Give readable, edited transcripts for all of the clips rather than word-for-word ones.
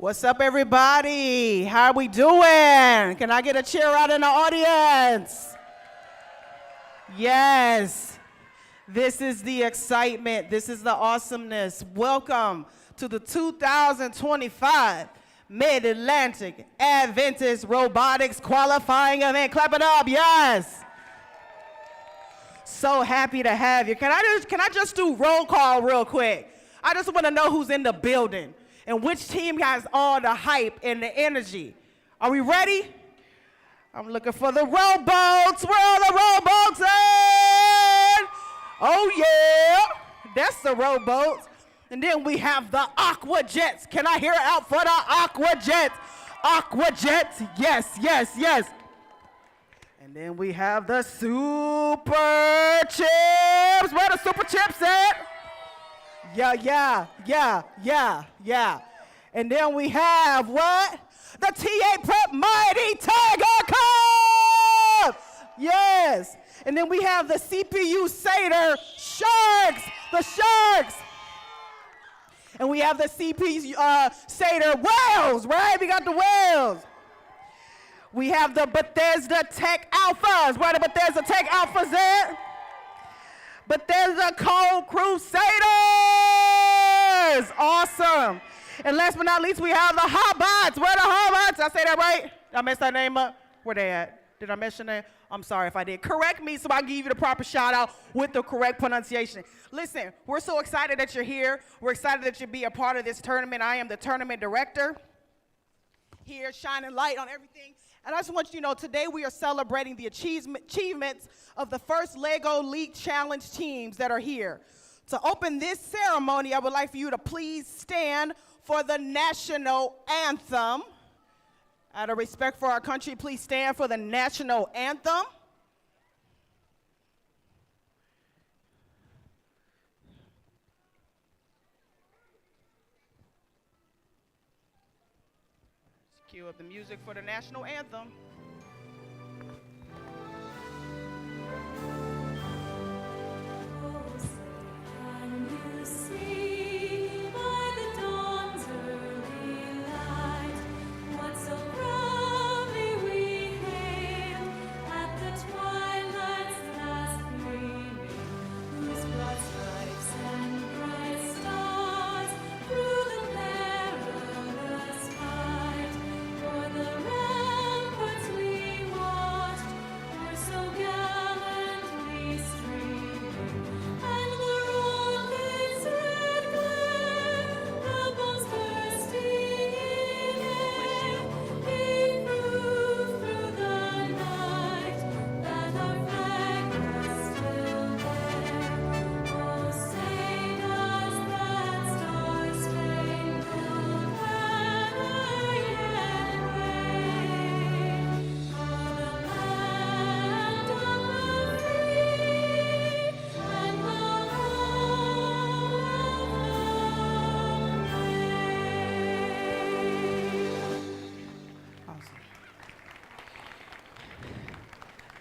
What's up, everybody? How are we doing? Can I get a cheer out in the audience? Yes. This is the excitement. This is the awesomeness. Welcome to the 2025 Mid-Atlantic Adventist Robotics qualifying event. Clap it up, yes. So happy to have you. Can I just do roll call real quick? I just want to know who's in the building and which team has all the hype and the energy. Are we ready? I'm looking for the rowboats. Where are the rowboats at? Oh yeah, that's the rowboats. And then we have the Aqua Jets. Can I hear it out for the Aqua Jets? Aqua Jets, yes, yes, yes. And then we have the Super Chips. Where are the Super Chips at? Yeah. And then we have what? The TA Prep Mighty Tiger Cup! Yes. And then we have the CPU Seder Sharks, the Sharks. And we have the CP Seder Whales, right? We got the Whales. We have the Bethesda Tech Alphas. Where the Bethesda Tech Alphas at? Bethesda Cold Crusaders. Awesome. And last but not least, we have the Hobots. Where the Hobots? Did I say that right? Did I mess that name up? Where they at? Did I mess your name? I'm sorry if I did. Correct me so I can give you the proper shout out with the correct pronunciation. Listen, we're so excited that you're here. We're excited that you be a part of this tournament. I am the tournament director here, shining light on everything. And I just want you to know, today we are celebrating the achievements of the first LEGO League Challenge teams that are here. To open this ceremony, I would like for you to please stand for the national anthem. Out of respect for our country, please stand for the national anthem. Let's cue up the music for the national anthem.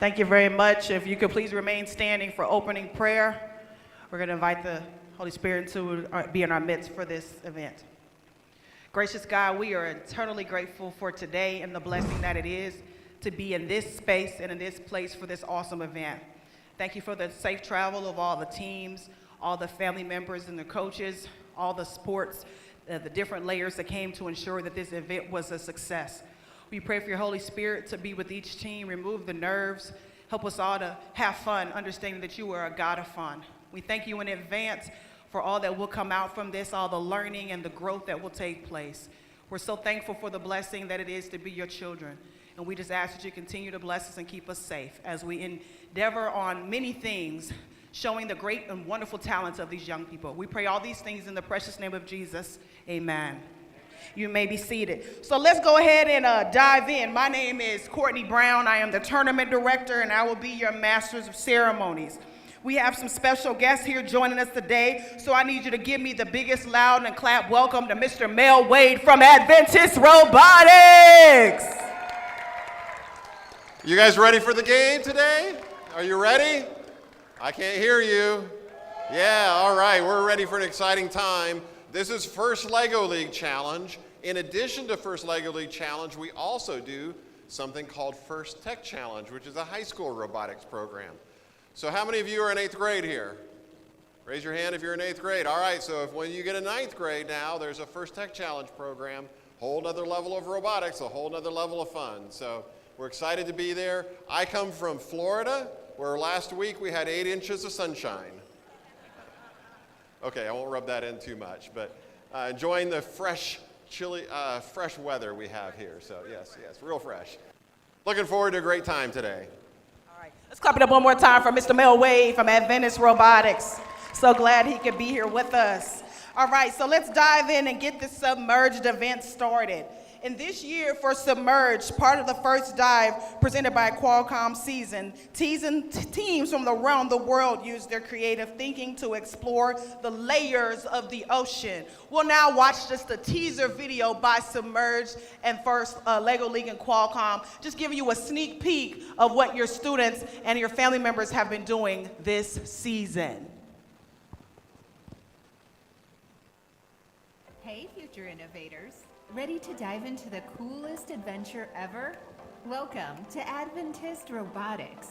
Thank you very much. If you could please remain standing for opening prayer. We're going to invite the Holy Spirit to be in our midst for this event. Gracious God, we are eternally grateful for today and the blessing that it is to be in this space and in this place for this awesome event. Thank you for the safe travel of all the teams, all the family members and the coaches, all the sports, the different layers that came to ensure that this event was a success. We pray for your Holy Spirit to be with each team, remove the nerves, help us all to have fun, understanding that you are a God of fun. We thank you in advance for all that will come out from this, all the learning and the growth that will take place. We're so thankful for the blessing that it is to be your children. And we just ask that you continue to bless us and keep us safe as we endeavor on many things, showing the great and wonderful talents of these young people. We pray all these things in the precious name of Jesus. Amen. You may be seated. So let's go ahead and dive in. My name is Courtney Brown. I am the tournament director, and I will be your masters of ceremonies. We have some special guests here joining us today, so I need you to give me the biggest loud and clap welcome to Mr. Mel Wade from Adventist Robotics. You guys ready for the game today? Are you ready? I can't hear you. Yeah, all right, we're ready for an exciting time. This is First LEGO League Challenge. In addition to First LEGO League Challenge, we also do something called First Tech Challenge, which is a high school robotics program. So how many of you are in 8th grade here? Raise your hand if you're in 8th grade. All right, so when you get in 9th grade now, there's a First Tech Challenge program, whole nother level of robotics, a whole nother level of fun. So we're excited to be there. I come from Florida, where last week we had 8 inches of sunshine. Okay, I won't rub that in too much, but enjoying the fresh, chilly, fresh weather we have here. So yes, real fresh. Looking forward to a great time today. All right, let's clap it up one more time for Mr. Mel Wade from Adventist Robotics. So glad he could be here with us. All right, so let's dive in and get this submerged event started. And this year for Submerged, part of the first dive presented by Qualcomm Season, teams from around the world used their creative thinking to explore the layers of the ocean. We'll now watch just a teaser video by Submerged and First Lego League and Qualcomm, just giving you a sneak peek of what your students and your family members have been doing this season. Hey, future innovators. Ready to dive into the coolest adventure ever? Welcome to Adventist Robotics.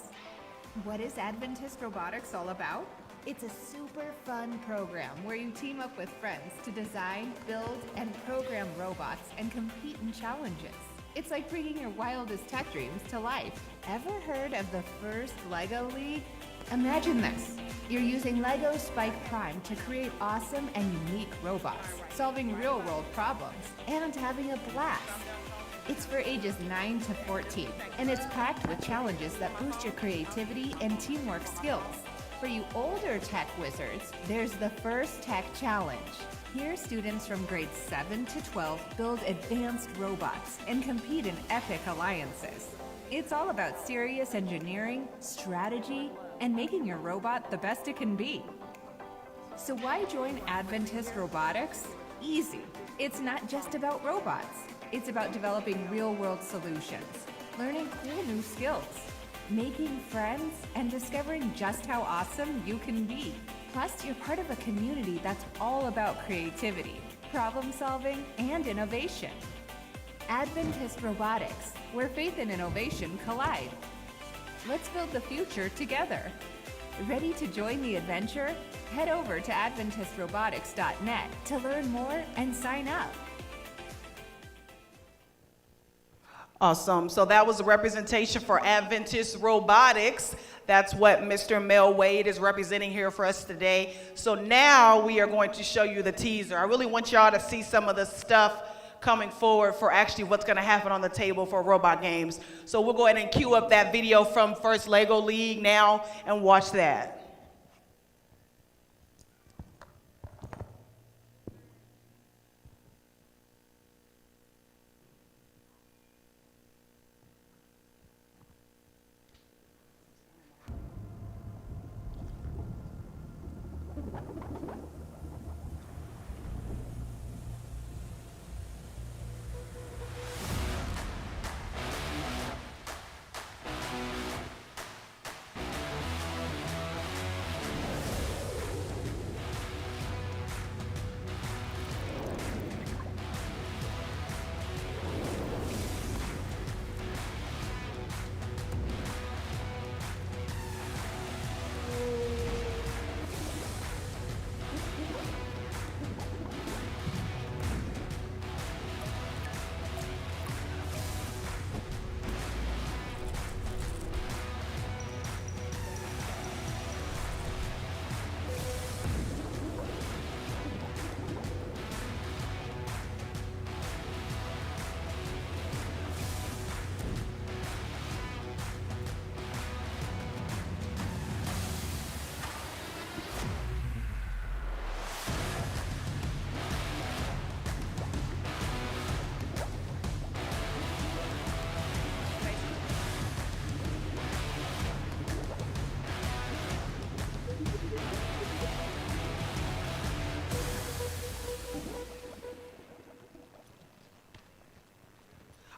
What is Adventist Robotics all about? It's a super fun program where you team up with friends to design, build, and program robots and compete in challenges. It's like bringing your wildest tech dreams to life. Ever heard of the first Lego League? Imagine this. You're using Lego Spike Prime to create awesome and unique robots, solving real-world problems, and having a blast. It's for ages 9 to 14, and it's packed with challenges that boost your creativity and teamwork skills. For you older tech wizards, there's the First Tech Challenge. Here, students from grades 7 to 12 build advanced robots and compete in epic alliances. It's all about serious engineering, strategy, and making your robot the best it can be. So why join Adventist Robotics? Easy. It's not just about robots. It's about developing real-world solutions, learning cool new skills, making friends, and discovering just how awesome you can be. Plus, you're part of a community that's all about creativity, problem solving, and innovation. Adventist Robotics, where faith and innovation collide. Let's build the future together. Ready to join the adventure? Head over to AdventistRobotics.net to learn more and sign up. Awesome. So that was a representation for Adventist Robotics. That's what Mr. Mel Wade is representing here for us today. So now we are going to show you the teaser. I really want y'all to see some of the stuff coming forward for actually what's going to happen on the table for robot games. So we'll go ahead and cue up that video from First Lego League now and watch that.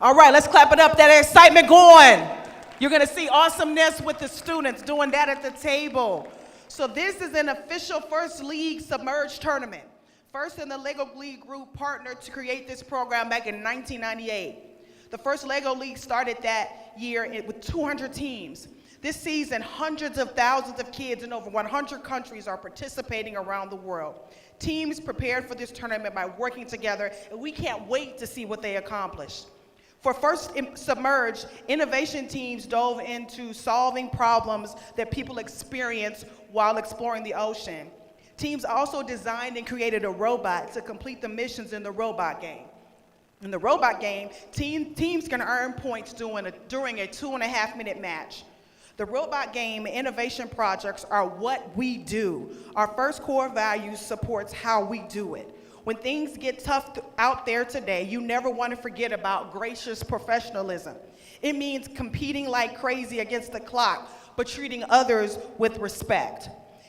All right, let's clap it up, that excitement going. You're gonna see awesomeness with the students doing that at the table. So this is an official First League Submerged tournament. First in the Lego League group partnered to create this program back in 1998. The first Lego League started that year with 200 teams. This season, hundreds of thousands of kids in over 100 countries are participating around the world. Teams prepared for this tournament by working together, and we can't wait to see what they accomplish. For First Submerged, innovation teams dove into solving problems that people experience while exploring the ocean. Teams also designed and created a robot to complete the missions in the robot game. In the robot game, teams can earn points during a 2.5-minute match. The robot game innovation projects are what we do. Our first core value supports how we do it. When things get tough out there today, you never want to forget about gracious professionalism. It means competing like crazy against the clock, but treating others with respect.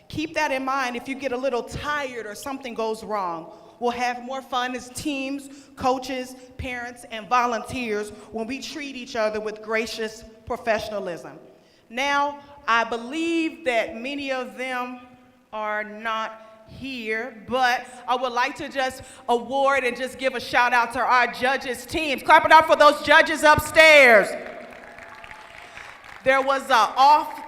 Keep that in mind if you get a little tired or something goes wrong. We'll have more fun as teams, coaches, parents, and volunteers when we treat each other with gracious professionalism. Now, I believe that many of them are not here, but I would like to just award and just give a shout out to our judges teams. Clap it up for those judges upstairs. There was a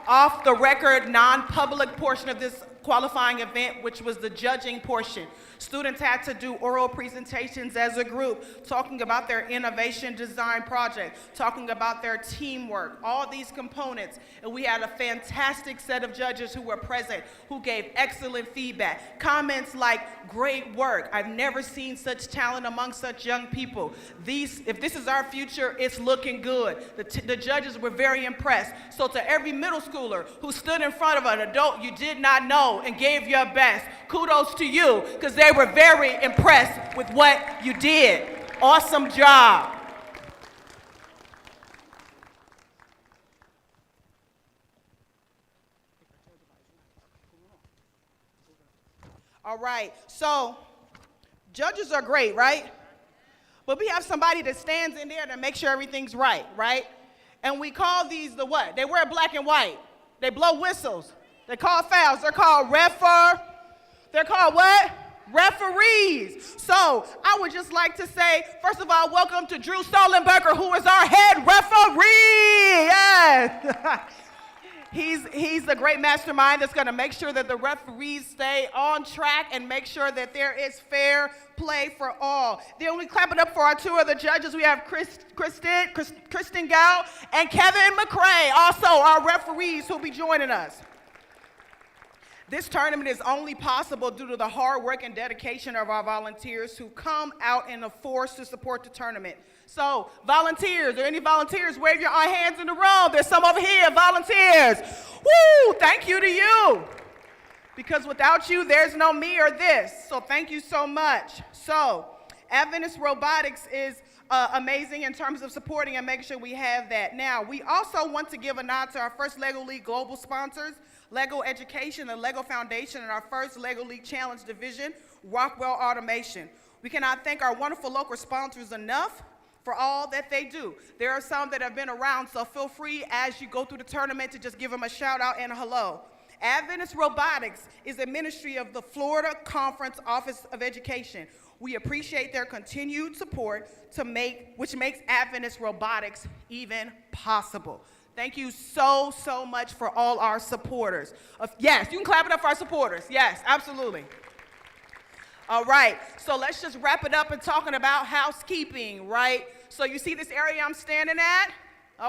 off the record, non-public portion of this qualifying event, which was the judging portion. Students had to do oral presentations as a group, talking about their innovation design project, talking about their teamwork, all these components. And we had a fantastic set of judges who were present, who gave excellent feedback. Comments like, great work. I've never seen such talent among such young people. If this is our future, it's looking good. The judges were very impressed. So to every middle schooler who stood in front of an adult you did not know and gave your best, kudos to you, because they were very impressed with what you did. Awesome job. All right, so judges are great, right? But we have somebody that stands in there to make sure everything's right? And we call these the what? They wear black and white. They blow whistles. They call fouls. They're called They're called what? Referees. So I would just like to say, first of all, welcome to Drew Stolenberger, who is our head referee. Yes. He's the great mastermind that's going to make sure that the referees stay on track and make sure that there is fair play for all. Then we clap it up for our two other judges. We have Kristen Gow and Kevin McCray, also our referees who'll be joining us. This tournament is only possible due to the hard work and dedication of our volunteers who come out in a force to support the tournament. So, volunteers, are there any volunteers? Wave your hands in the room. There's some over here, volunteers. Woo, thank you to you. Because without you, there's no me or this. So thank you so much. So, Adventist Robotics is amazing in terms of supporting and making sure we have that. Now, we also want to give a nod to our first LEGO League global sponsors, LEGO Education, the LEGO Foundation, and our first LEGO League Challenge division, Rockwell Automation. We cannot thank our wonderful local sponsors enough for all that they do. There are some that have been around, so feel free as you go through the tournament to just give them a shout out and a hello. Adventist Robotics is a ministry of the Florida Conference Office of Education. We appreciate their continued support which makes Adventist Robotics even possible. Thank you so much for all our supporters. Yes, you can clap it up for our supporters. Yes, absolutely. All right, so let's just wrap it up and talking about housekeeping, right? So you see this area I'm standing at?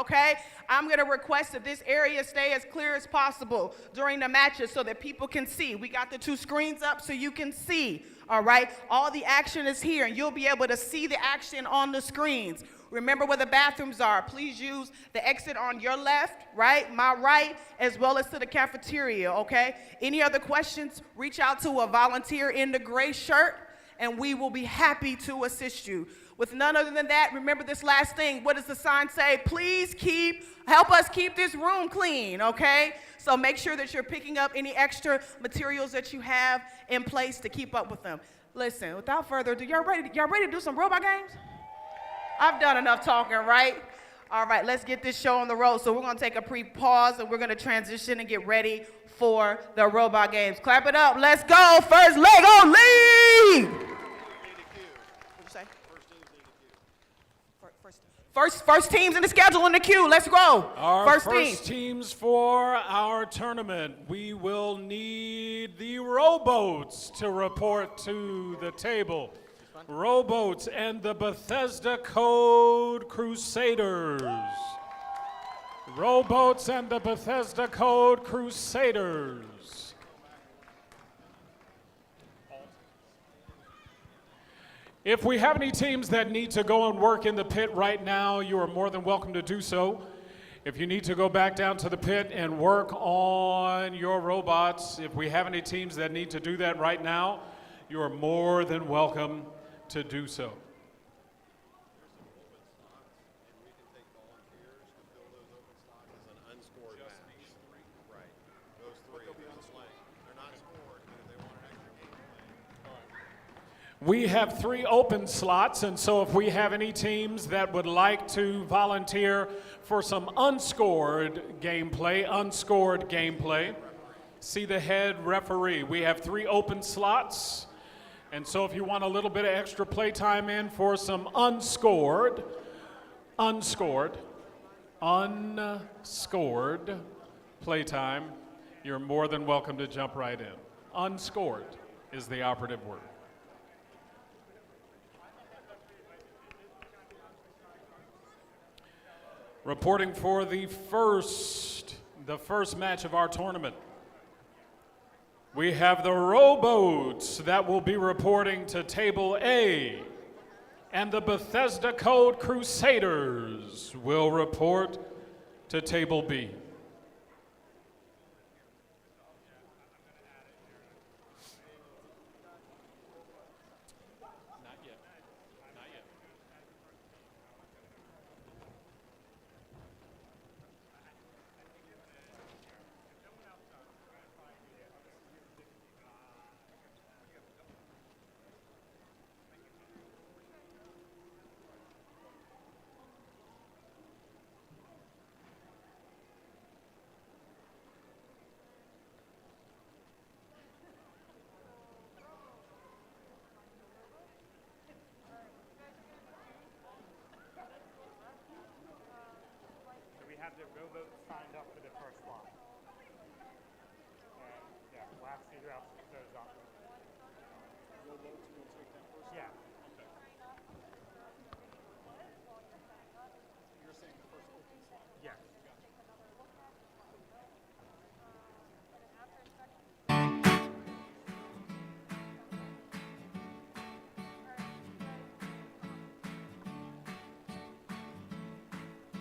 Okay, I'm gonna request that this area stay as clear as possible during the matches so that people can see. We got the two screens up so you can see, all right? All the action is here and you'll be able to see the action on the screens. Remember where the bathrooms are. Please use the exit on your left, right, my right, as well as to the cafeteria, okay? Any other questions, reach out to a volunteer in the gray shirt and we will be happy to assist you. With none other than that, remember this last thing. What does the sign say? Please help us keep this room clean, okay? So make sure that you're picking up any extra materials that you have in place to keep up with them. Listen, without further ado, y'all ready to do some robot games? I've done enough talking, right? All right, let's get this show on the road. So we're gonna take a pause and we're gonna transition and get ready for the robot games. Clap it up, let's go. First LEGO League! First teams in the schedule in the queue. Let's go. Our first teams for our tournament. We will need the rowboats to report to the table. Rowboats and the Bethesda Code Crusaders. Rowboats and the Bethesda Code Crusaders. If we have any teams that need to go and work in the pit right now, you are more than welcome to do so. If you need to go back down to the pit and work on your robots, if we have any teams that need to do that right now, you are more than welcome to do so. We have 3 open slots, and so if we have any teams that would like to volunteer for some unscored gameplay, see the head referee. We have 3 open slots, and so if you want a little bit of extra play time in for some unscored play time, you're more than welcome to jump right in. Unscored is the operative word. Reporting for the first match of our tournament, we have the Rowboats that will be reporting to Table A, and the Bethesda Code Crusaders will report to Table B. Have the rowboat signed up for the first slot. Yeah, we'll have to figure out those up. Rowboats will take that first? Yeah. Okay. You're saying the first open slot? Yeah.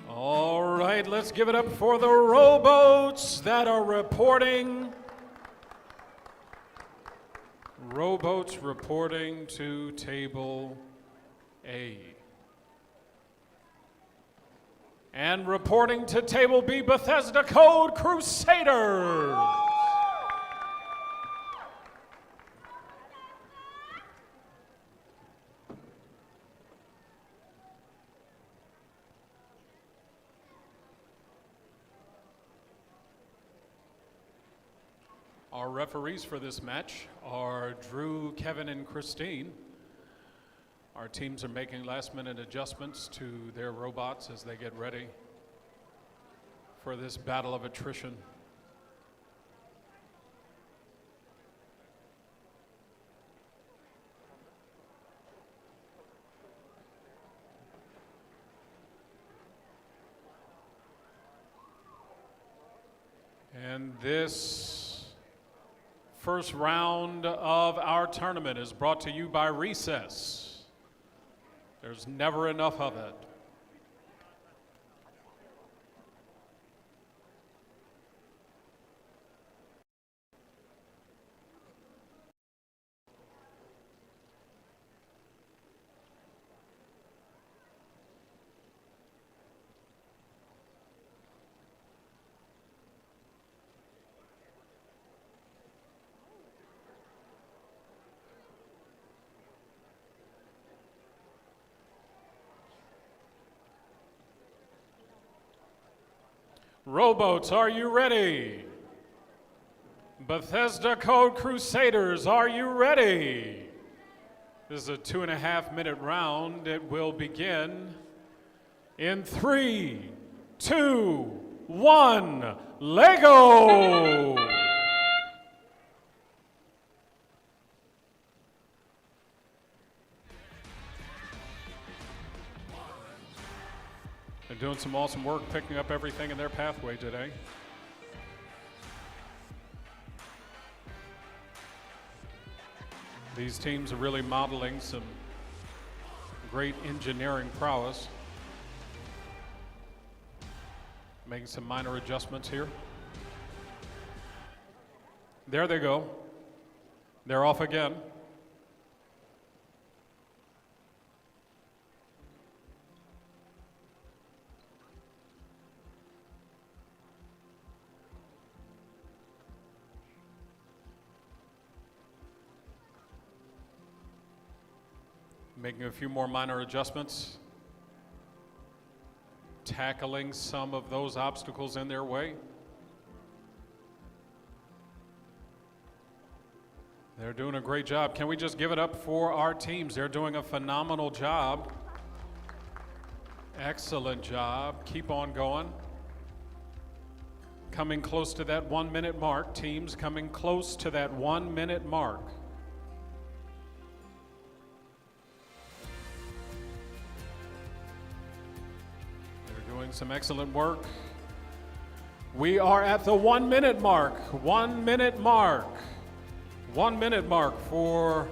All right, let's give it up for the Rowboats that are reporting. Rowboats reporting to Table A. And reporting to Table B, Bethesda Code Crusaders. Our referees for this match are Drew, Kevin, and Christine. Our teams are making last-minute adjustments to their robots as they get ready for this battle of attrition. And this first round of our tournament is brought to you by Recess. There's never enough of it. Rowboats, are you ready? Bethesda Code Crusaders, are you ready? This is a 2.5-minute round. It will begin in 3, 2, 1, Lego! They're doing some awesome work picking up everything in their pathway today. These teams are really modeling some great engineering prowess. Making some minor adjustments here. There they go. They're off again. making a few more minor adjustments, tackling some of those obstacles in their way. They're doing a great job. Can we just give it up for our teams? They're doing a phenomenal job. Excellent job. Keep on going. Coming close to that 1 minute mark. Teams coming close to that 1 minute mark. They're doing some excellent work. We are at the 1 minute mark. 1 minute mark. 1 minute mark for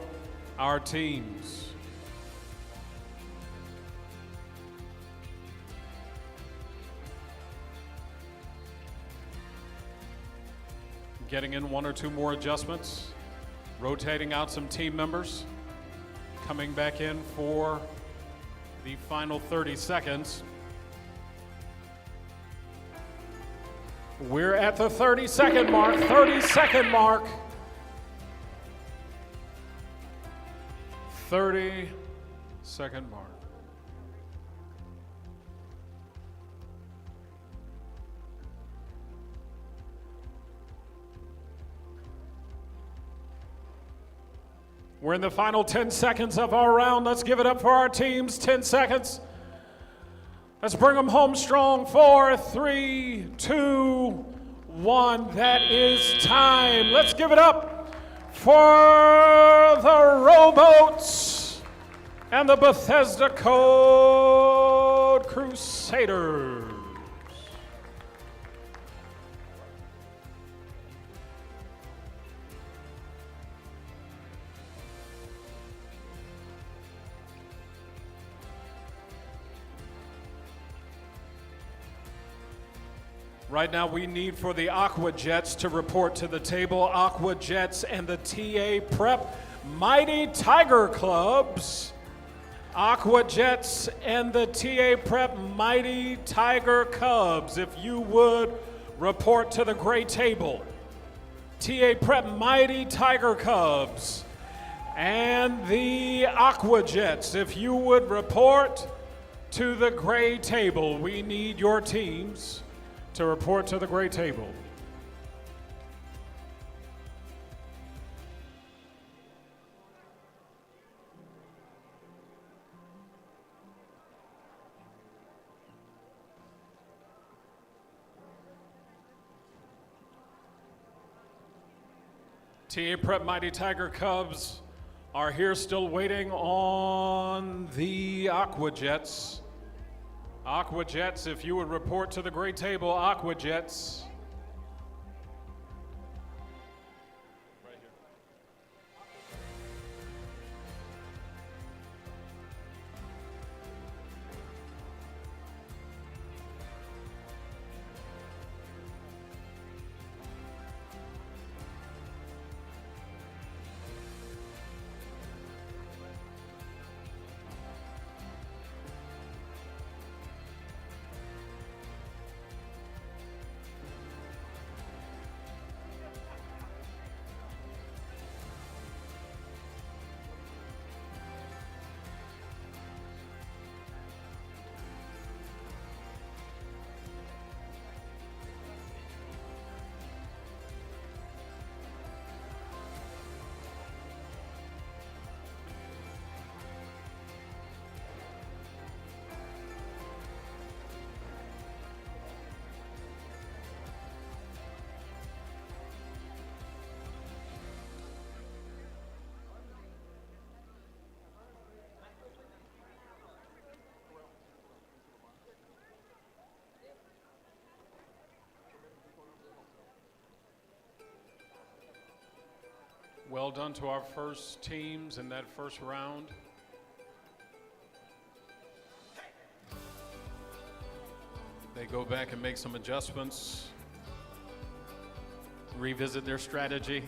our teams. Getting in one or two more adjustments, rotating out some team members, coming back in for the final 30 seconds. We're at the 30-second mark, 30-second mark. 30-second mark. We're in the final 10 seconds of our round. Let's give it up for our teams. 10 seconds. Let's bring them home strong. 4, 3, 2, 1. That is time. Let's give it up for the Rowboats and the Bethesda Code Crusaders. Right now, we need for the Aqua Jets to report to the table. Aqua Jets and the TA Prep Mighty Tiger Clubs. Aqua Jets and the TA Prep Mighty Tiger Cubs. If you would report to the gray table. TA Prep Mighty Tiger Cubs and the Aqua Jets. If you would report to the gray table. We need your teams to report to the gray table. TA Prep Mighty Tiger Cubs are here still waiting on the Aqua Jets. Aqua Jets, if you would report to the gray table, Aqua Jets. Right here. Well done to our first teams in that first round. They go back and make some adjustments, revisit their strategy.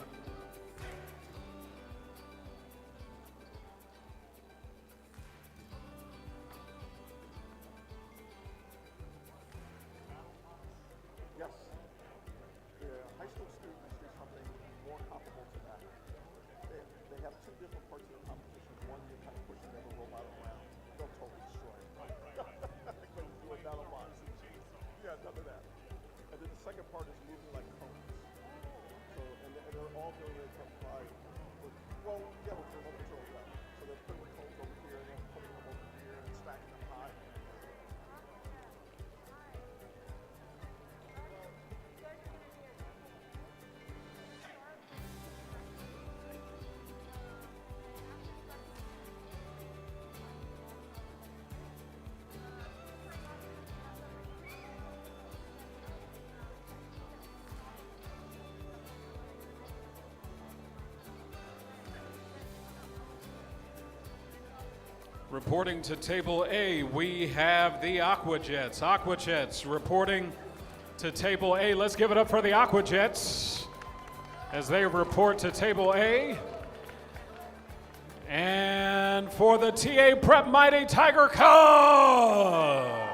Yes. The high school students do something more comparable to that. They have two different parts of the competition. one, you're kind of pushing the other robot around. They'll totally destroy it. Because you do a battle box. Yeah, none of that. And then the second part is moving like cones. So, and they're all doing it from five. Well, yeah, with remote control, yeah. So they're putting the cones over here and then putting them over here and stacking them high. Reporting to Table A, we have the Aquajets. Aquajets reporting to Table A. Let's give it up for the Aquajets as they report to Table A. And for the TA Prep Mighty Tiger Cubs,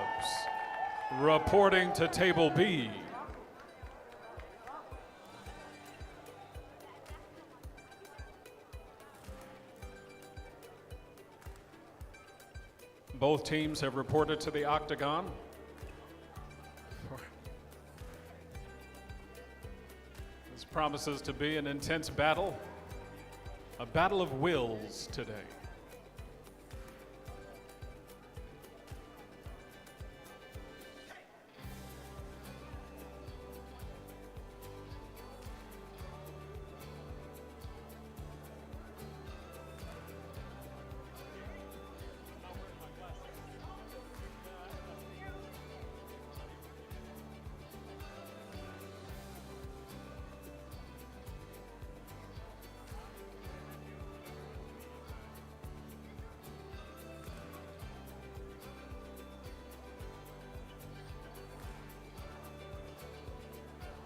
reporting to Table B. Both teams have reported to the octagon. This promises to be an intense battle, a battle of wills today.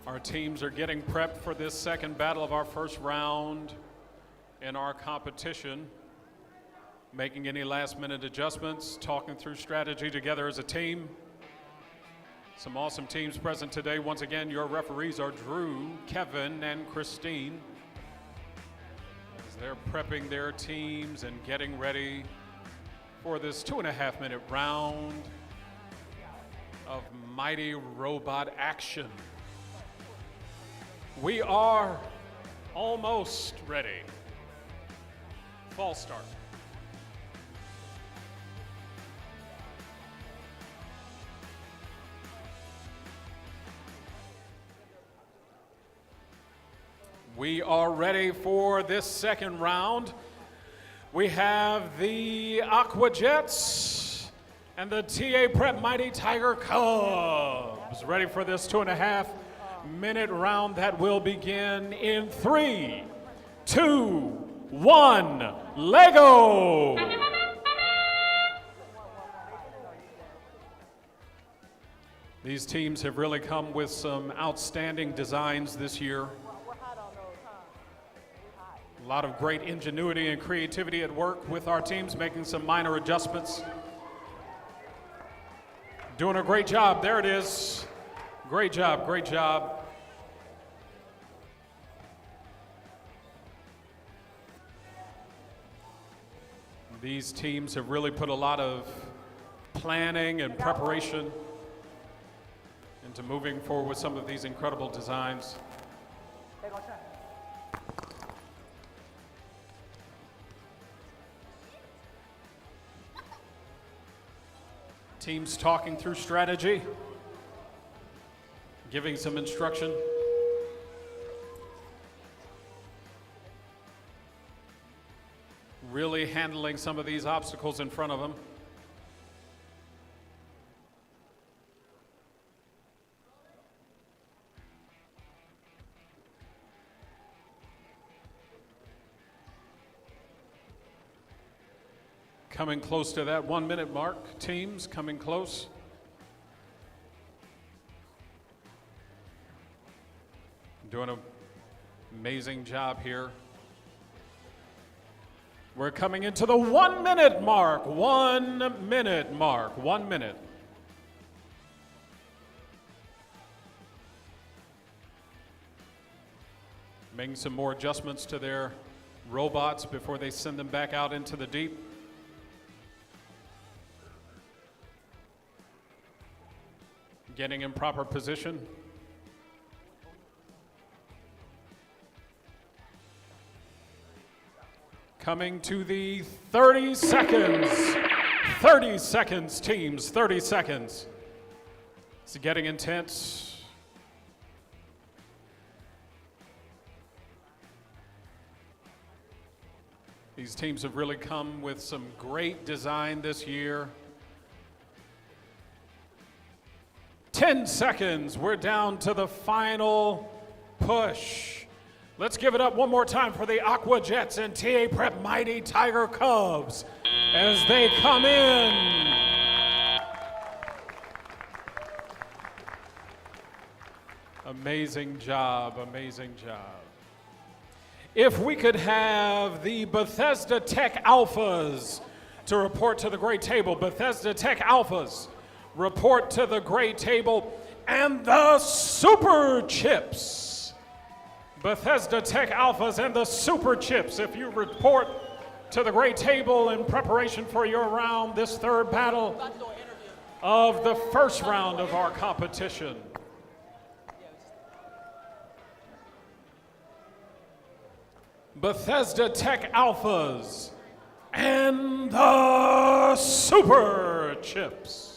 Our teams are getting prepped for this second battle of our first round in our competition, making any last-minute adjustments, talking through strategy together as a team. Some awesome teams present today. Once again, your referees are Drew, Kevin, and Christine, as they're prepping their teams and getting ready for this 2.5-minute round of mighty robot action. We are almost ready. False start. We are ready for this second round. We have the Aquajets and the TA Prep Mighty Tiger Cubs ready for this 2.5-minute round that will begin in 3, 2, 1, Lego! These teams have really come with some outstanding designs this year. A lot of great ingenuity and creativity at work with our teams, making some minor adjustments. Doing a great job. There it is. Great job, great job. These teams have really put a lot of planning and preparation into moving forward with some of these incredible designs. Teams talking through strategy, giving some instruction. Really handling some of these obstacles in front of them. Coming close to that 1-minute mark, teams coming close. Doing an amazing job here. We're coming into the 1-minute mark, 1-minute mark, 1 minute. Making some more adjustments to their robots before they send them back out into the deep. Getting in proper position. Coming to the 30 seconds. 30 seconds, teams, 30 seconds. It's getting intense. These teams have really come with some great design this year. 10 seconds, we're down to the final push. Let's give it up one more time for the Aqua Jets and TA Prep Mighty Tiger Cubs as they come in. Amazing job, amazing job. If we could have the Bethesda Tech Alphas to report to the gray table. Bethesda Tech Alphas report to the gray table, and the Super Chips. Bethesda Tech Alphas and the Super Chips, if you report to the gray table in preparation for your round, this third battle of the first round of our competition. Bethesda Tech Alphas and the Super Chips.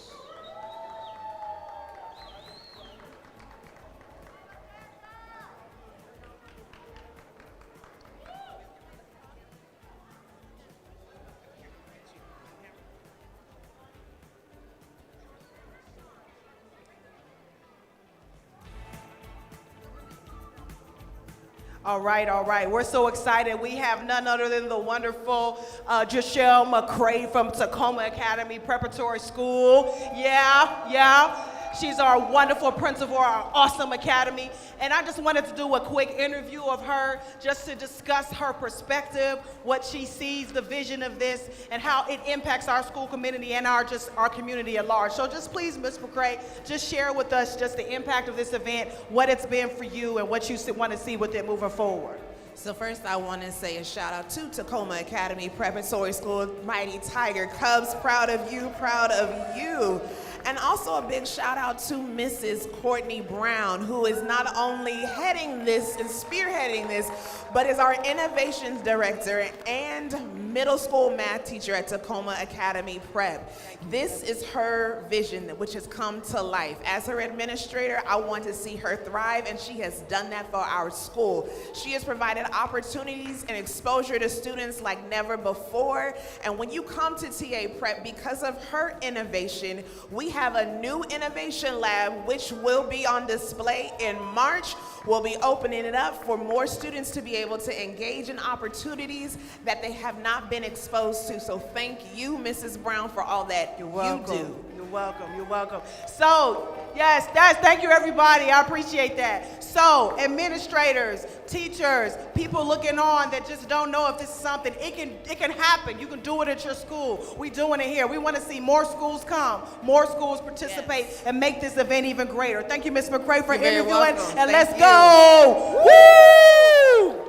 All right, all right. We're so excited. We have none other than the wonderful Jashelle McCray from Tacoma Academy Preparatory School. Yeah. She's our wonderful principal, our awesome academy. And I just wanted to do a quick interview of her just to discuss her perspective, what she sees, the vision of this, and how it impacts our school community and our community at large. So just please, Ms. McCray, just share with us just the impact of this event, what it's been for you, and what you want to see with it moving forward. So first I want to say a shout out to Tacoma Academy Preparatory School, Mighty Tiger Cubs, proud of you, proud of you. And also a big shout out to Mrs. Courtney Brown, who is not only heading this and spearheading this, but is our innovations director and middle school math teacher at Tacoma Academy Prep. This is her vision, which has come to life. As her administrator, I want to see her thrive, and she has done that for our school. She has provided opportunities and exposure to students like never before. And when you come to TA Prep, because of her innovation, we have a new innovation lab, which will be on display in March. We'll be opening it up for more students to be able to engage in opportunities that they have not been exposed to. So thank you, Mrs. Brown, for all that you do. You're welcome, you're welcome. So, yes, thank you everybody, I appreciate that. So, administrators, teachers, people looking on that just don't know if this is something, it can happen. You can do it at your school. We're doing it here. We want to see more schools come, more schools participate, and make this event even greater. Thank you, Ms. McCray, for You're very interviewing, welcome. and Thank let's you. go. Woo!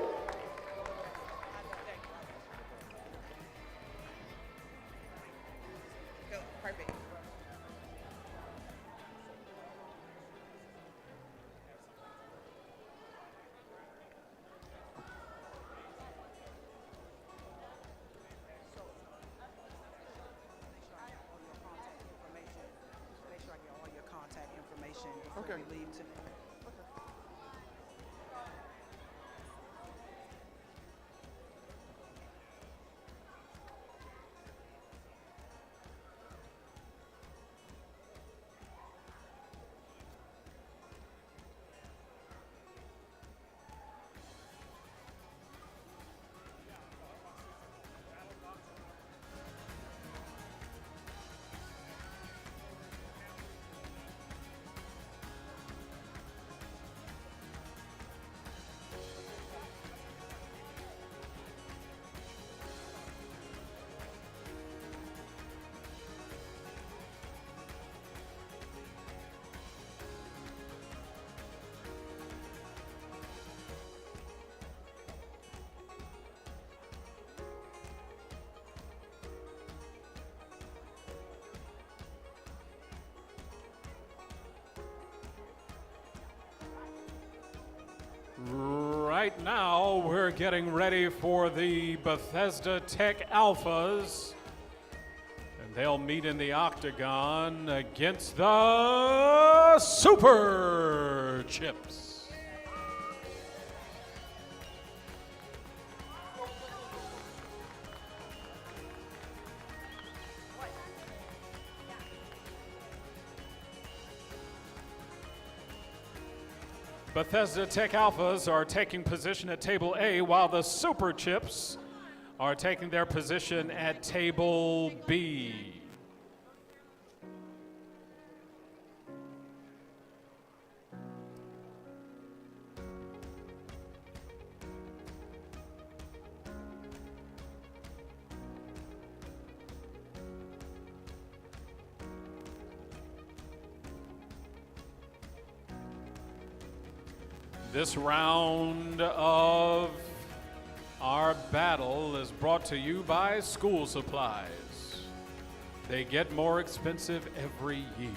Perfect. Make sure I get all your contact information before Okay. we leave today. we're getting ready for the Bethesda Tech Alphas. And they'll meet in the octagon against the Super Chips. Bethesda Tech Alphas are taking position at Table A, while the Super Chips are taking their position at Table B. This round of our battle is brought to you by School Supplies. They get more expensive every year.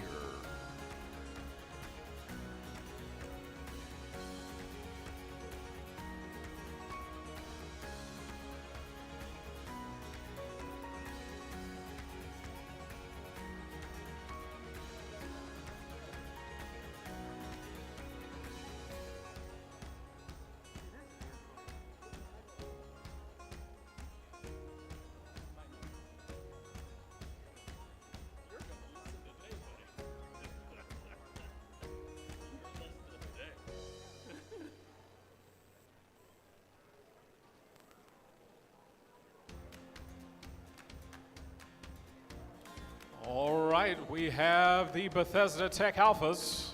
All right, we have the Bethesda Tech Alphas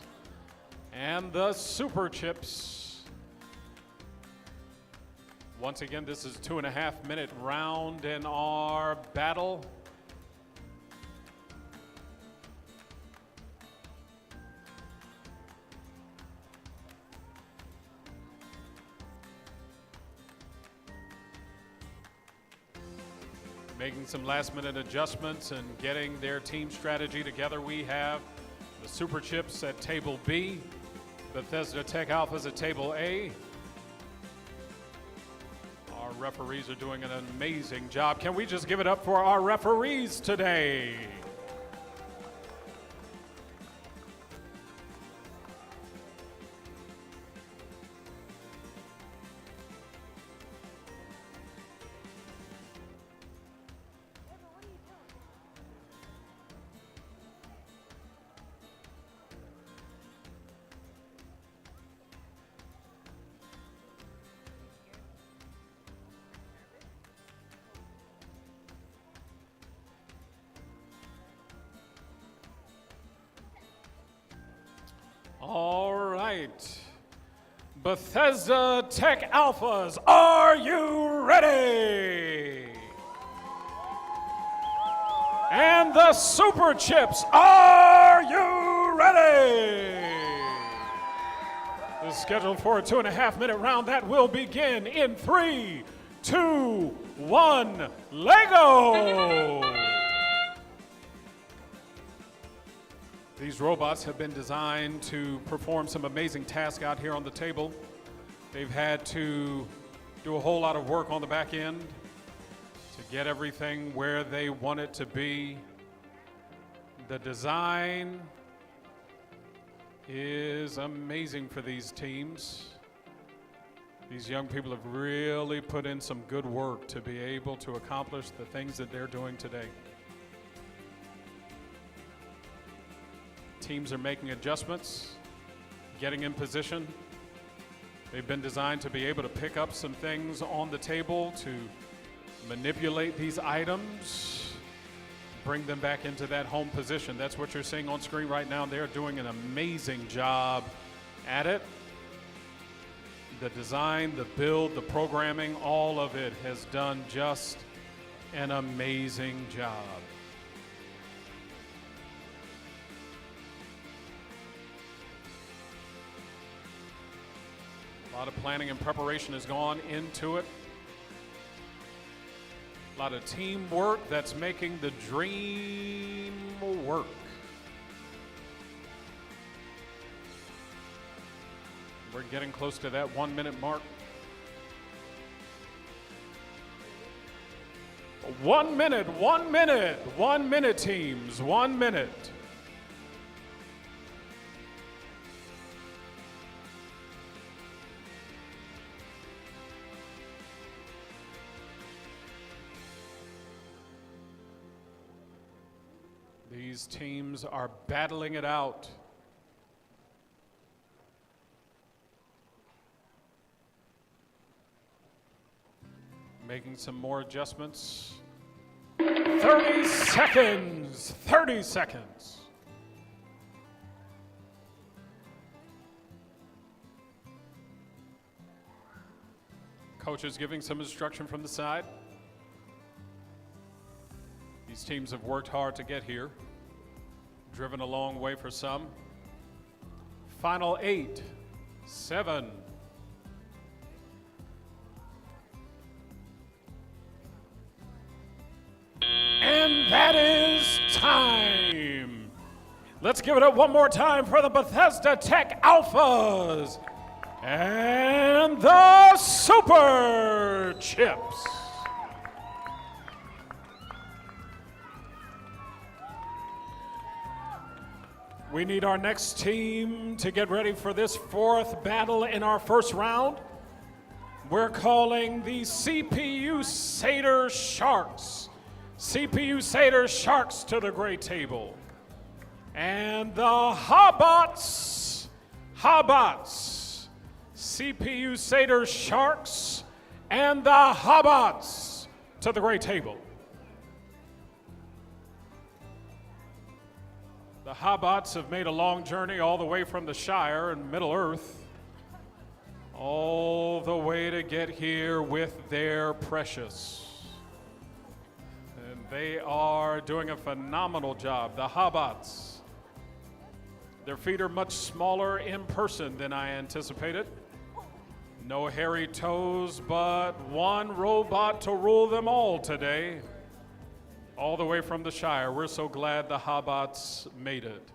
and the Super Chips. Once again, this is a 2.5-minute round in our battle. Making some last-minute adjustments and getting their team strategy together. We have the Super Chips at Table B, Bethesda Tech Alphas at Table A. Our referees are doing an amazing job. Can we just give it up for our referees today? All right. Bethesda Tech Alphas, are you ready? And the Super Chips, are you ready? This is scheduled for a 2.5-minute round that will begin in 3, 2, 1, Lego! These robots have been designed to perform some amazing tasks out here on the table. They've had to do a whole lot of work on the back end to get everything where they want it to be. The design is amazing for these teams. These young people have really put in some good work to be able to accomplish the things that they're doing today. Teams are making adjustments, getting in position. They've been designed to be able to pick up some things on the table to manipulate these items, bring them back into that home position. That's what you're seeing on screen right now. They're doing an amazing job at it. The design, the build, the programming, all of it has done just an amazing job. A lot of planning and preparation has gone into it. A lot of teamwork that's making the dream work. We're getting close to that 1-minute mark. 1 minute, 1 minute, 1 minute, teams, 1 minute. These teams are battling it out. Making some more adjustments. 30 seconds, 30 seconds. Coach is giving some instruction from the side. These teams have worked hard to get here, driven a long way for some. Final 8, 7, and that is time. Let's give it up one more time for the Bethesda Tech Alphas and the Super Chips. We need our next team to get ready for this fourth battle in our first round. We're calling the CPU Satyr Sharks. CPU Satyr Sharks to the gray table. And the Hobots. CPU Satyr Sharks and the Hobots to the gray table. The Hobots have made a long journey all the way from the Shire and Middle Earth, all the way to get here with their precious. And they are doing a phenomenal job. The Hobots. Their feet are much smaller in person than I anticipated. No hairy toes, but one robot to rule them all today. All the way from the Shire. We're so glad the Hobots made it.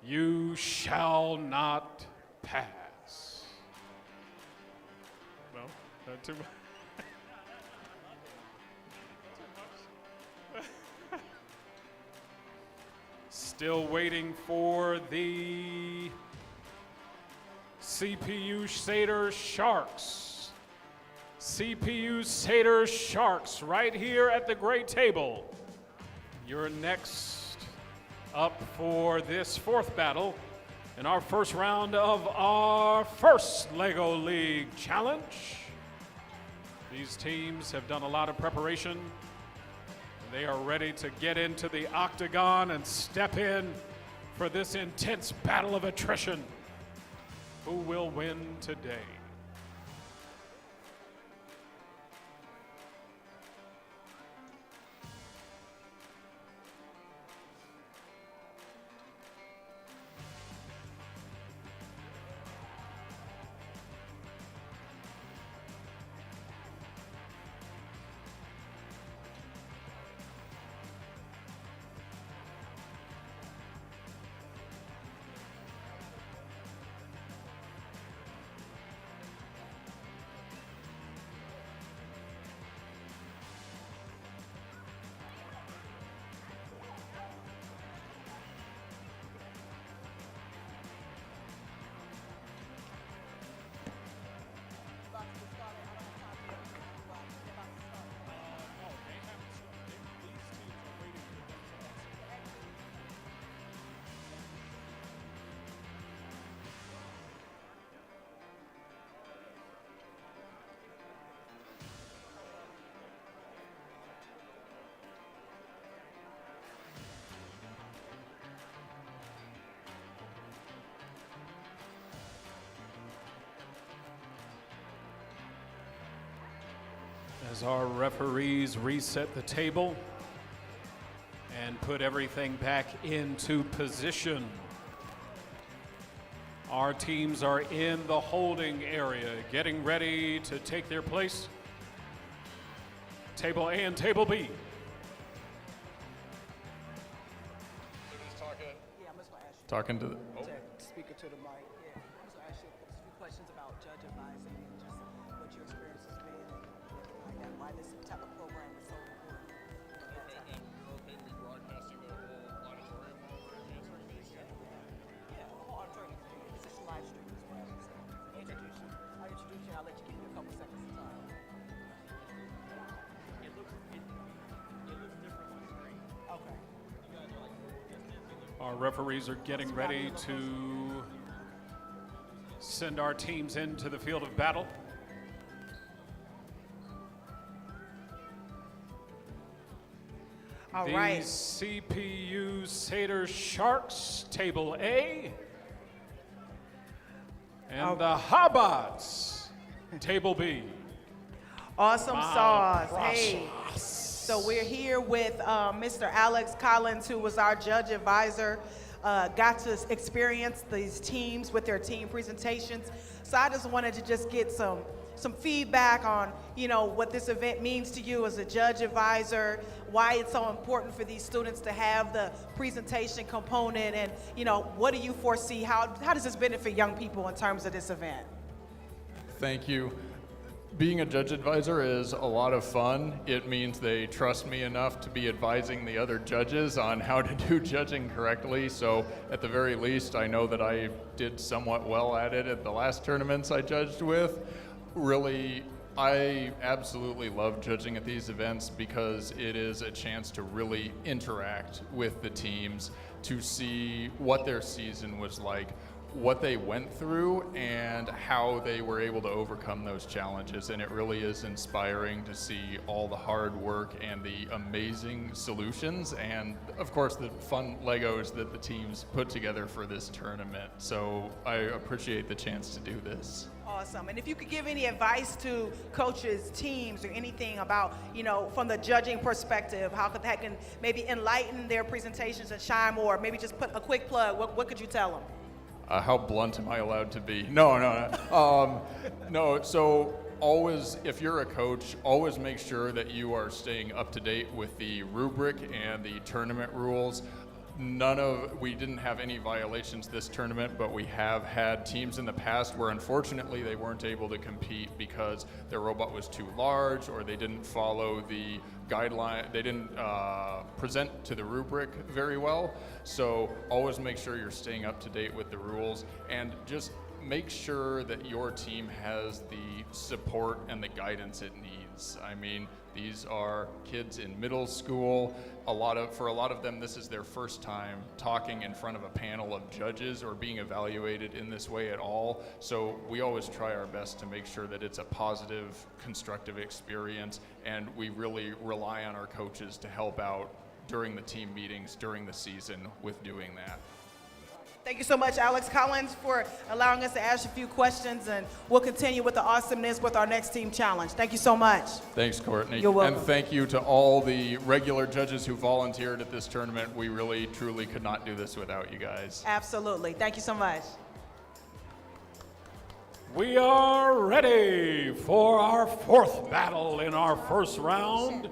You shall not pass. No, not too much. Still waiting for the CPU Satyr Sharks. CPU Satyr Sharks right here at the gray table. You're next up for this fourth battle in our first round of our first LEGO League Challenge. These teams have done a lot of preparation. They are ready to get into the octagon and step in for this intense battle of attrition. Who will win today? As our referees reset the table and put everything back into position, our teams are in the holding area, getting ready to take their place. Table A and Table B. Talking to the. Speaker to the mic. Yeah. So I ask you a few questions about judge advising and just what your experience has been and like that, why this type of program is so important. Our referees are getting ready to send our teams into the field of battle. All the right. CPU Satyr Sharks, Table A. And the Hobots, Table B. Awesome Wow, sauce. Hey. So we're here with Mr. Alex Collins, who was our judge advisor. Got to experience these teams with their team presentations. So I just wanted to just get some feedback on, you know, what this event means to you as a judge advisor, why it's so important for these students to have the presentation component, and, you know, what do you foresee? How does this benefit young people in terms of this event? Thank you. Being a judge advisor is a lot of fun. It means they trust me enough to be advising the other judges on how to do judging correctly. So at the very least, I know that I did somewhat well at it at the last tournaments I judged with. Really, I absolutely love judging at these events because it is a chance to really interact with the teams, to see what their season was like, what they went through, and how they were able to overcome those challenges. And it really is inspiring to see all the hard work and the amazing solutions, and of course the fun Legos that the teams put together for this tournament. So I appreciate the chance to do this. Awesome. And if you could give any advice to coaches, teams, or anything about, you know, from the judging perspective, how could that can maybe enlighten their presentations and shine more? Maybe just put a quick plug. What could you tell them? How blunt am I allowed to be? No. No, so always, if you're a coach, always make sure that you are staying up to date with the rubric and the tournament rules. We didn't have any violations this tournament, but we have had teams in the past where unfortunately they weren't able to compete because their robot was too large, or they didn't follow the guideline, they didn't present to the rubric very well. So always make sure you're staying up to date with the rules, and just make sure that your team has the support and the guidance it needs. I mean, these are kids in middle school. For a lot of them, this is their first time talking in front of a panel of judges or being evaluated in this way at all. So we always try our best to make sure that it's a positive, constructive experience, and we really rely on our coaches to help out during the team meetings, during the season, with doing that. Thank you so much, Alex Collins, for allowing us to ask a few questions, and we'll continue with the awesomeness with our next team challenge. Thank you so much. Thanks, Courtney. You're welcome. And thank you to all the regular judges who volunteered at this tournament. We really, truly could not do this without you guys. Absolutely. Thank you so much. We are ready for our fourth battle in our first round.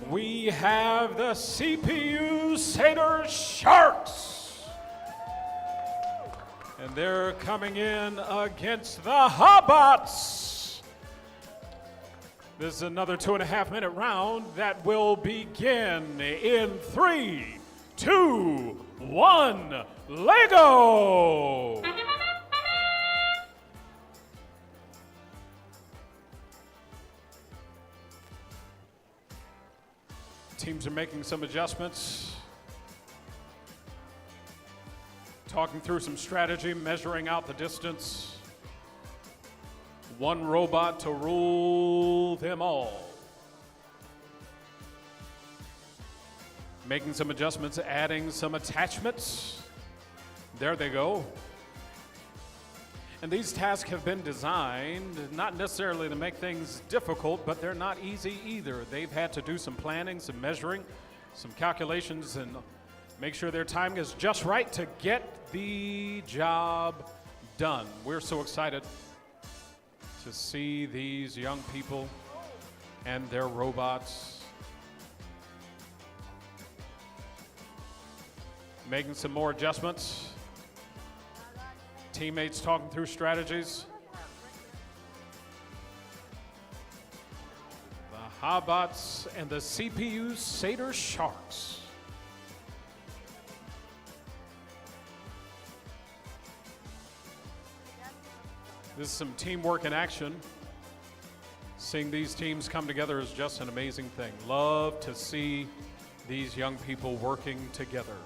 We have the CPU Satyr Sharks. And they're coming in against the Hobots. This is another 2.5-minute round that will begin in 3, 2, 1, Lego! Teams are making some adjustments. Talking through some strategy, measuring out the distance. One robot to rule them all. Making some adjustments, adding some attachments. There they go. And these tasks have been designed not necessarily to make things difficult, but they're not easy either. They've had to do some planning, some measuring, some calculations, and make sure their timing is just right to get the job done. We're so excited to see these young people and their robots making some more adjustments. Teammates talking through strategies. The Hobots and the CPU Satyr Sharks. This is some teamwork in action. Seeing these teams come together is just an amazing thing. Love to see these young people working together.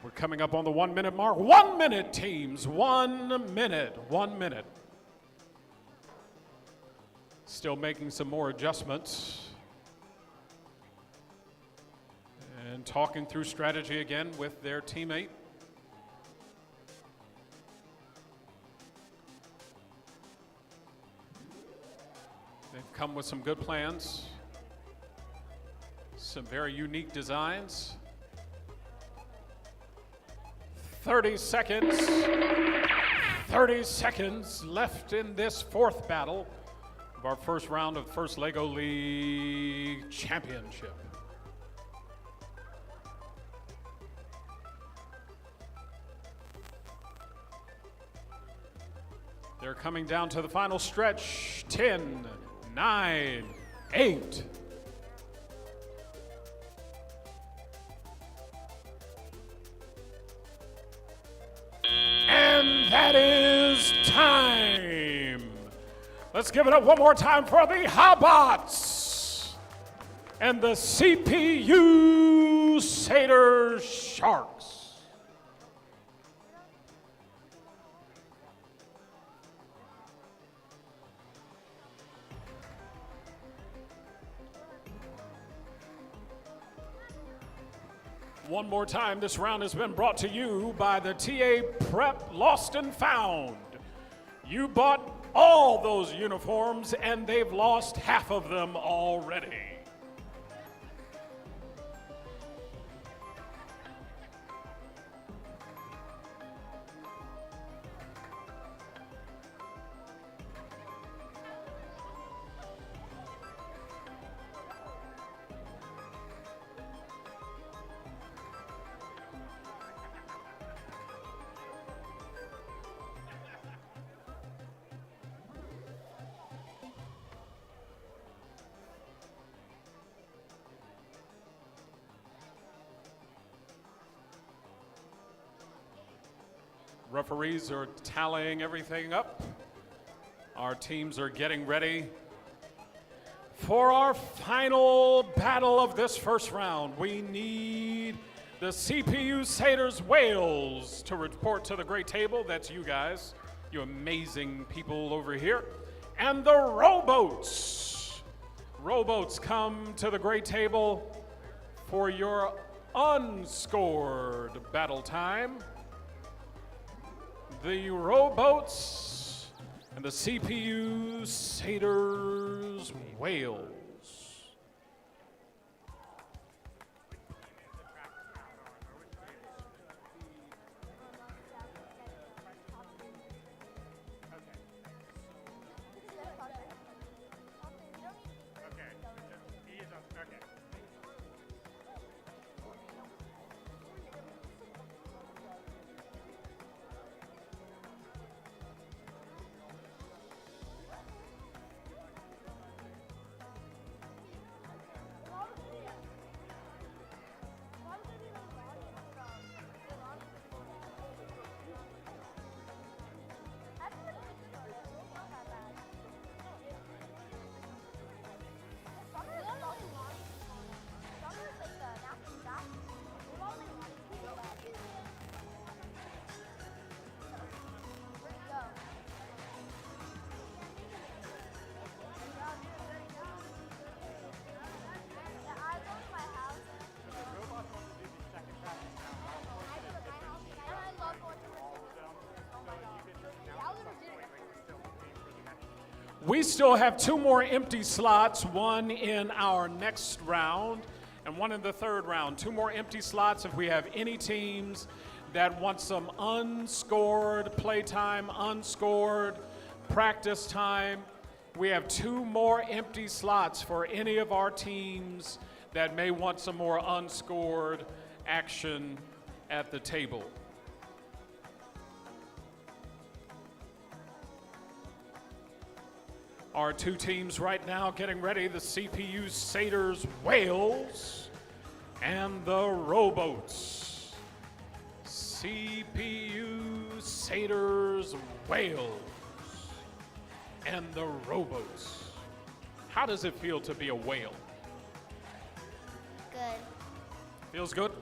We're coming up on the 1 minute mark. 1 minute, teams. 1 minute. 1 minute. Still making some more adjustments. And talking through strategy again with their teammate. They've come with some good plans. Some very unique designs. 30 seconds. 30 seconds left in this fourth battle of our first round of First Lego League Championship. They're coming down to the final stretch. 10, 9, 8. And that is time. Let's give it up one more time for the Hobots and the CPU Satyr Sharks. One more time, this round has been brought to you by the TA Prep Lost and Found. You bought all those uniforms and they've lost half of them already. Referees are tallying everything up. Our teams are getting ready for our final battle of this first round. We need the CPU Satyrs Wales to report to the great table. That's you guys, you amazing people over here. And the Rowboats. Rowboats, come to the great table for your unscored battle time. The Rowboats and the CPU Satyrs Wales. We still have 2 more empty slots, one in our next round and one in the third round. 2 more empty slots if we have any teams that want some unscored playtime, unscored practice time. We have 2 more empty slots for any of our teams that may want some more unscored action at the table. Our 2 teams right now getting ready, the CPU Satyrs Wales and the Rowboats. CPU Satyrs Wales and the Rowboats. How does it feel to be a whale? Good. Feels good?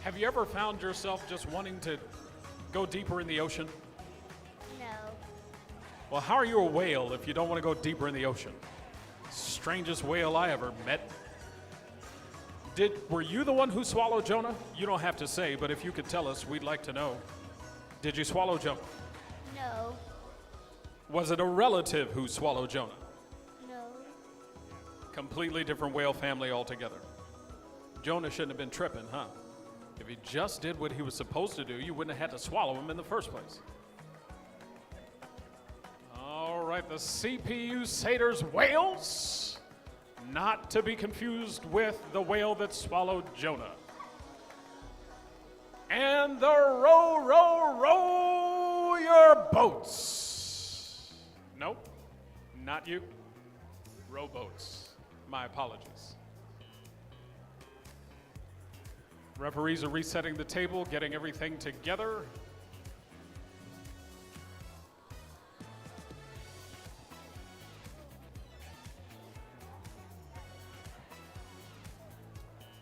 Have you ever found yourself just wanting to go deeper in the ocean? No. Well, how are you a whale if you don't want to go deeper in the ocean? Strangest whale I ever met. Were you the one who swallowed Jonah? You don't have to say, but if you could tell us, we'd like to know. Did you swallow Jonah? No. Was it a relative who swallowed Jonah? No. Completely different whale family altogether. Jonah shouldn't have been tripping, huh? If he just did what he was supposed to do, you wouldn't have had to swallow him in the first place. All right, the CPU Satyrs whales, not to be confused with the whale that swallowed Jonah. And the row your boats. Nope, not you. Rowboats. My apologies. Referees are resetting the table, getting everything together.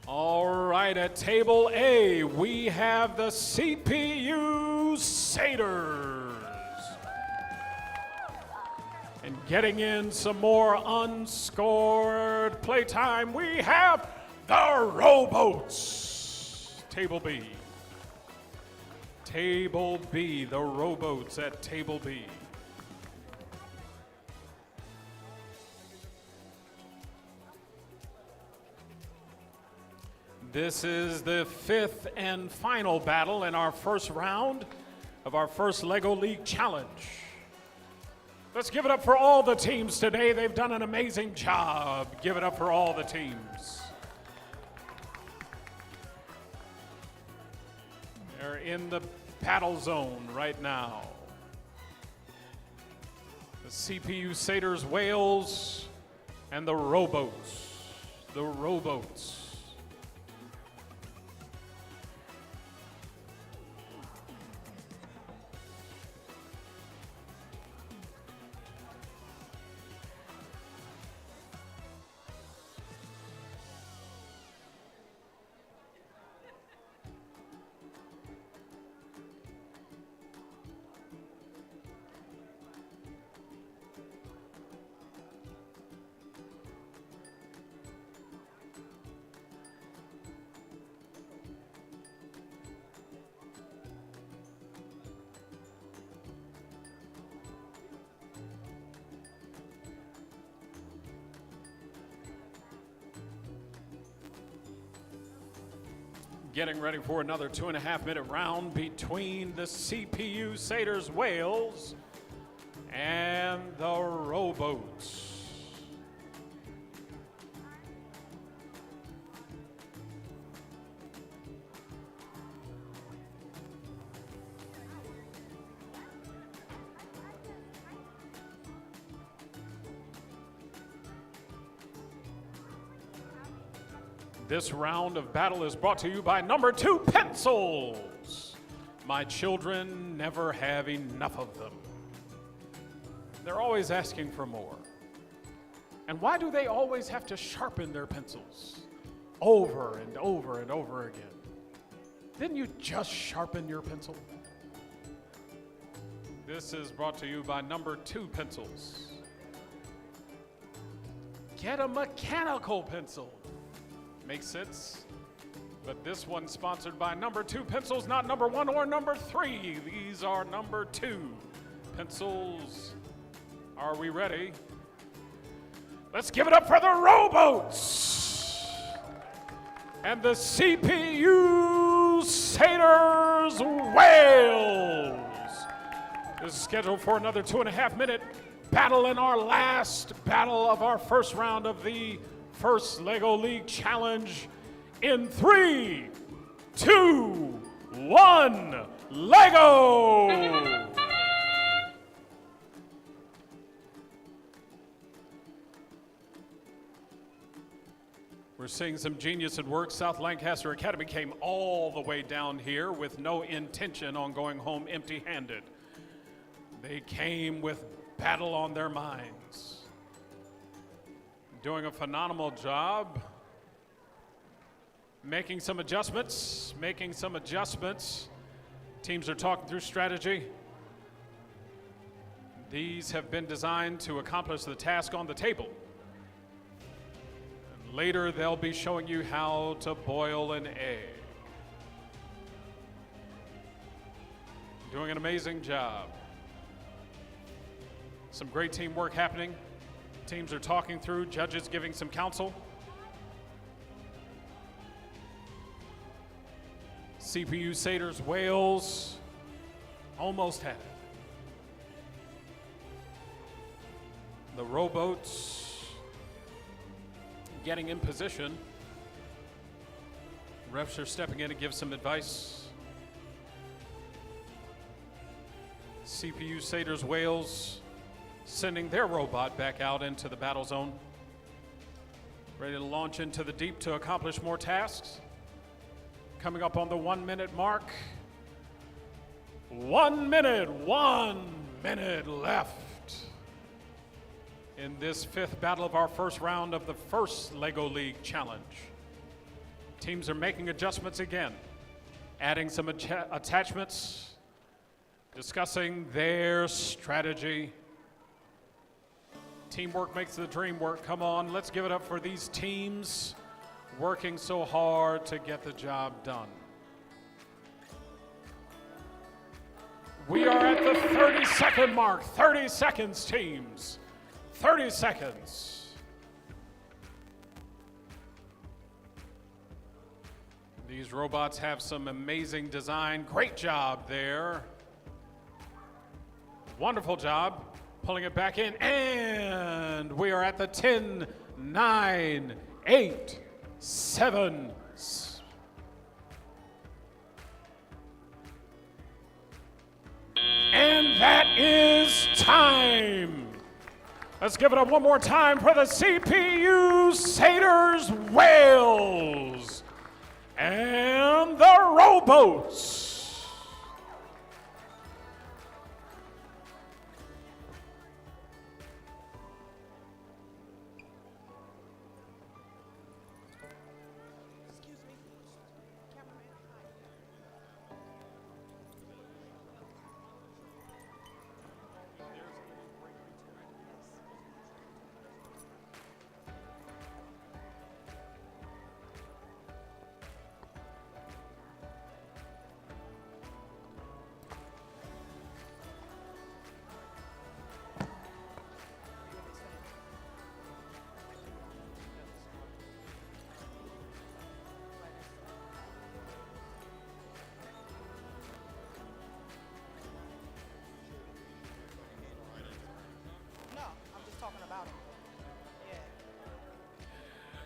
All right, at table A, we have the CPU Satyrs. And getting in some more unscored playtime, we have the Rowboats. Table B. Table B, the Rowboats at Table B. This is the fifth and final battle in our first round of our first LEGO League Challenge. Let's give it up for all the teams today. They've done an amazing job. Give it up for all the teams. They're in the battle zone right now. The CPU Satyrs whales and the Rowboats. The Rowboats. Getting ready for another 2.5-minute round between the CPU Satyrs whales and the Rowboats. This round of battle is brought to you by number 2 pencils. My children never have enough of them. They're always asking for more. And why do they always have to sharpen their pencils over and over and over again? Didn't you just sharpen your pencil? This is brought to you by number 2 pencils. Get a mechanical pencil. Makes sense. But this one's sponsored by number 2 pencils, not number 1 or number 3. These are number 2 pencils. Are we ready? Let's give it up for the Rowboats and the CPU Satyrs whales. This is scheduled for another 2.5-minute battle in our last battle of our first round of the first LEGO League Challenge in 3, 2, 1, LEGO! We're seeing some genius at work. South Lancaster Academy came all the way down here with no intention on going home empty-handed. They came with battle on their minds. Doing a phenomenal job making some adjustments. Teams are talking through strategy. These have been designed to accomplish the task on the table. And later, they'll be showing you how to boil an egg. Doing an amazing job. Some great teamwork happening. Teams are talking through, judges giving some counsel. CPU satyrs, whales, almost had it. The rowboats getting in position. Refs are stepping in to give some advice. CPU satyrs, whales sending their robot back out into the battle zone. Ready to launch into the deep to accomplish more tasks. Coming up on the 1 minute mark. 1 minute left in this fifth battle of our first round of the first LEGO League Challenge. Teams are making adjustments again, adding some attachments, discussing their strategy. Teamwork makes the dream work. Come on, let's give it up for these teams working so hard to get the job done. We are at the 30-second mark. 30 seconds, teams. 30 seconds. These robots have some amazing design. Great job there. Wonderful job. Pulling it back in. And we are at the 10, 9, 8, 7. And that is time. Let's give it up one more time for the CPU Satyrs Whales and the rowboats.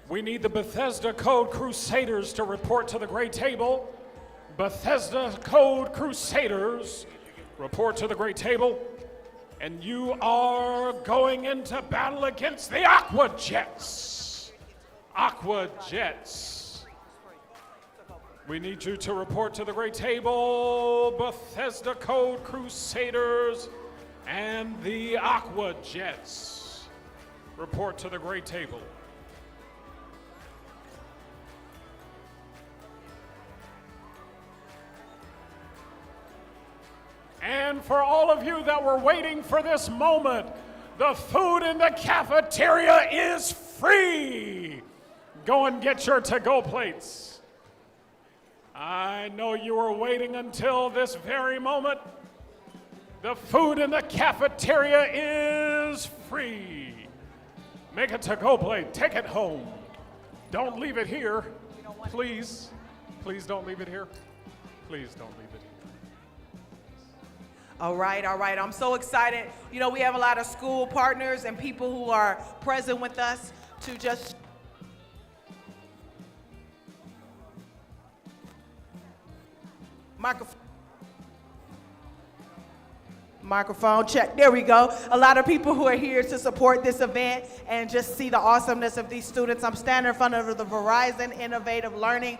We need the Bethesda Code Crusaders to report to the gray table. Bethesda Code Crusaders, report to the gray table. And you are going into battle against the Aqua Jets. Aqua Jets. We need you to report to the gray table. Bethesda Code Crusaders and the Aqua Jets. Report to the gray table. And for all of you that were waiting for this moment, the food in the cafeteria is free. Go and get your to-go plates. I know you were waiting until this very moment. The food in the cafeteria is free. Make a to-go plate, take it home. Don't leave it here, please. Please don't leave it here. Please don't leave it here. All right. I'm so excited. You know, we have a lot of school partners and people who are present with us to just Microphone check. There we go. A lot of people who are here to support this event and just see the awesomeness of these students. I'm standing in front of the Verizon Innovative Learning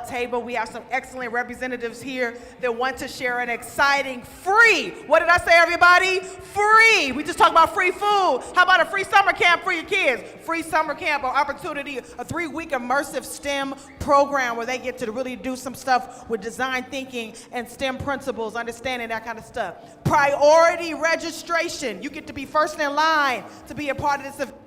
table. We have some excellent representatives here that want to share an exciting free, what did I say, everybody? Free. We just talked about free food. How about a free summer camp for your kids? Free summer camp or opportunity, a 3-week immersive STEM program where they get to really do some stuff with design thinking and STEM principles, understanding that kind of stuff. Priority registration. You get to be first in line to be a part of this event.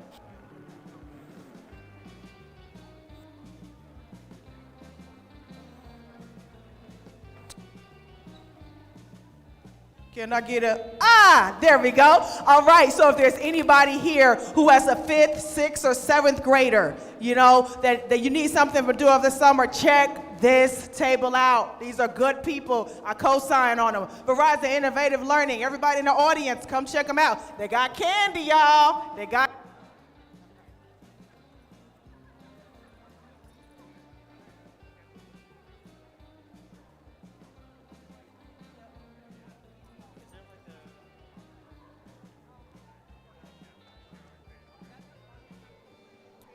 Can I get a, there we go. All right, so if there's anybody here who has a 5th, 6th, or 7th grader, you know, that you need something to do over the summer, check this table out. These are good people. I co-sign on them. Verizon Innovative Learning. Everybody in the audience, come check them out. They got candy, y'all. They got...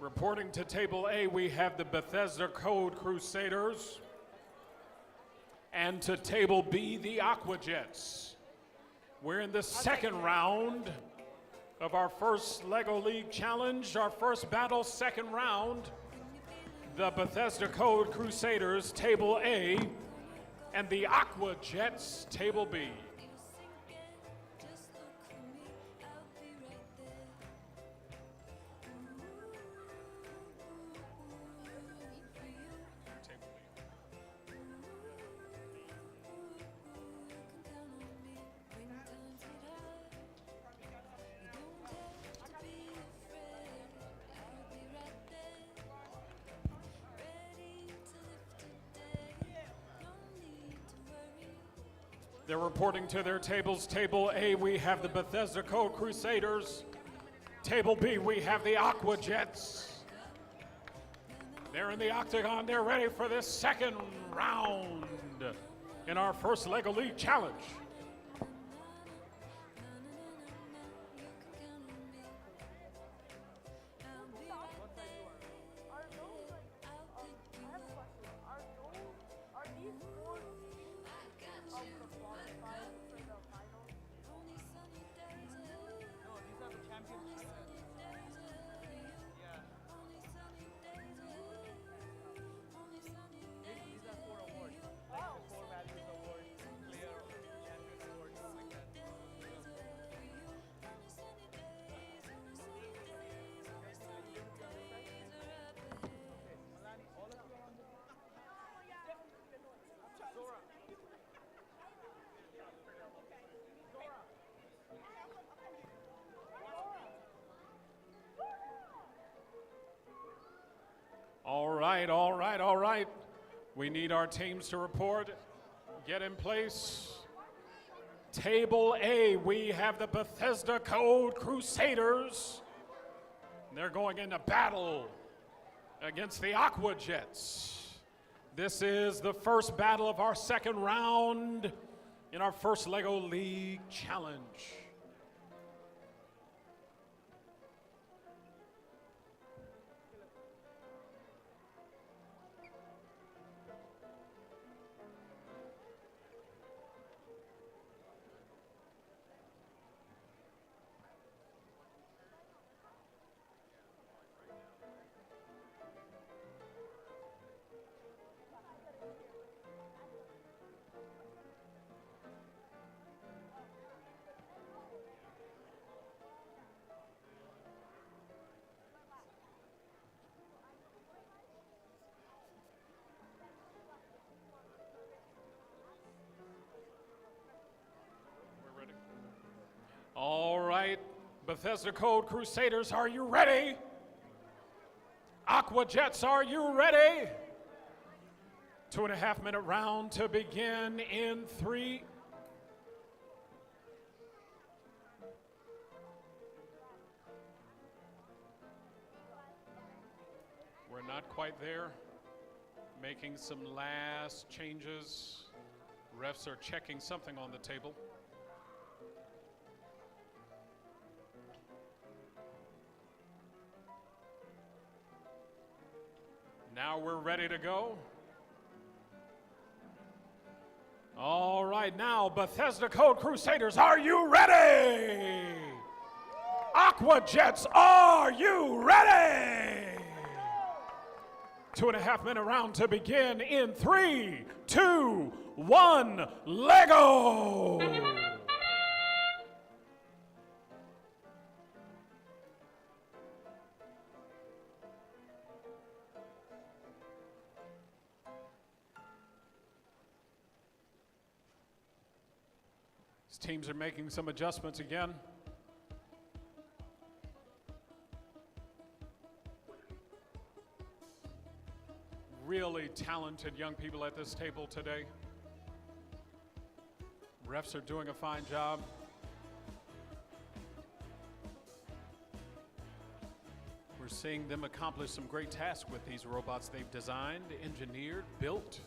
Reporting to Table A, we have the Bethesda Code Crusaders. And to Table B, the Aquajets. We're in the second round of our first LEGO League Challenge, our first battle, second round. The Bethesda Code Crusaders, Table A, and the Aquajets, Table B. They're reporting to their tables. Table A, we have the Bethesda Code Crusaders. Table B, we have the Aquajets. They're in the octagon. They're ready for this second round in our first LEGO League Challenge. All right. We need our teams to report. Get in place. Table A, we have the Bethesda Code Crusaders. They're going into battle against the Aquajets. This is the first battle of our second round in our first LEGO League Challenge. All right, Bethesda Code Crusaders, are you ready? Aquajets, are you ready? 2.5 minute round to begin in 3. We're not quite there. Making some last changes. Refs are checking something on the table. Now we're ready to go. All right, now Bethesda Code Crusaders, are you ready? Aqua Jets, are you ready? 2.5 minute round to begin in 3, 2, 1, Lego! These teams are making some adjustments again. Really talented young people at this table today. Refs are doing a fine job. We're seeing them accomplish some great tasks with these robots they've designed, engineered, built.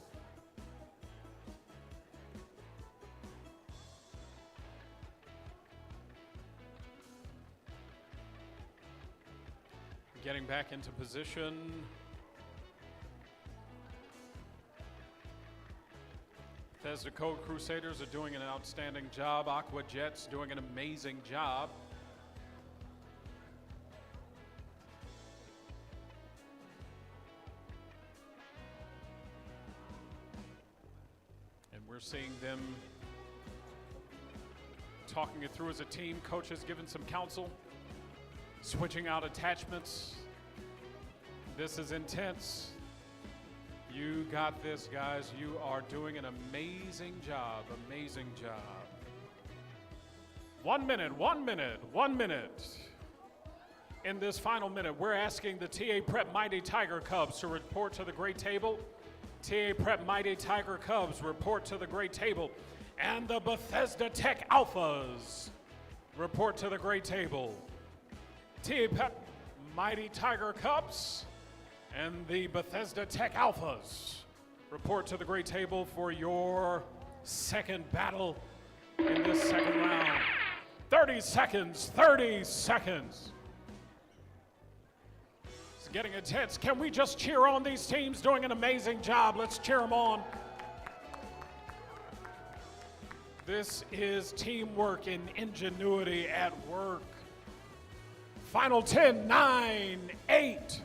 Getting back into position. Bethesda Code Crusaders are doing an outstanding job. Aqua Jets doing an amazing job. And we're seeing them talking it through as a team. Coach has given some counsel, switching out attachments. This is intense. You got this, guys. You are doing an amazing job, amazing job. 1 minute, 1 minute, 1 minute. In this final minute, we're asking the TA Prep Mighty Tiger Cubs to report to the great table. TA Prep Mighty Tiger Cubs report to the great table. And the Bethesda Tech Alphas report to the great table. TA Prep Mighty Tiger Cubs and the Bethesda Tech Alphas report to the great table for your second battle in this second round. 30 seconds, 30 seconds. It's getting intense. Can we just cheer on these teams doing an amazing job? Let's cheer them on. This is teamwork and ingenuity at work. Final 10, 9, 8.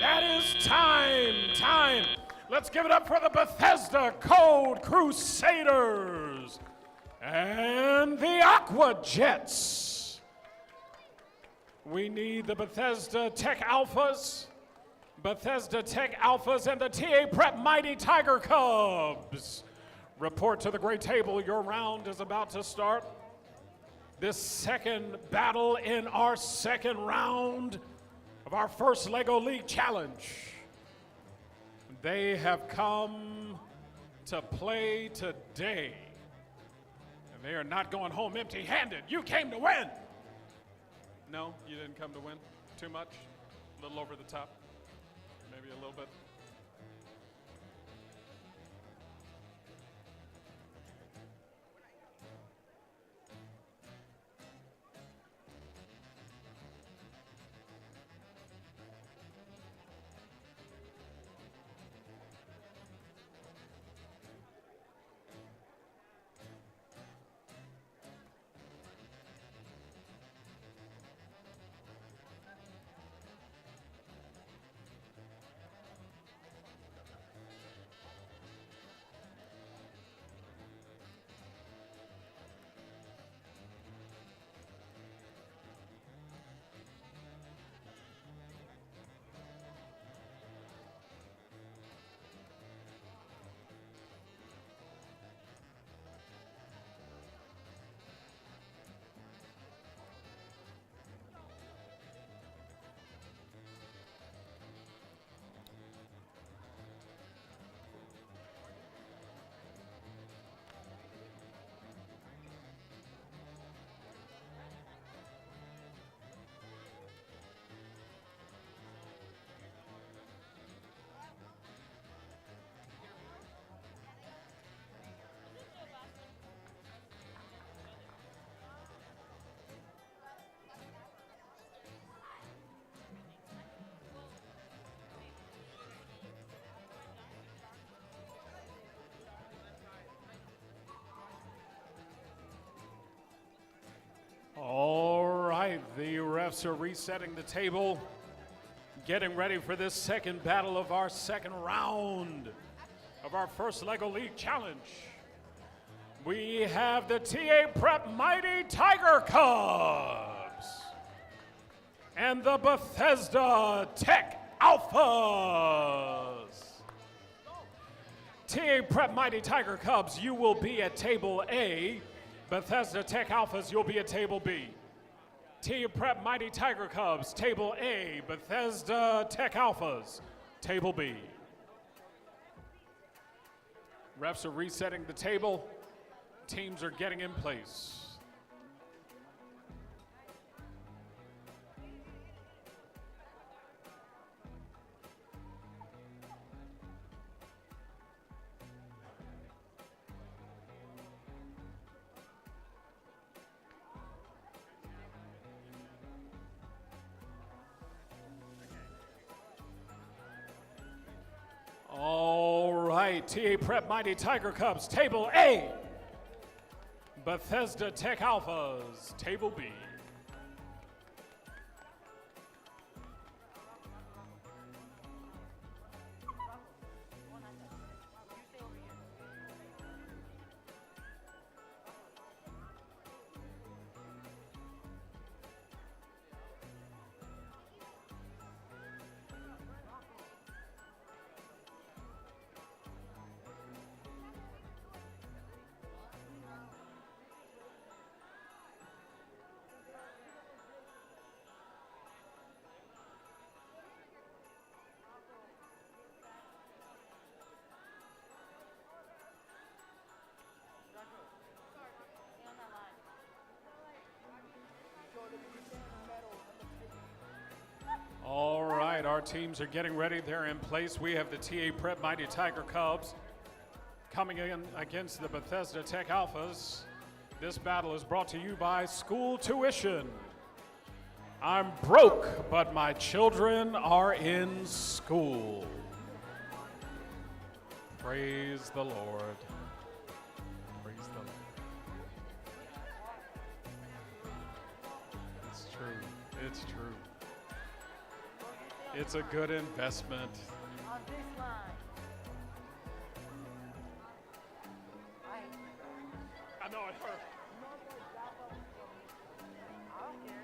That is time. Let's give it up for the Bethesda Code Crusaders and the Aqua Jets. We need the Bethesda Tech Alphas, and the TA Prep Mighty Tiger Cubs. Report to the great table. Your round is about to start. This second battle in our second round of our first LEGO League Challenge. They have come to play today, and they are not going home empty-handed. You came to win. No, you didn't come to win. Too much? A little over the top? Maybe a little bit? the refs are resetting the table, getting ready for this second battle of our second round of our first LEGO League Challenge. We have the TA Prep Mighty Tiger Cubs and the Bethesda Tech Alphas. TA Prep Mighty Tiger Cubs, you will be at table A. Bethesda Tech Alphas, you'll be at table B. TA Prep Mighty Tiger Cubs, table A. Bethesda Tech Alphas, table B. Refs are resetting the table. Teams are getting in place. All right, TA Prep Mighty Tiger Cubs, table A. Bethesda Tech Alphas, table B. All right, our teams are getting ready. They're in place. We have the TA Prep Mighty Tiger Cubs coming in against the Bethesda Tech Alphas. This battle is brought to you by School Tuition. I'm broke, but my children are in school. Praise the Lord. Praise the Lord. It's true. It's true. It's a good investment. On this line. I know it hurt. I don't care.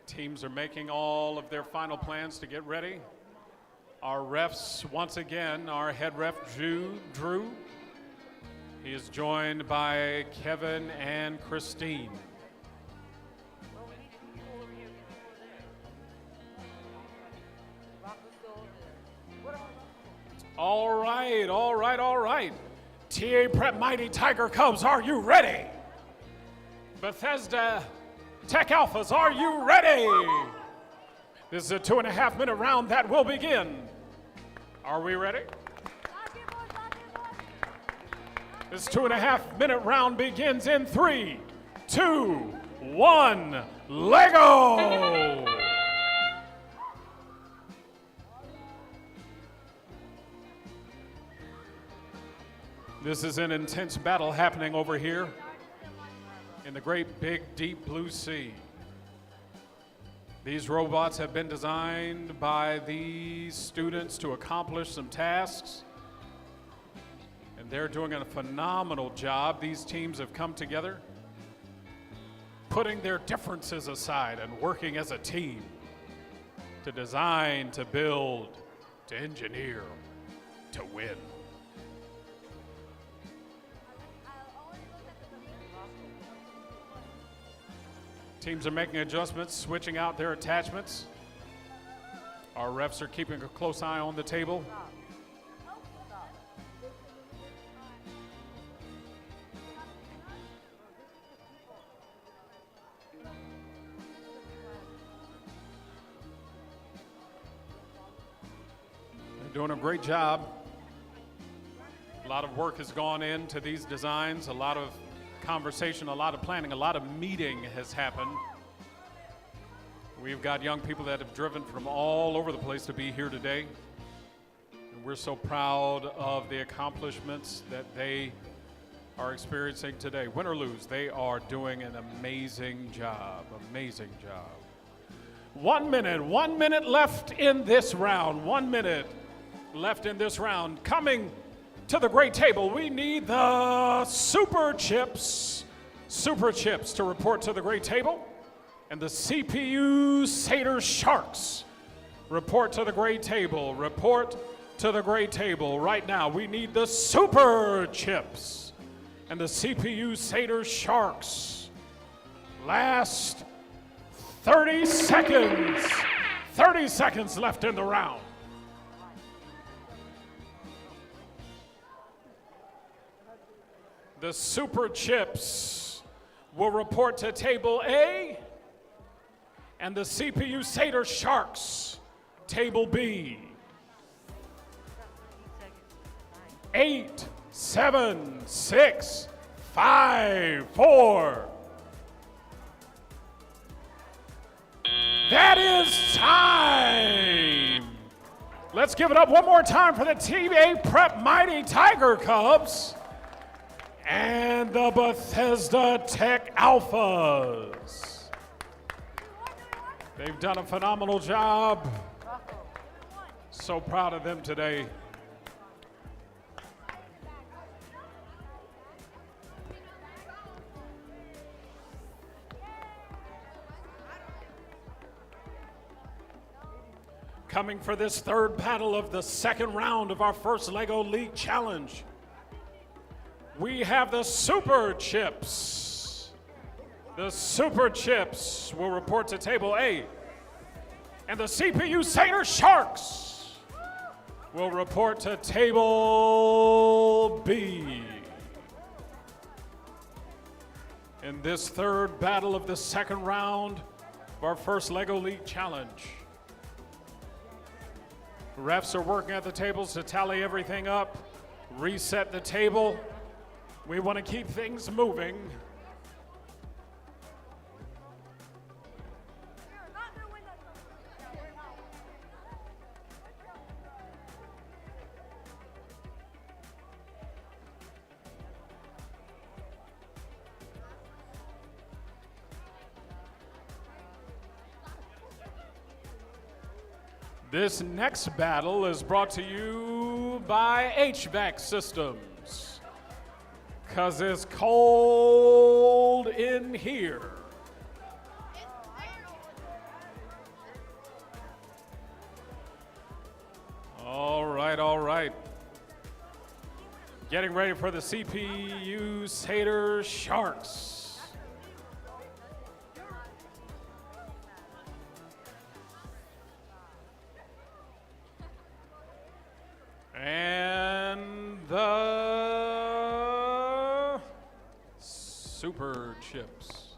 Teams are making all of their final plans to get ready. Our refs, once again, our head ref, Drew. He is joined by Kevin and Christine. Well, we need to keep over here. Rocco's still over there. What about All right. TA Prep Mighty Tiger Cubs, are you ready? Bethesda Tech Alphas, are you ready? This is a 2.5-minute round that will begin. Are we ready? This 2.5-minute round begins in 3, 2, 1, Lego! This is an intense battle happening over here in the great big deep blue sea. These robots have been designed by these students to accomplish some tasks, and they're doing a phenomenal job. These teams have come together, putting their differences aside and working as a team to design, to build, to engineer, to win. Teams are making adjustments, switching out their attachments. Our refs are keeping a close eye on the table. They're doing a great job. A lot of work has gone into these designs, a lot of conversation, a lot of planning, a lot of meeting has happened. We've got young people that have driven from all over the place to be here today. And we're so proud of the accomplishments that they are experiencing today. Win or lose, they are doing an amazing job. Amazing job. 1 minute left in this round. 1 minute left in this round. Coming to the great table, we need the Super Chips. Super Chips to report to the great table. And the CPU Satyr Sharks report to the great table. Report to the great table. Right now, we need the Super Chips and the CPU Satyr Sharks. Last 30 seconds. 30 seconds left in the round. The Super Chips will report to table A, and the CPU Satyr Sharks, table B. 8, 7, 6, 5, 4. That is time. Let's give it up one more time for the Team A Prep Mighty Tiger Cubs and the Bethesda Tech Alphas. They've done a phenomenal job. So proud of them today. Coming for this third battle of the second round of our first LEGO League Challenge, we have the Super Chips. The Super Chips will report to table A, and the CPU Satyr Sharks will report to table B. In this third battle of the second round of our first LEGO League Challenge, refs are working at the tables to tally everything up, reset the table. We want to keep things moving. This next battle is brought to you by HVAC Systems, 'cause it's cold in here. All right. Getting ready for the CPU Satyr Sharks. And the Super Chips.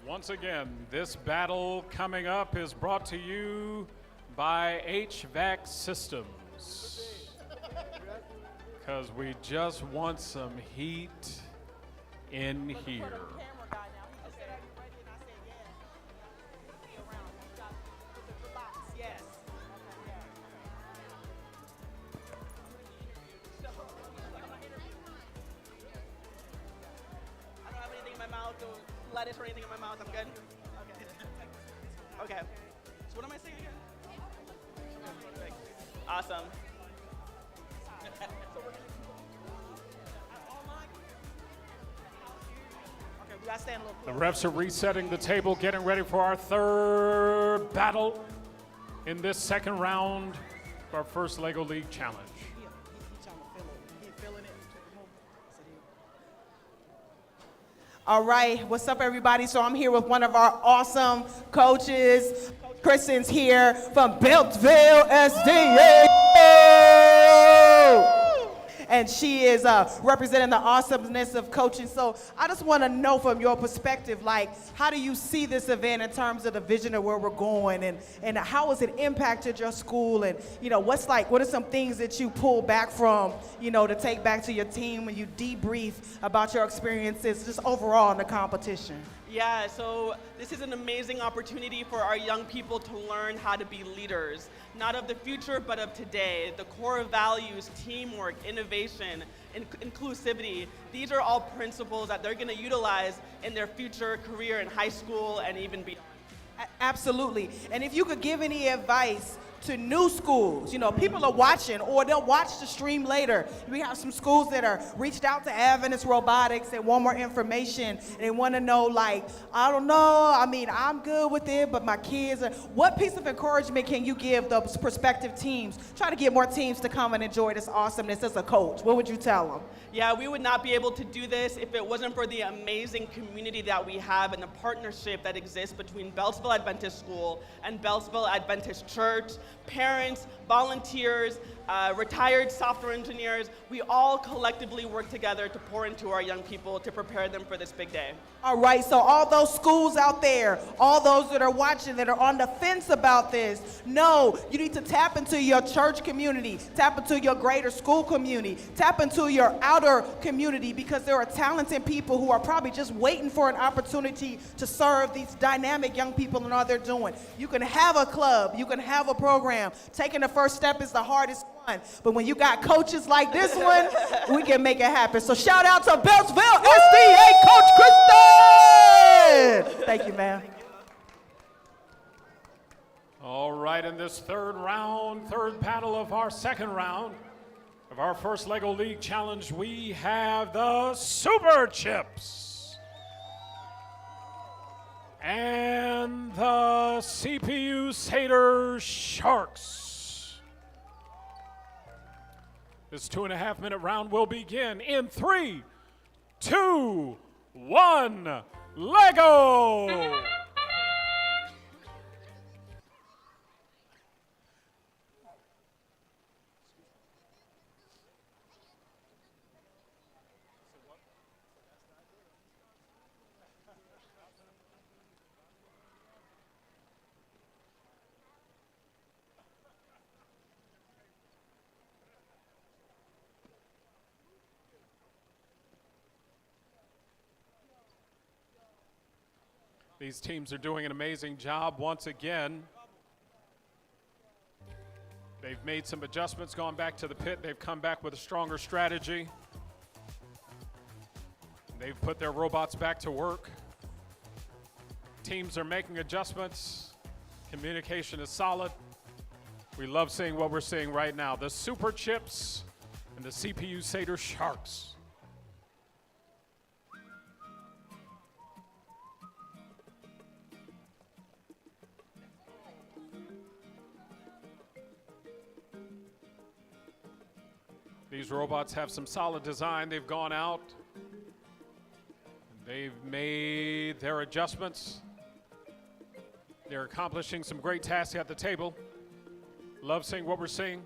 Once again, this battle coming up is brought to you by HVAC Systems, because we just want some heat in here. Lettuce or anything in my mouth, I'm good? Okay. So what am I saying again? Awesome. Okay, we gotta stand a little The closer. refs are resetting the table, getting ready for our third battle in this second round of our first LEGO League Challenge. All right, what's up, everybody? So I'm here with one of our awesome coaches. Kristen's here from Beltsville, SDA. and she is representing the awesomeness of coaching. So I just want to know from your perspective, like, how do you see this event in terms of the vision of where we're going, and how has it impacted your school, and what are some things that you pull back from, to take back to your team when you debrief about your experiences just overall in the competition? Yeah, so this is an amazing opportunity for our young people to learn how to be leaders, not of the future, but of today. The core values, teamwork, innovation, inclusivity, these are all principles that they're gonna utilize in their future career in high school and even beyond. Absolutely. And if you could give any advice to new schools, people are watching or they'll watch the stream later. We have some schools that are reached out to Adventist Robotics and want more information. And they want to know, like, I don't know, I'm good with it, but my kids are. What piece of encouragement can you give those prospective teams? Try to get more teams to come and enjoy this awesomeness as a coach. What would you tell them? Yeah, we would not be able to do this if it wasn't for the amazing community that we have and the partnership that exists between Beltsville Adventist School and Beltsville Adventist Church. Parents, volunteers, retired software engineers, we all collectively work together to pour into our young people to prepare them for this big day. All right, so all those schools out there, all those that are watching that are on the fence about this, no, you need to tap into your church community, tap into your greater school community, tap into your outer community, because there are talented people who are probably just waiting for an opportunity to serve these dynamic young people and all they're doing. You can have a club, you can have a program. Taking the first step is the hardest one, but when you got coaches like this one, we can make it happen. So shout out to Beltsville SDA Coach Kristen! Thank you, ma'am. All right, in this third panel of our second round of our first LEGO League Challenge, we have the Super Chips and the CPU Satyr Sharks. This 2.5-minute round will begin in 3, 2, 1, LEGO! These teams are doing an amazing job once again. They've made some adjustments, gone back to the pit. They've come back with a stronger strategy. They've put their robots back to work. Teams are making adjustments. Communication is solid. We love seeing what we're seeing right now. The Super Chips and the CPU Satyr Sharks. These robots have some solid design. They've gone out. They've made their adjustments. They're accomplishing some great tasks at the table. Love seeing what we're seeing.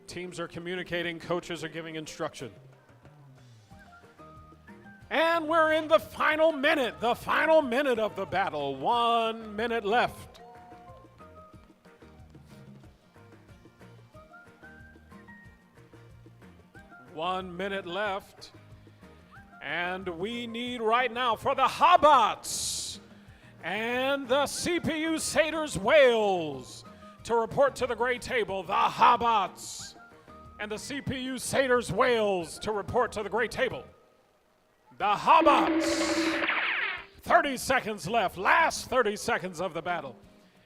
Teams are communicating, coaches are giving instruction. And we're in the final minute of the battle. 1 minute left. One minute left, and we need right now for the Hobots and the CPU Satyrs Wales to report to the gray table. The Hobots and the CPU Satyrs Wales to report to the gray table. The Hobots, 30 seconds left, last 30 seconds of the battle,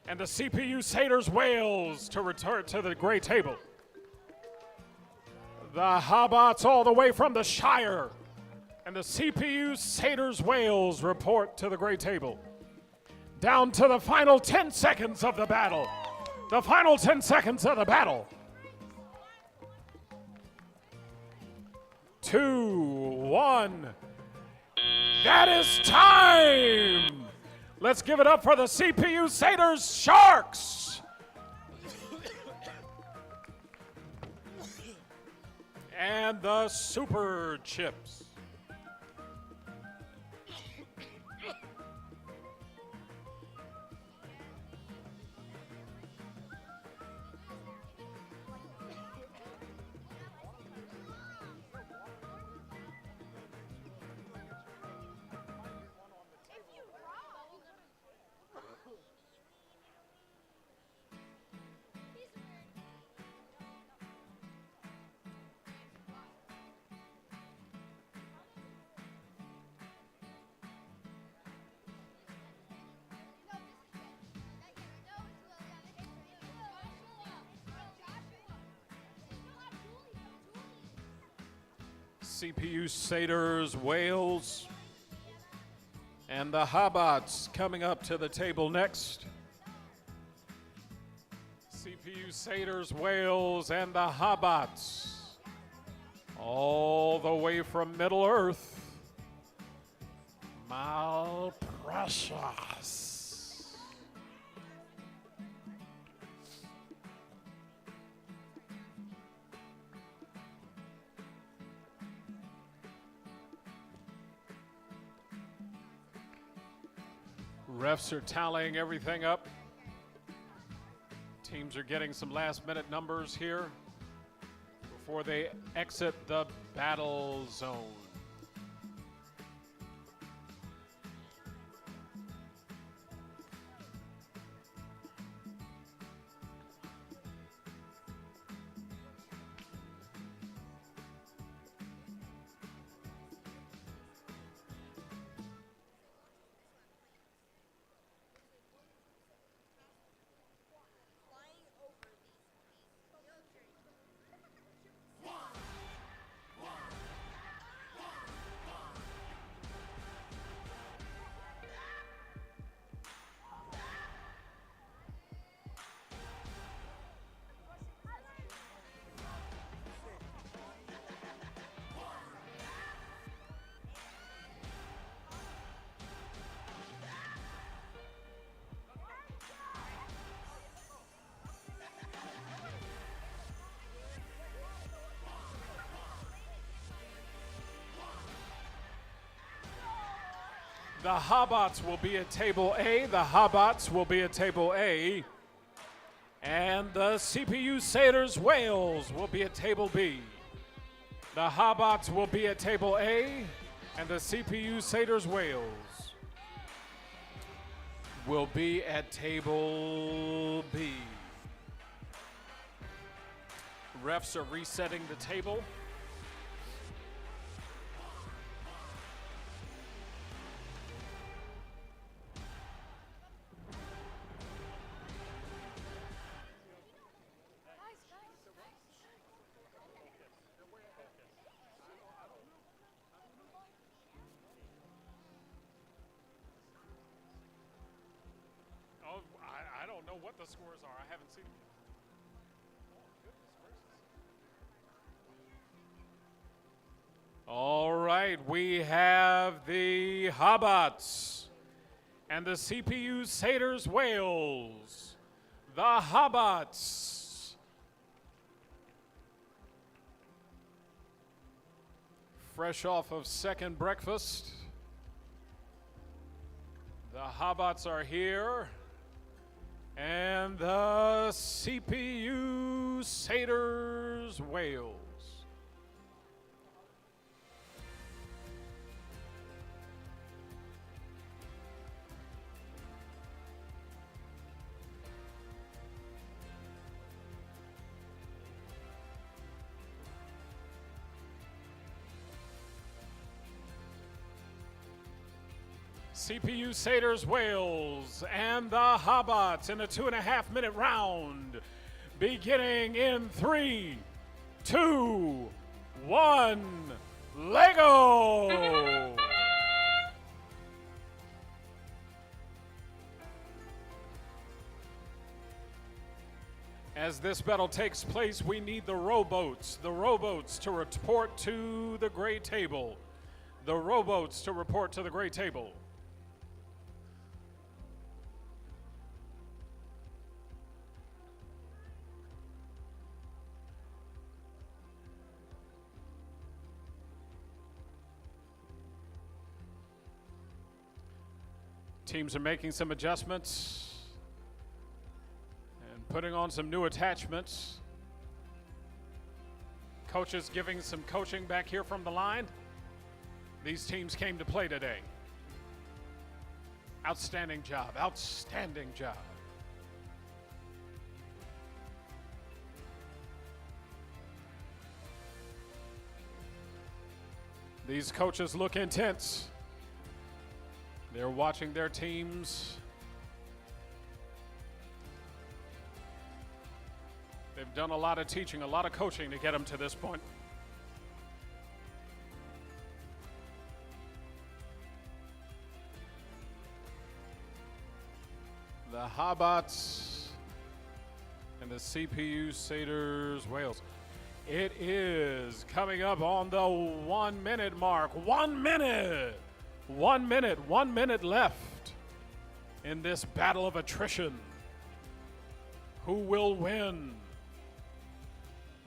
and the CPU Satyrs Wales to return to the gray table. The Hobots all the way from the Shire and the CPU Satyrs Wales report to the gray table. Down to the final 10 seconds of the battle. The final 10 seconds of the battle. 2, 1. That is time. Let's give it up for the CPU Satyrs Sharks. and the Super Chips. CPU Satyrs, Wales, and the Hobots coming up to the table next. CPU Satyrs, Wales, and the Hobots, all the way from Middle Earth. Malprecious. Refs are tallying everything up. Teams are getting some last-minute numbers here before they exit the battle zone. The Hobots will be at table A. The Hobots will be at table A. And the CPU Satyrs Wales will be at table B. The Hobots will be at table A. And the CPU Satyrs Wales will be at table B. Refs are resetting the table. I don't know what the scores are. I haven't seen them. Oh, goodness gracious. All right, we have the Hobots and the CPU Satyrs Wales. The Hobots. Fresh off of second breakfast. The Hobots are here. And the CPU Satyrs Wales. CPU Satyrs Wales and the Hobots in the 2.5-minute round, beginning in 3, 2, 1, Lego! As this battle takes place, we need the rowboats to report to the gray table. The rowboats to report to the gray table. Teams are making some adjustments and putting on some new attachments. Coaches giving some coaching back here from the line. These teams came to play today. Outstanding job, outstanding job. These coaches look intense. They're watching their teams. They've done a lot of teaching, a lot of coaching to get them to this point. The Hobots and the CPU Satyrs Wales. It is coming up on the 1 minute mark. 1 minute. 1 minute. 1 minute left in this battle of attrition. Who will win?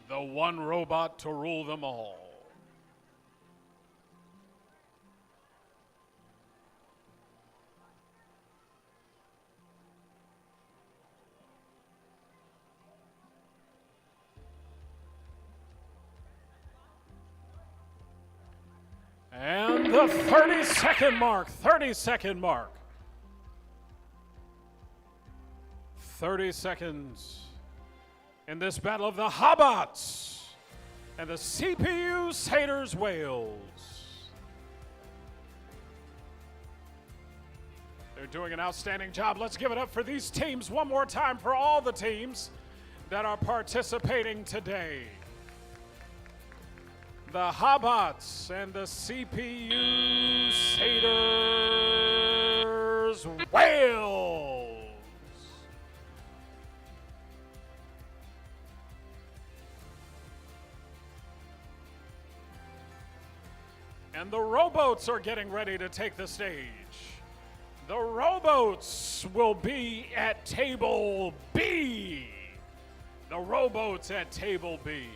The one robot to rule them all. And the 30-second mark, 30-second mark. 30 seconds in this battle of the Hobots and the CPU Satyrs Wales. They're doing an outstanding job. Let's give it up for these teams one more time for all the teams that are participating today. The Hobots and the CPU Satyrs Wales. And the rowboats are getting ready to take the stage. The rowboats will be at table B. The rowboats at table B.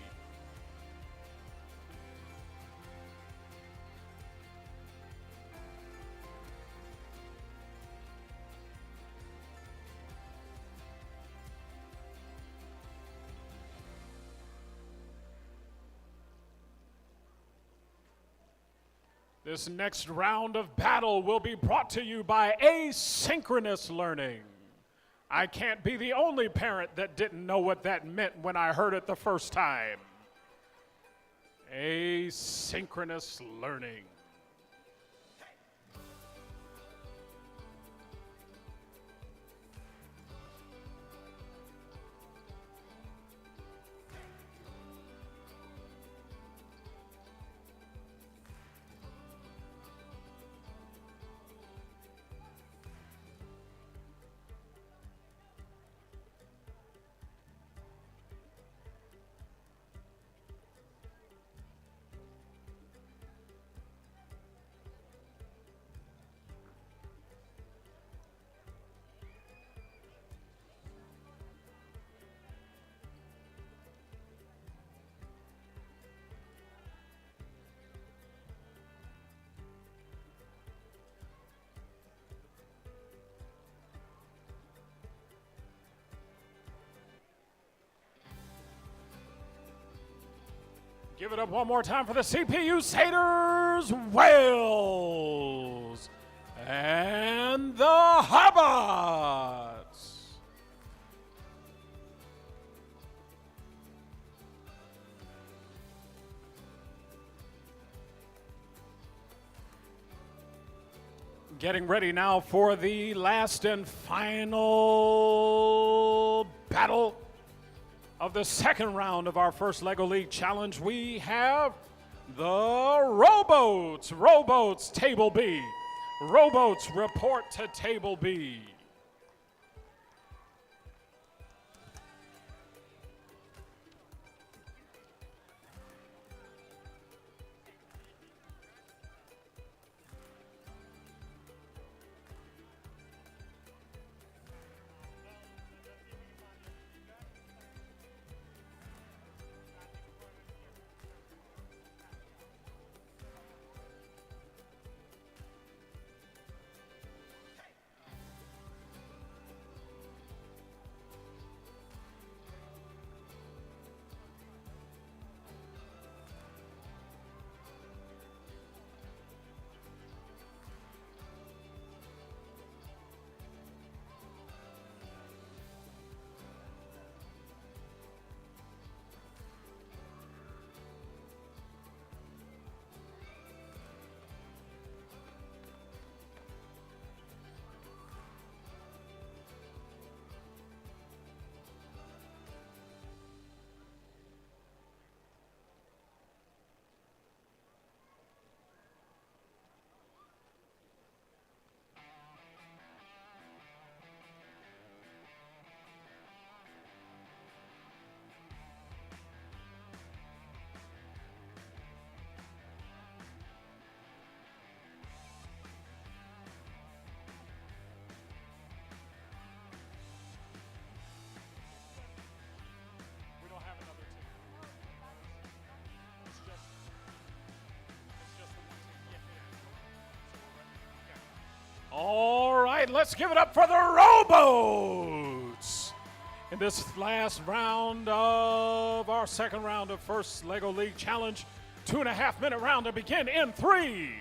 This next round of battle will be brought to you by asynchronous learning. I can't be the only parent that didn't know what that meant when I heard it the first time. Asynchronous learning. Give it up one more time for the CPU Satyrs Wales and the Hobots. Getting ready now for the last and final battle of the second round of our first LEGO League Challenge. We have the rowboats. Rowboats, table B. Rowboats report to table B. All right, let's give it up for the Rowboats. In this last round of our second round of First Lego League Challenge, 2.5-minute round to begin in 3,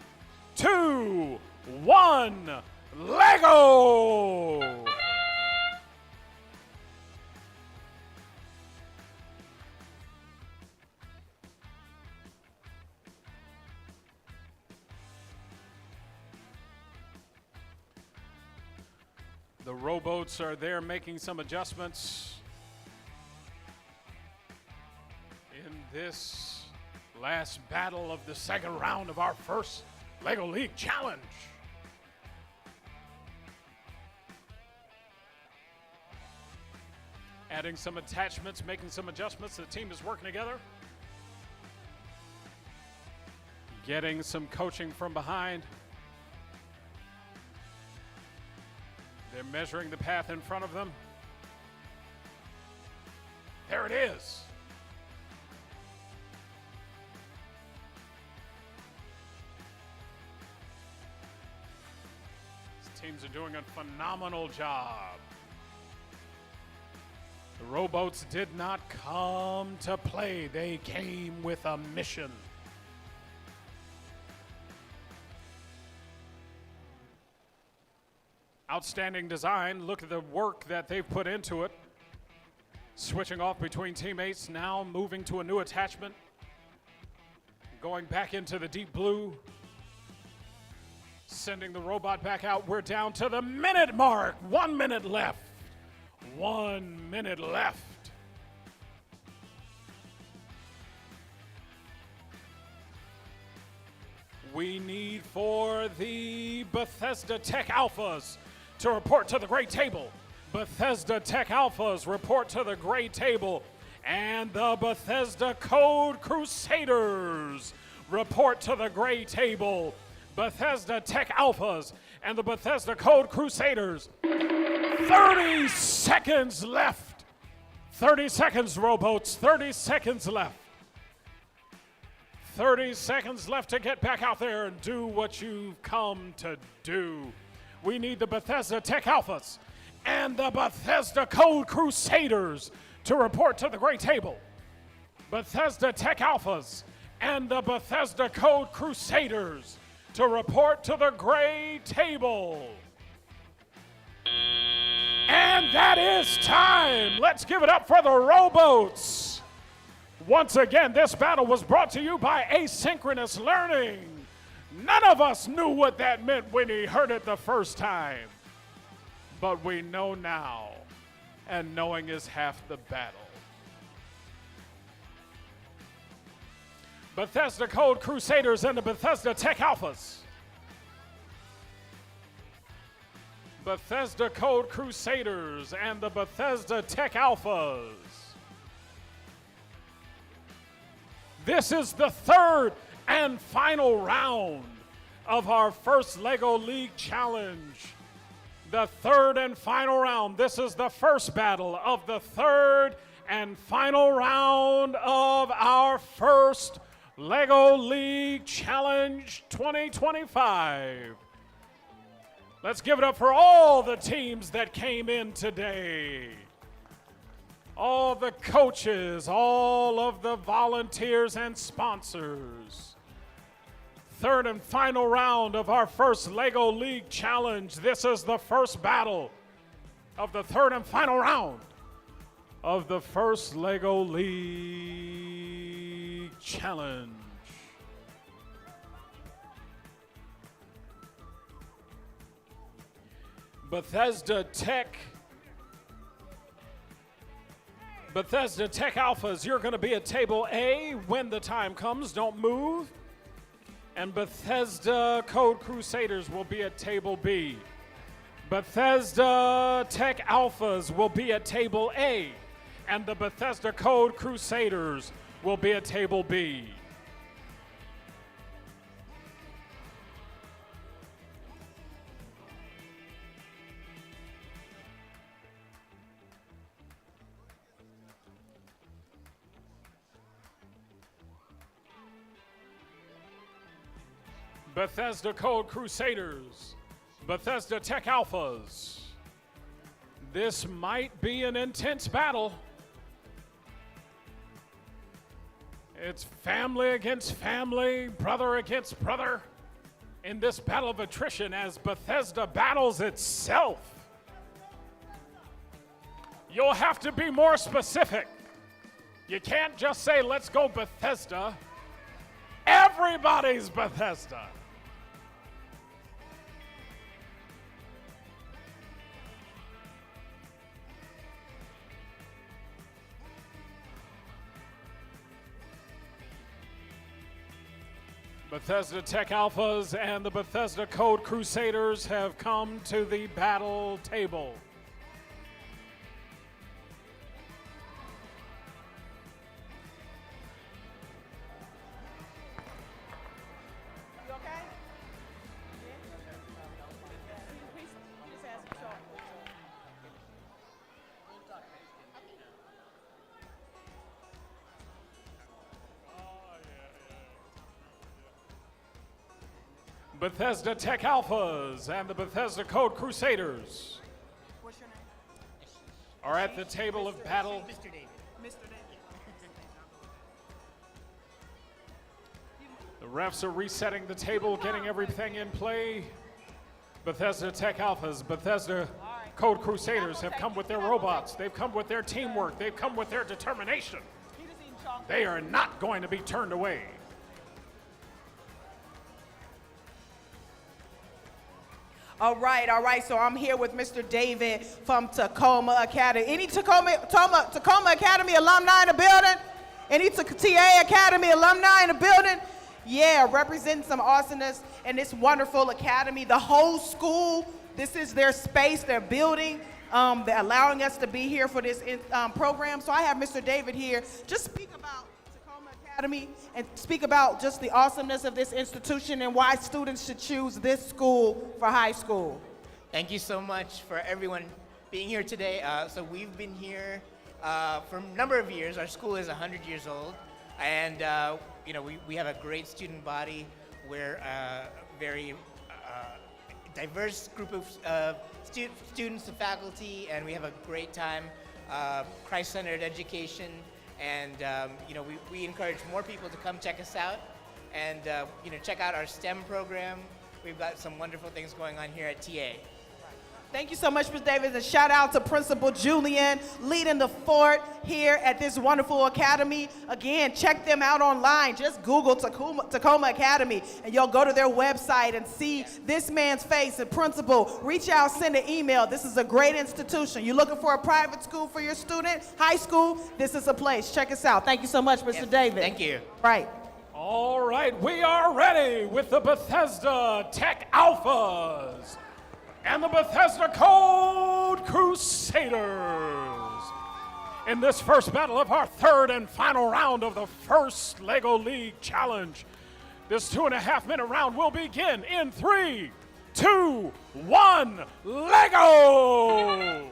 2, 1, Lego! The rowboats are there making some adjustments in this last battle of the second round of our first Lego League Challenge. Adding some attachments, making some adjustments. The team is working together. Getting some coaching from behind. They're measuring the path in front of them. There it is. These teams are doing a phenomenal job. The rowboats did not come to play. They came with a mission. Outstanding design. Look at the work that they've put into it. Switching off between teammates, now moving to a new attachment. Going back into the deep blue. Sending the robot back out. We're down to the minute mark. 1 minute left. 1 minute left. We need for the Bethesda Tech Alphas to report to the gray table. Bethesda Tech Alphas report to the gray table. And the Bethesda Code Crusaders report to the gray table. Bethesda Tech Alphas and the Bethesda Code Crusaders. 30 seconds left. 30 seconds, rowboats. 30 seconds left. 30 seconds left to get back out there and do what you've come to do. We need the Bethesda Tech Alphas and the Bethesda Code Crusaders to report to the gray table. Bethesda Tech Alphas and the Bethesda Code Crusaders to report to the gray table. And that is time. Let's give it up for the rowboats. Once again, this battle was brought to you by Asynchronous Learning. None of us knew what that meant when he heard it the first time. But we know now, and knowing is half the battle. Bethesda Code Crusaders and the Bethesda Tech Alphas. Bethesda Code Crusaders and the Bethesda Tech Alphas. This is the third and final round of our first Lego League Challenge. The third and final round. This is the first battle of the third and final round of our first Lego League Challenge 2025. Let's give it up for all the teams that came in today. All the coaches, all of the volunteers and sponsors. Third and final round of our first Lego League Challenge. This is the first battle of the third and final round of the first Lego League Challenge. Bethesda Tech Alphas, you're going to be at table A when the time comes. Don't move. And Bethesda Code Crusaders will be at table B. Bethesda Tech Alphas will be at table A. And the Bethesda Code Crusaders will be at table B. Bethesda Code Crusaders Bethesda Tech Alphas. This might be an intense battle. It's family against family, brother against brother, in this battle of attrition as Bethesda battles itself. You'll have to be more specific. You can't just say, let's go Bethesda. Everybody's Bethesda. Bethesda Tech Alphas and the Bethesda Code Crusaders have come to the battle table. You okay? Please just ask for salt. Bethesda Tech Alphas and the Bethesda Code Crusaders What's your name? are at the table of battle. Mr. David. The refs are resetting the table, getting everything in play. Bethesda Tech Alphas, Bethesda Code Crusaders have come with their robots. They've come with their teamwork. They've come with their determination. They are not going to be turned away. All right. So I'm here with Mr. David from Tacoma Academy. Any Tacoma Academy alumni in the building? Any TA Academy alumni in the building? Yeah, representing some awesomeness in this wonderful academy. The whole school, this is their space, their building. They're allowing us to be here for this program. So I have Mr. David here. Just speak about Tacoma Academy and speak about just the awesomeness of this institution and why students should choose this school for high school. Thank you so much for everyone being here today. So we've been here for a number of years. Our school is 100 years old, and we have a great student body. We're a very diverse group of students and faculty, and we have a great time, Christ-centered education, and we encourage more people to come check us out, and check out our STEM program. We've got some wonderful things going on here at TA. Thank you so much, Ms. Davis, and shout out to Principal Julian leading the fort here at this wonderful academy. Again, check them out online. Just Google Tacoma Academy, and you'll go to their website and see this man's face. And Principal, reach out, send an email. This is a great institution. You're looking for a private school for your student, high school, this is a place. Check us out. Thank you so much, Mr. David. Thank you. Right. All right, we are ready with the Bethesda Tech Alphas and the Bethesda Code Crusaders in this first battle of our third and final round of the first LEGO League Challenge. This 2.5-minute round will begin in 3, 2, 1, LEGO!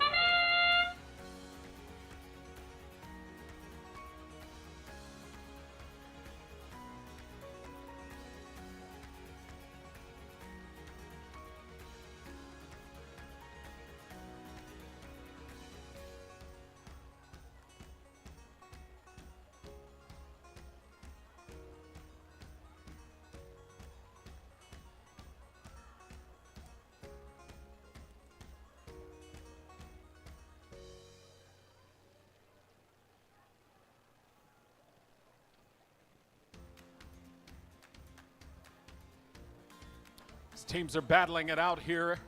Teams are battling it out here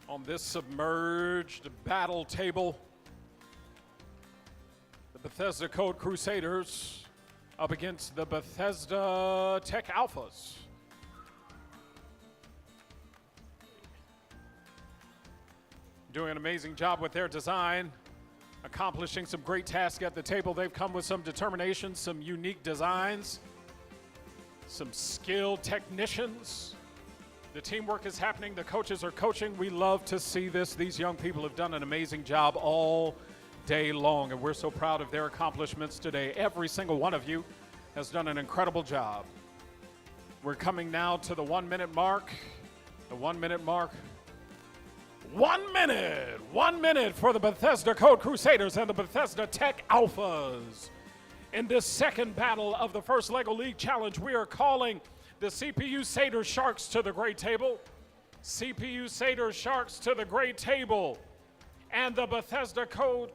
on this submerged battle table. The Bethesda Code Crusaders up against the Bethesda Tech Alphas. Doing an amazing job with their design, accomplishing some great tasks at the table. They've come with some determination, some unique designs, some skilled technicians. The teamwork is happening. The coaches are coaching. We love to see this. These young people have done an amazing job all day long, and we're so proud of their accomplishments today. Every single one of you has done an incredible job. We're coming now to the 1-minute mark The 1 minute mark. 1 minute. 1 minute for the Bethesda Code Crusaders and the Bethesda Tech Alphas. In this second battle of the first LEGO League Challenge, we are calling the CPU Satyr Sharks to the gray table. CPU Satyr Sharks to the gray table. And the Bethesda Code,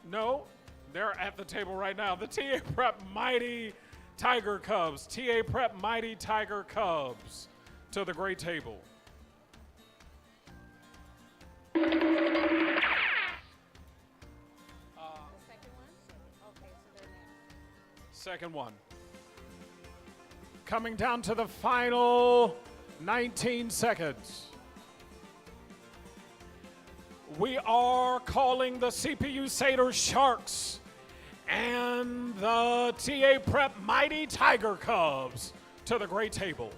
no, they're at the table right now. The TA Prep Mighty Tiger Cubs. TA Prep Mighty Tiger Cubs to the gray table. Second one. Coming down to the final 19 seconds. We are calling the CPU Satyr Sharks and the TA Prep Mighty Tiger Cubs to the gray table.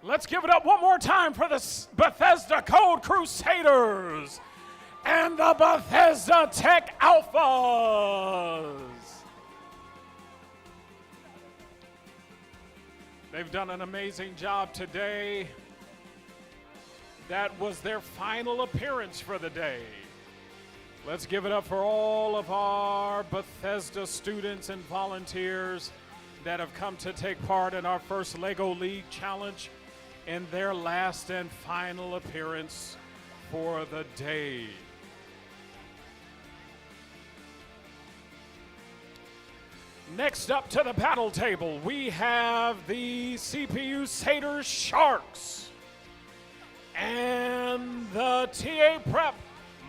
Let's give it up one more time for the Bethesda Code Crusaders and the Bethesda Tech Alphas. They've done an amazing job today. That was their final appearance for the day. Let's give it up for all of our Bethesda students and volunteers that have come to take part in our first LEGO League Challenge in their last and final appearance for the day. Next up to the battle table, we have the CPU Satyr Sharks and the TA Prep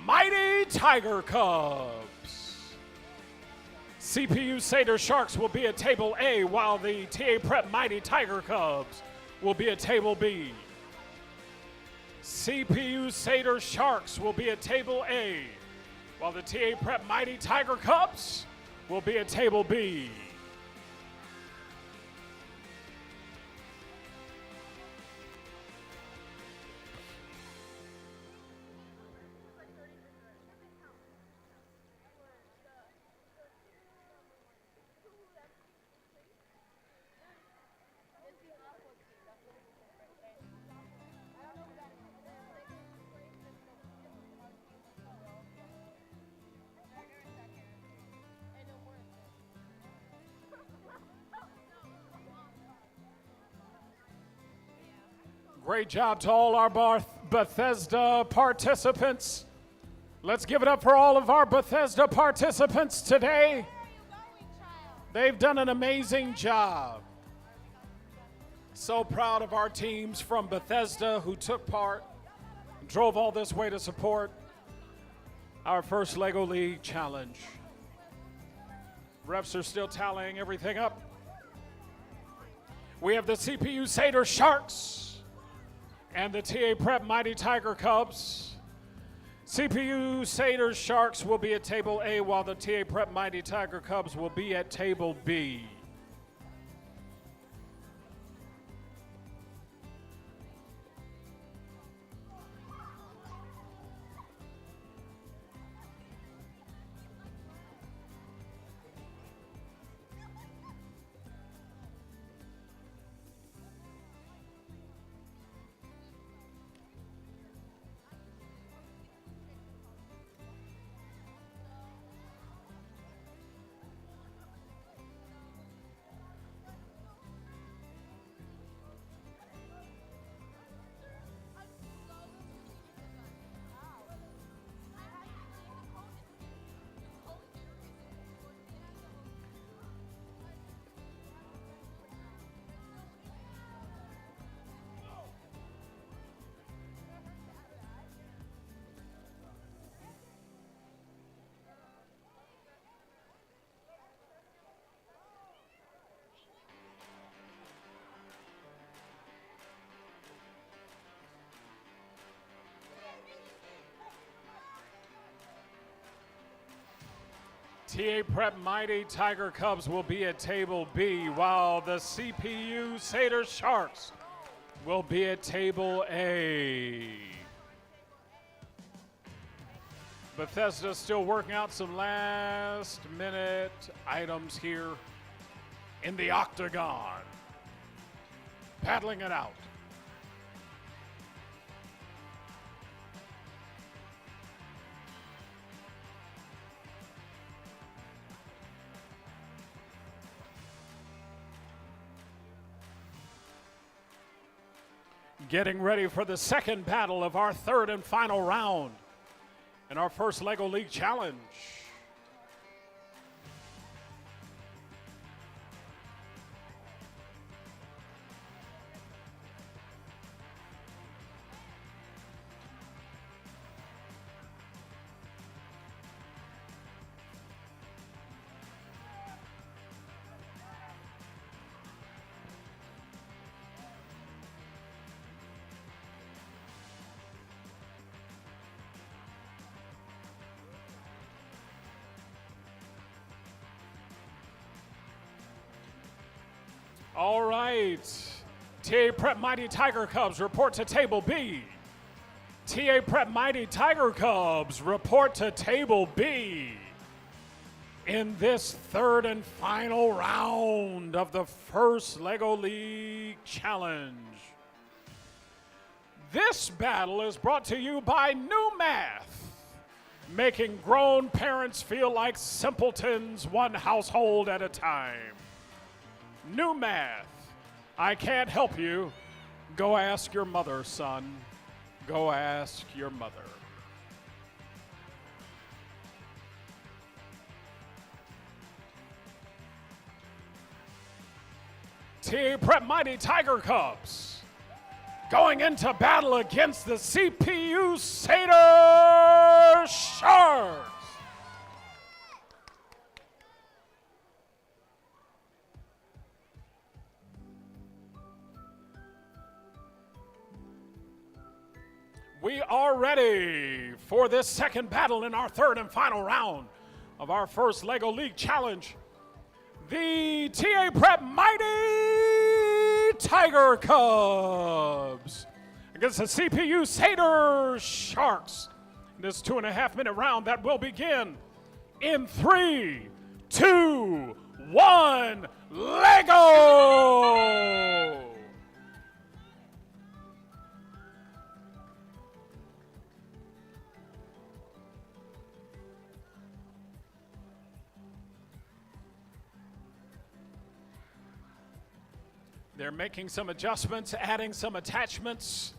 Mighty Tiger Cubs. CPU Satyr Sharks will be at table A, while the TA Prep Mighty Tiger Cubs will be at table B. CPU Satyr Sharks will be at table A, while the TA Prep Mighty Tiger Cubs will be at table B. Great job to all our Bethesda participants. Let's give it up for all of our Bethesda participants today. They've done an amazing job. So proud of our teams from Bethesda who took part, drove all this way to support our first LEGO League Challenge. Refs are still tallying everything up. We have the CPU Satyr Sharks and the TA Prep Mighty Tiger Cubs. CPU Satyr Sharks will be at table A, while the TA Prep Mighty Tiger Cubs will be at table B. TA Prep Mighty Tiger Cubs will be at table B, while the CPU Satyr Sharks will be at table A. Bethesda's still working out some last minute items here in the octagon. Battling it out. Getting ready for the second battle of our third and final round in our first LEGO League Challenge. All right, TA Prep Mighty Tiger Cubs report to table B. TA Prep Mighty Tiger Cubs report to table B. In this third and final round of the first LEGO League Challenge. This battle is brought to you by New Math, making grown parents feel like simpletons one household at a time. New Math. I can't help you. Go ask your mother, son. Go ask your mother. TA Prep Mighty Tiger Cubs going into battle against the CPU Satyr Sharks. We are ready for this second battle in our third and final round of our first LEGO League Challenge. The TA Prep Mighty Tiger Cubs against the CPU Satyr Sharks. In this 2.5-minute round that will begin in 3, 2, 1, LEGO! They're making some adjustments, adding some attachments.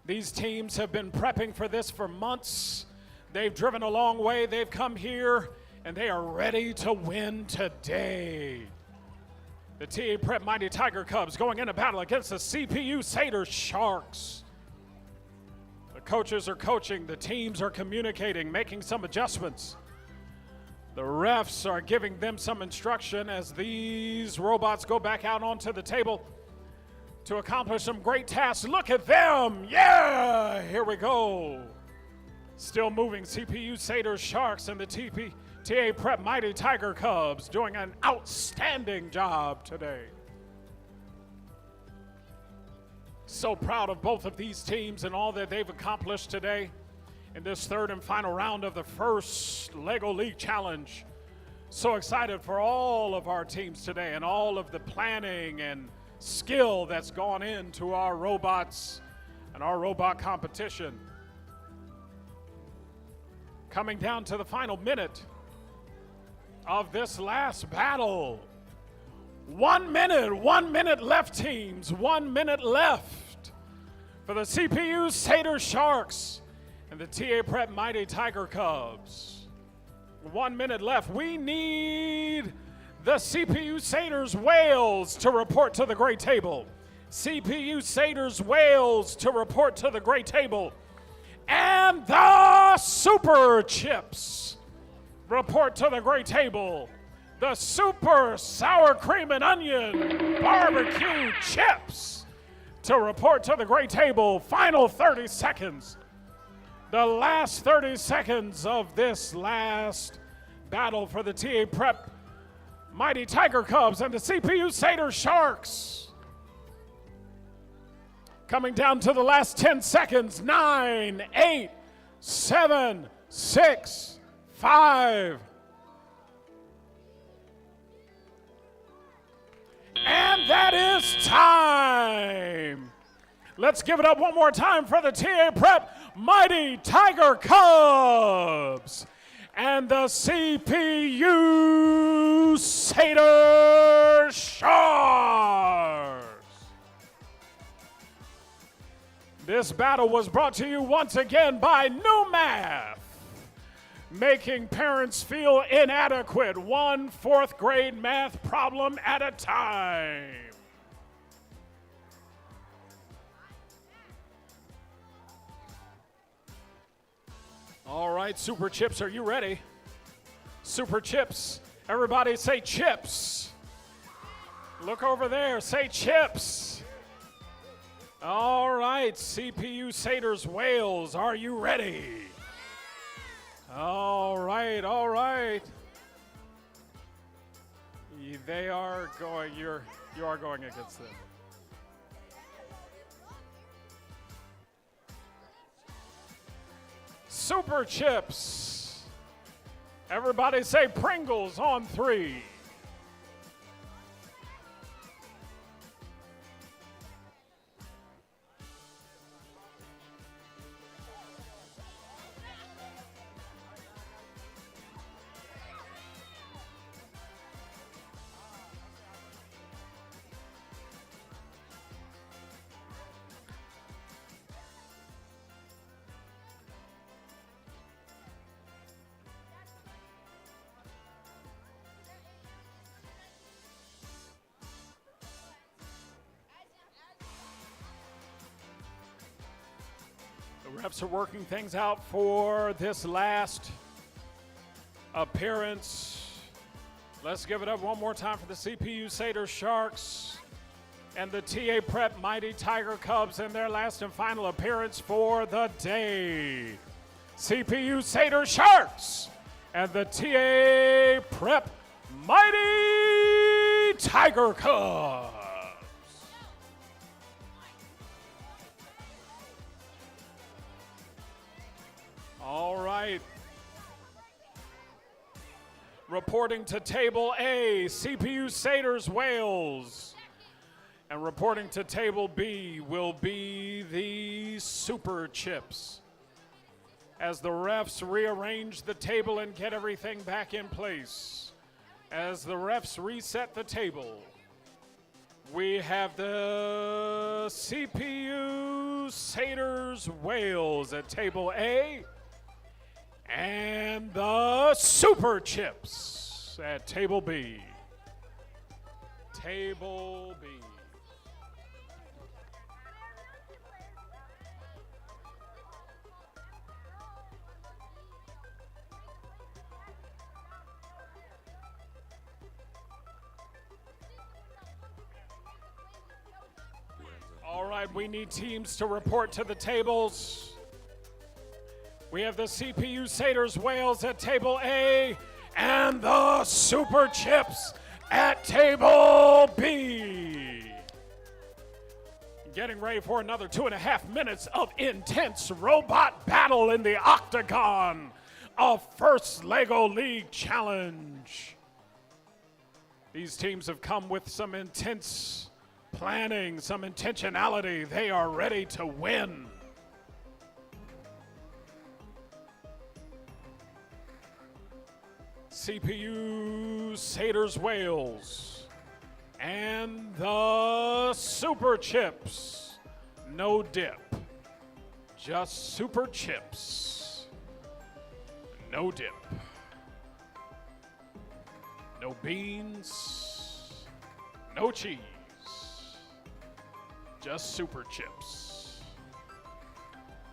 These teams have been prepping for this for months. They've driven a long way. They've come here, and they are ready to win today. The TA Prep Mighty Tiger Cubs going into battle against the CPU Satyr Sharks. The coaches are coaching. The teams are communicating, making some adjustments. The refs are giving them some instruction as these robots go back out onto the table to accomplish some great tasks. Look at them. Yeah, here we go. Still moving CPU Satyr Sharks and the TA Prep Mighty Tiger Cubs doing an outstanding job today. So proud of both of these teams and all that they've accomplished today in this third and final round of the first LEGO League Challenge. So excited for all of our teams today and all of the planning and skill that's gone into our robots and our robot competition. Coming down to the final minute of this last battle. 1 minute left, teams. 1 minute left for the CPU Satyr Sharks and the TA Prep Mighty Tiger Cubs. 1 minute left. We need the CPU Satyrs Whales to report to the gray table. CPU Satyrs Whales to report to the gray table. And the Super Chips report to the gray table. The Super Sour Cream and Onion Barbecue Chips to report to the gray table. Final 30 seconds. The last 30 seconds of this last battle for the TA Prep Mighty Tiger Cubs and the CPU Satyr Sharks. Coming down to the last 10 seconds. 9, 8, 7, 6, 5. And that is time. Let's give it up one more time for the TA Prep Mighty Tiger Cubs and the CPU Satyr Sharks. This battle was brought to you once again by New Math, making parents feel inadequate, one fourth grade math problem at a time. All right, Super Chips, are you ready? Super Chips, everybody say chips. Look over there, say chips. All right, CPU Satyrs Whales, are you ready? All right, all right. They are going, you are going against them. Super Chips. Everybody say Pringles on 3. The refs are working things out for this last appearance. Let's give it up one more time for the CPU Satyr Sharks and the TA Prep Mighty Tiger Cubs in their last and final appearance for the day. CPU Satyr Sharks and the TA Prep Mighty Tiger Cubs. All right. Reporting to Table A, CPU Satyrs Wales. And reporting to Table B will be the Super Chips. As the refs rearrange the table and get everything back in place. As the refs reset the table, we have the CPU Satyrs Wales at Table A. And the Super Chips at Table B. Table B. All right, we need teams to report to the tables. We have the CPU Satyrs Wales at Table A and the Super Chips at Table B. Getting ready for another 2.5 minutes of intense robot battle in the octagon of First LEGO League Challenge. These teams have come with some intense planning, some intentionality. They are ready to win. CPU Satyrs Wales and the Super Chips. No dip, just Super Chips. No dip, no beans, no cheese, just Super Chips.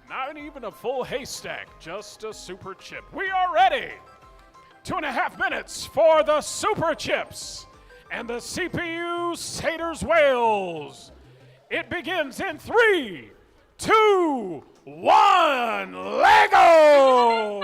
Not even a full haystack, just a Super Chip. We are ready. 2.5 minutes for the Super Chips and the CPU Satyrs Wales. It begins in 3, 2, 1, Lego!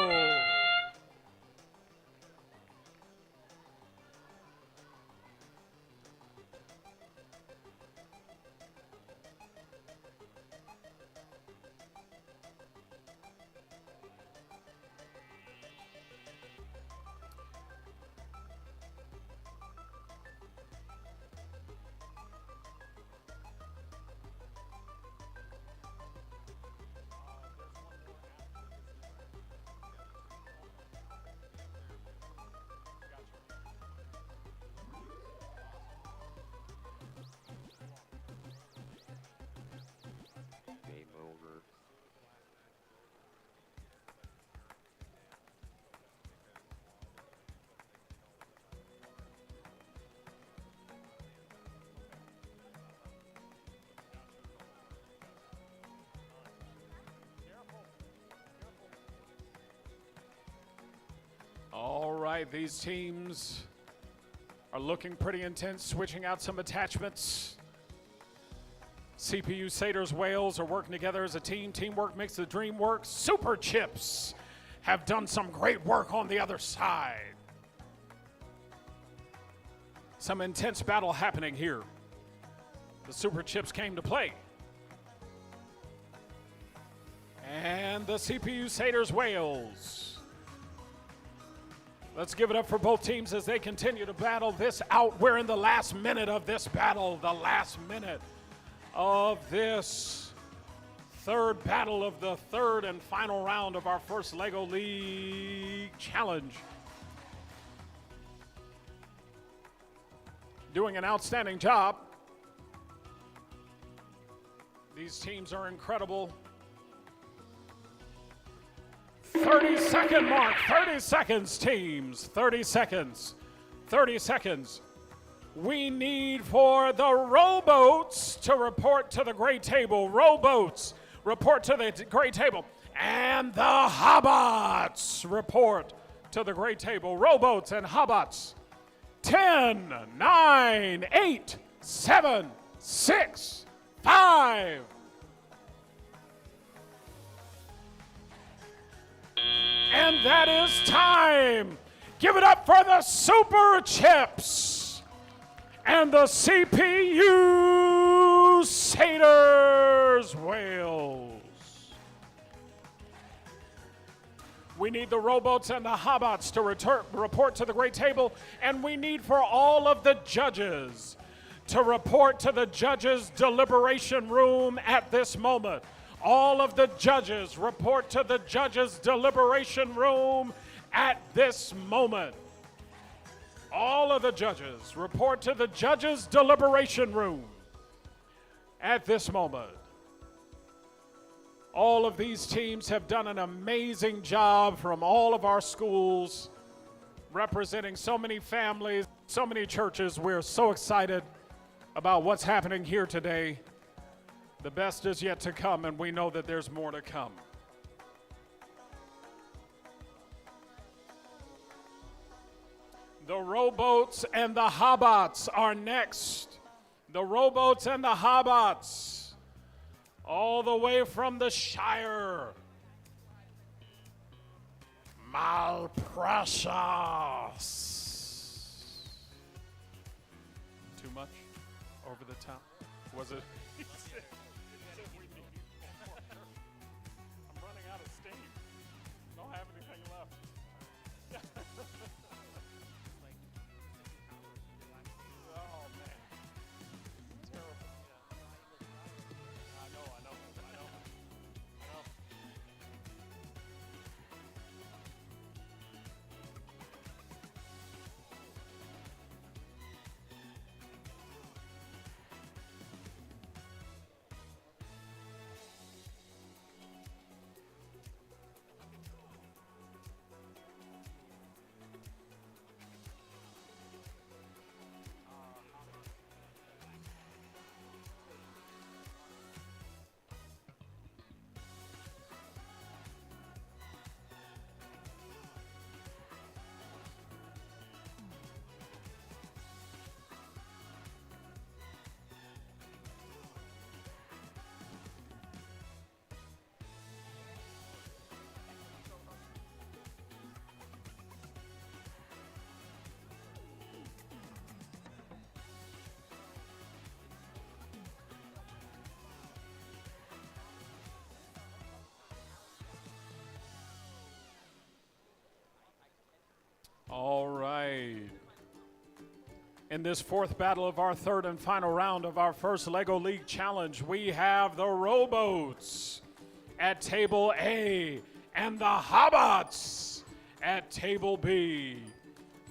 All right, these teams are looking pretty intense, switching out some attachments. CPU Satyrs Whales are working together as a team. Teamwork makes the dream work. Super Chips have done some great work on the other side. Some intense battle happening here. The Super Chips came to play. And the CPU Satyrs Whales. Let's give it up for both teams as they continue to battle this out. We're in the last minute of this battle, the last minute of this third battle of the third and final round of our first LEGO League Challenge. Doing an outstanding job. These teams are incredible. 30-second mark, 30 seconds, teams, 30 seconds, 30 seconds. We need for the rowboats to report to the gray table. Rowboats, report to the gray table. And the Hobots report to the gray table. Rowboats and Hobots. 10, 9, 8, 7, 6, 5. And that is time. Give it up for the Super Chips and the CPU Satyrs Whales. We need the rowboats and the Hobots to report to the great table, and we need for all of the judges to report to the judges' deliberation room at this moment. All of the judges report to the judges' deliberation room at this moment. All of the judges report to the judges' deliberation room at this moment. All of these teams have done an amazing job from all of our schools, representing so many families, so many churches. We're so excited about what's happening here today. The best is yet to come, and we know that there's more to come. The rowboats and the Hobots are next. The rowboats and the Hobots, all the way from the Shire. Malprecious. Too much? Over the top? Was it? I'm running out of steam. Don't have anything left. Oh, man. Terrible. I know. All right. In this fourth battle of our third and final round of our first LEGO League Challenge, we have the rowboats at table A and the Hobots at table B.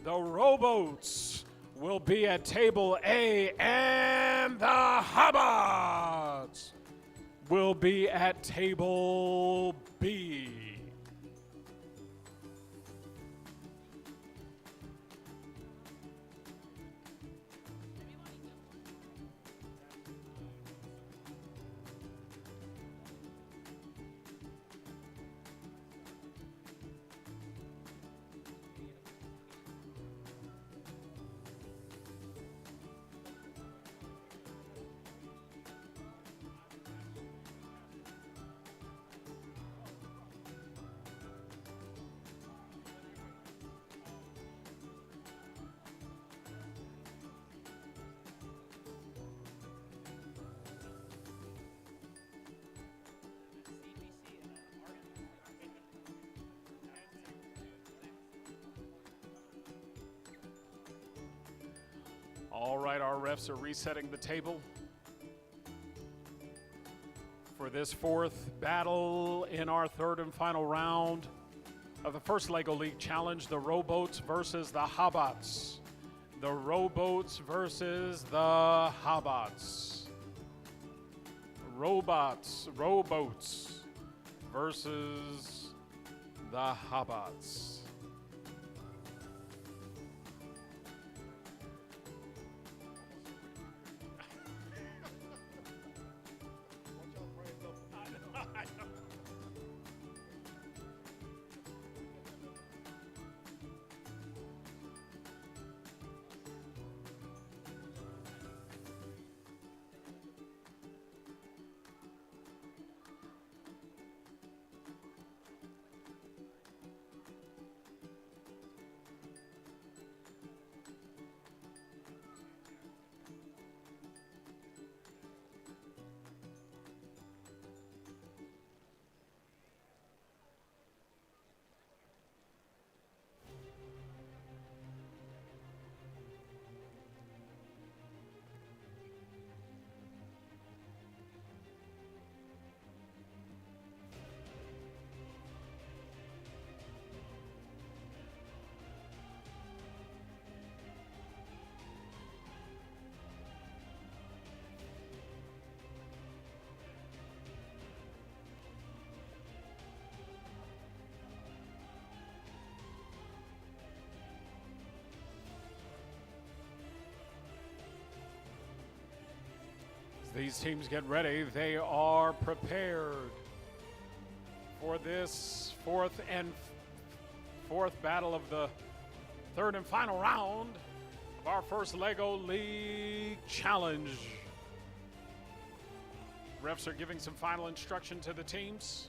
The rowboats will be at table A and the Hobots will be at table B. All right, our refs are resetting the table for this fourth battle in our third and final round of the first LEGO League Challenge, the Rowboats versus the Hobots. The Rowboats versus the Hobots. Rowboats versus the Hobots. These teams get ready. They are prepared for this fourth battle of the third and final round of our first LEGO League Challenge. Refs are giving some final instruction to the teams.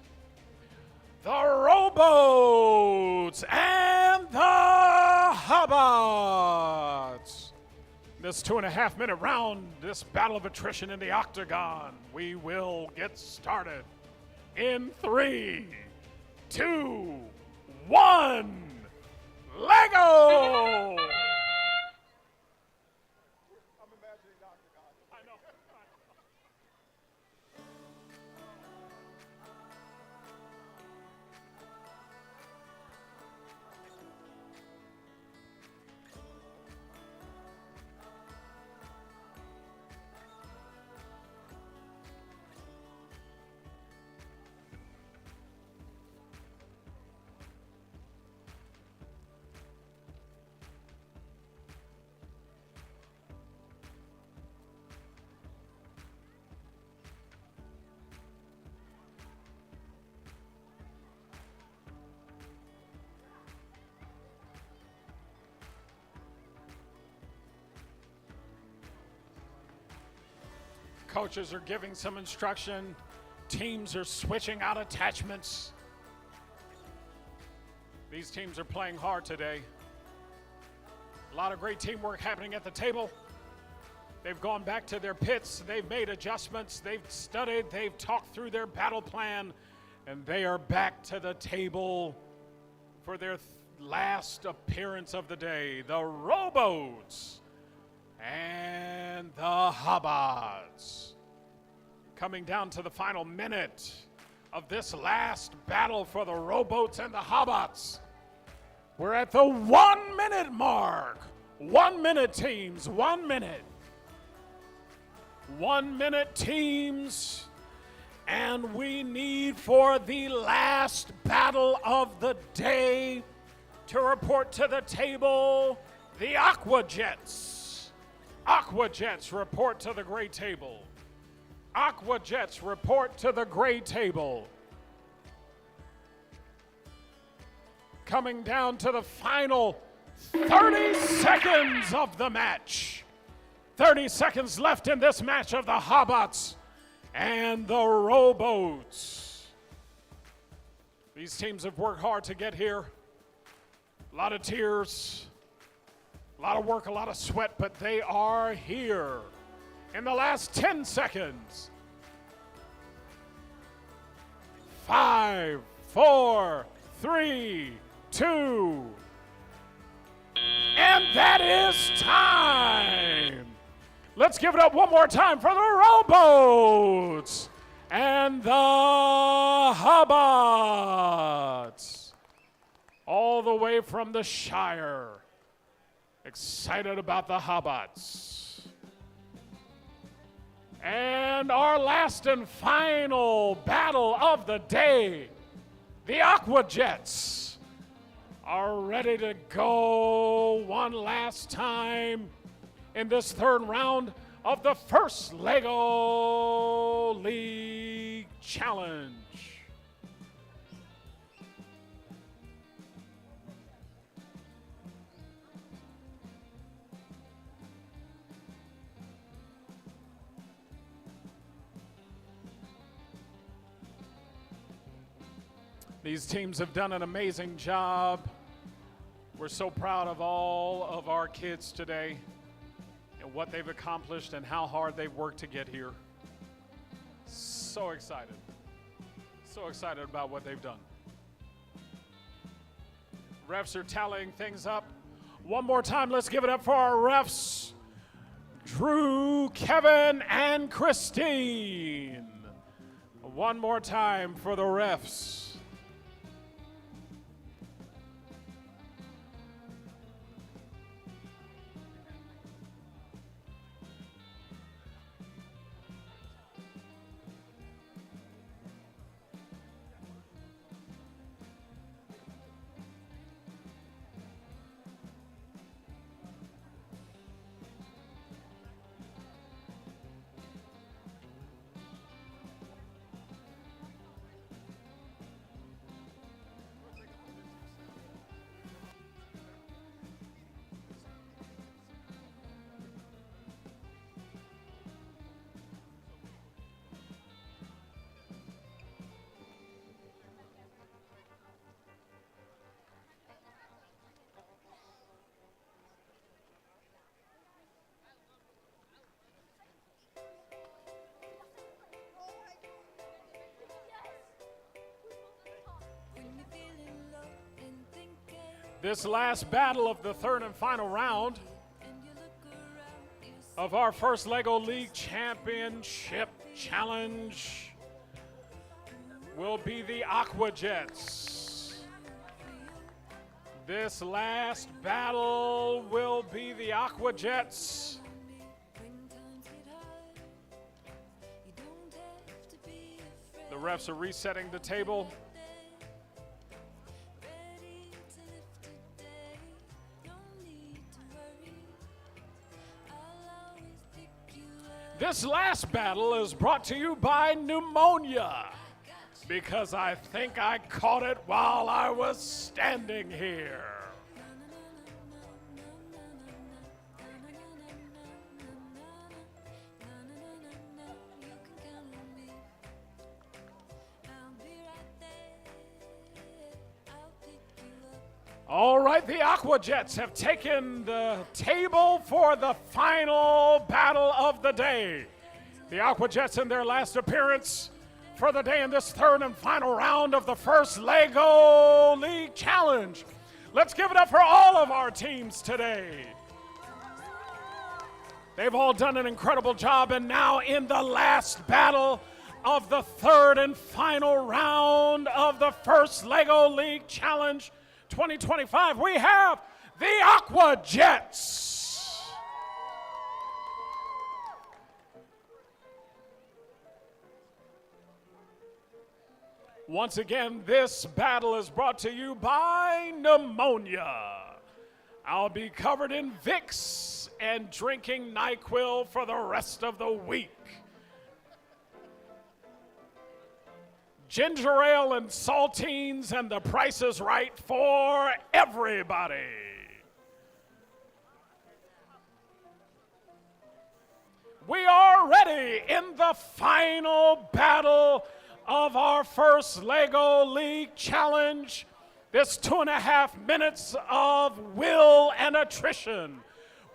The Rowboats and the Hobots. This 2.5-minute round, this battle of attrition in the octagon, we will get started in 3, 2, 1, LEGO! Coaches are giving some instruction. Teams are switching out attachments. These teams are playing hard today. A lot of great teamwork happening at the table. They've gone back to their pits. They've made adjustments. They've studied. They've talked through their battle plan. And they are back to the table for their last appearance of the day. The Rowboats and the Hobots. Coming down to the final minute of this last battle for the Rowboats and the Hobots. We're at the 1 minute mark. 1 minute, teams, 1 minute. 1 minute, teams. And we need for the last battle of the day to report to the table the Aqua Jets. Aqua Jets report to the gray table. Aqua Jets report to the gray table. Coming down to the final 30 seconds of the match. 30 seconds left in this match of the Hobots and the Rowboats. These teams have worked hard to get here. A lot of tears, a lot of work, a lot of sweat, but they are here. In the last 10 seconds. 5, 4, 3, 2, and And that is time. Let's give it up one more time for the rowboats and the Hobbots. All the way from the Shire. Excited about the Hobbots. And our last and final battle of the day, the Aqua Jets are ready to go one last time in this third round of the first LEGO League Challenge. These teams have done an amazing job. We're so proud of all of our kids today and what they've accomplished and how hard they've worked to get here. So excited. So excited about what they've done. Refs are tallying things up. One more time, let's give it up for our refs, Drew, Kevin, and Christine. One more time for the refs. This last battle of the third and final round of our first LEGO League Championship Challenge will be the Aqua Jets. This last battle will be the Aqua Jets. The refs are resetting the table. This last battle is brought to you by pneumonia, because I think I caught it while I was standing here. All right, the Aqua Jets have taken the table for the final battle of the day. The Aqua Jets in their last appearance for the day in this third and final round of the first LEGO League Challenge. Let's give it up for all of our teams today. They've all done an incredible job, and now in the last battle of the third and final round of the first LEGO League Challenge 2025, we have the Aqua Jets. Once again, this battle is brought to you by pneumonia. I'll be covered in Vicks and drinking NyQuil for the rest of the week. Ginger ale and saltines, and the price is right for everybody. We are ready in the final battle of our first LEGO League Challenge. This 2.5 minutes of will and attrition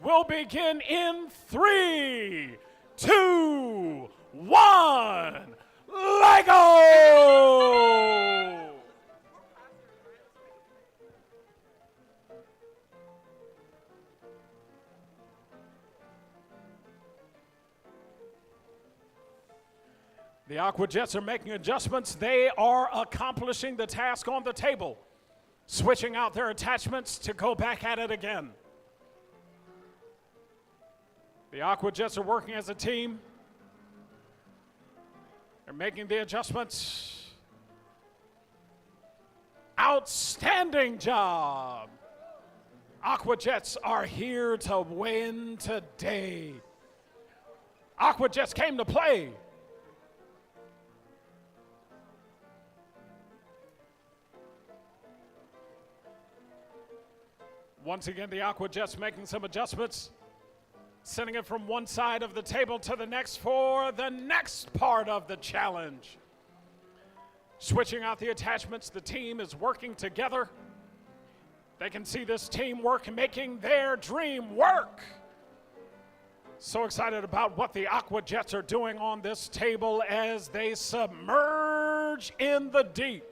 will begin in 3, 2, 1. LEGO! The Aqua Jets are making adjustments. They are accomplishing the task on the table, switching out their attachments to go back at it again. The Aqua Jets are working as a team. They're making the adjustments. Outstanding job. Aqua Jets are here to win today. Aqua Jets came to play. Once again, the Aqua Jets making some adjustments, sending it from one side of the table to the next for the next part of the challenge. Switching out the attachments, the team is working together. They can see this teamwork making their dream work. So excited about what the Aqua Jets are doing on this table as they submerge in the deep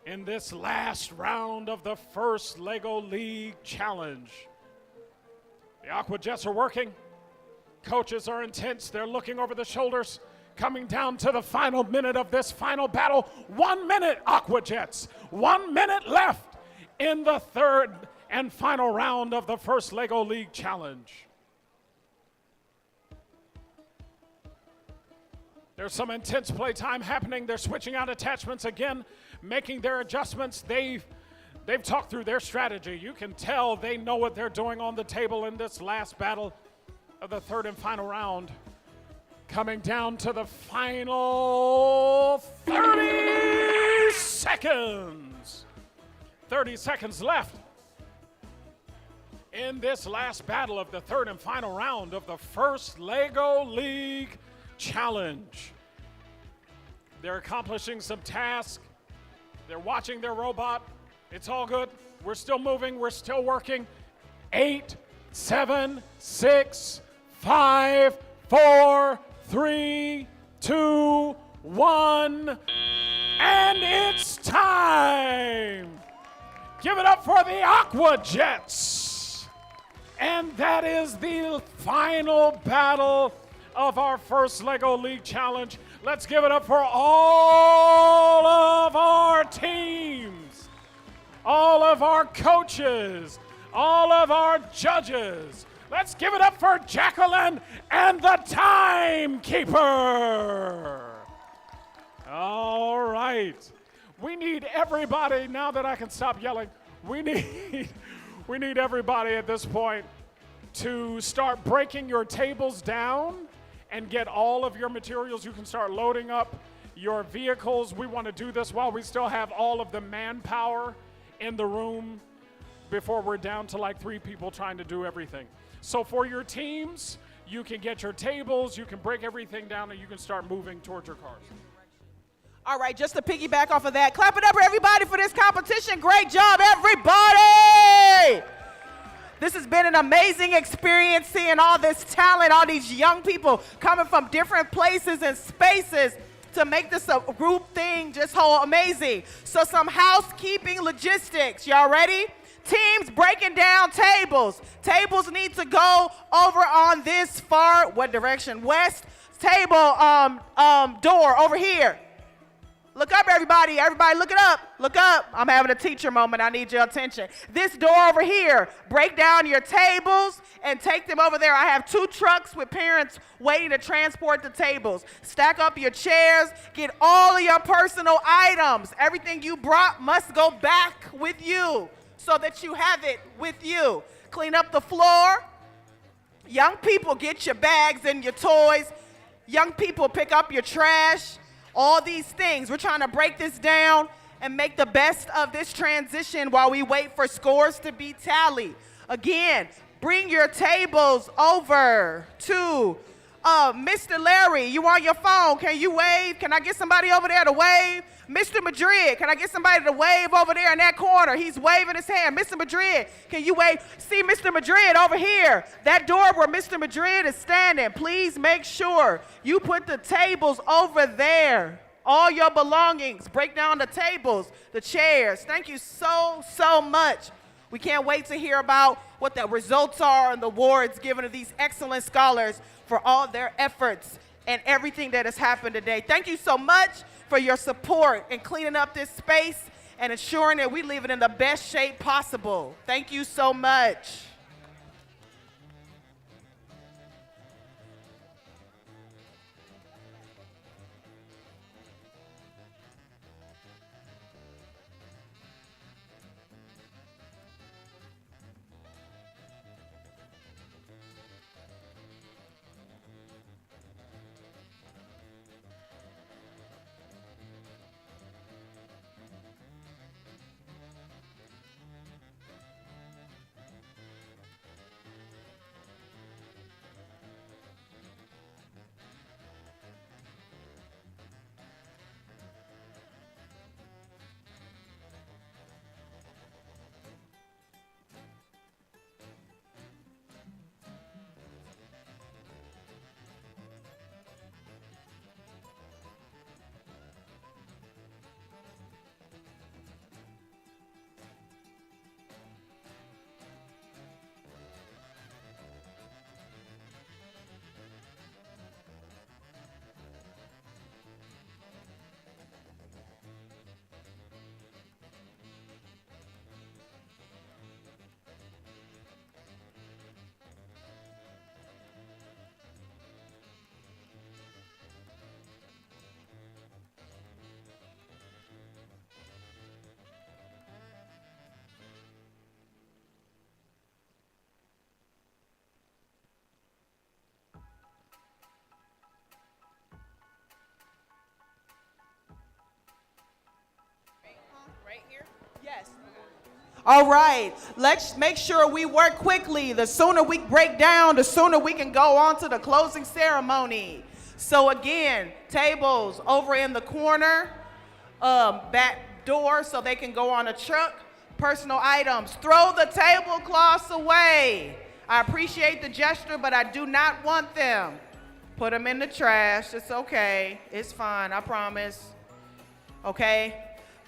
in this last round of the first LEGO League Challenge. The Aqua Jets are working. Coaches are intense. They're looking over the shoulders, coming down to the final minute of this final battle. 1 minute, Aqua Jets. 1 minute left in the third and final round of the first LEGO League Challenge. There's some intense play time happening. They're switching out attachments again, making their adjustments. They've talked through their strategy. You can tell they know what they're doing on the table in this last battle of the third and final round. Coming down to the final 30 seconds. 30 seconds left in this last battle of the third and final round of the first LEGO League Challenge. They're accomplishing some tasks. They're watching their robot. It's all good. We're still moving. We're still working. 8, 7, 6, 5, 4, 3, 2, 1. And it's time. Give it up for the Aqua Jets. And that is the final battle of our first LEGO League Challenge. Let's give it up for all of our teams, all of our coaches, all of our judges. Let's give it up for Jacqueline and the timekeeper. All right. We need everybody, now that I can stop yelling, we need everybody at this point to start breaking your tables down and get all of your materials. You can start loading up your vehicles. We want to do this while we still have all of the manpower in the room before we're down to like 3 people trying to do everything. So for your teams, you can get your tables, you can break everything down, and you can start moving towards your cars. All right, just to piggyback off of that, clap it up for everybody for this competition. Great job, everybody! This has been an amazing experience, seeing all this talent, all these young people coming from different places and spaces to make this a group thing just whole amazing. So some housekeeping logistics. Y'all ready? Teams breaking down tables. Tables need to go over on this far, what direction? West. Table door over here. Look up, everybody. Everybody, look it up. Look up. I'm having a teacher moment. I need your attention. This door over here. Break down your tables and take them over there. I have 2 trucks with parents waiting to transport the tables. Stack up your chairs. Get all of your personal items. Everything you brought must go back with you so that you have it with you. Clean up the floor. Young people, get your bags and your toys. Young people, pick up your trash. All these things. We're trying to break this down and make the best of this transition while we wait for scores to be tallied. Again, bring your tables over to Mr. Larry. You on your phone. Can you wave? Can I get somebody over there to wave? Mr. Madrid, can I get somebody to wave over there in that corner? He's waving his hand. Mr. Madrid, can you wave? See Mr. Madrid over here. That door where Mr. Madrid is standing. Please make sure you put the tables over there. All your belongings. Break down the tables, the chairs. Thank you so, so much. We can't wait to hear about what the results are and the awards given to these excellent scholars for all their efforts and everything that has happened today. Thank you so much for your support in cleaning up this space and ensuring that we leave it in the best shape possible. Thank you so much. Right here? Yes. All right, let's make sure we work quickly. The sooner we break down, the sooner we can go on to the closing ceremony. So again, tables over in the corner, back door so they can go on a truck. Personal items, throw the tablecloths away. I appreciate the gesture, but I do not want them. Put them in the trash, it's okay, it's fine, I promise. Okay?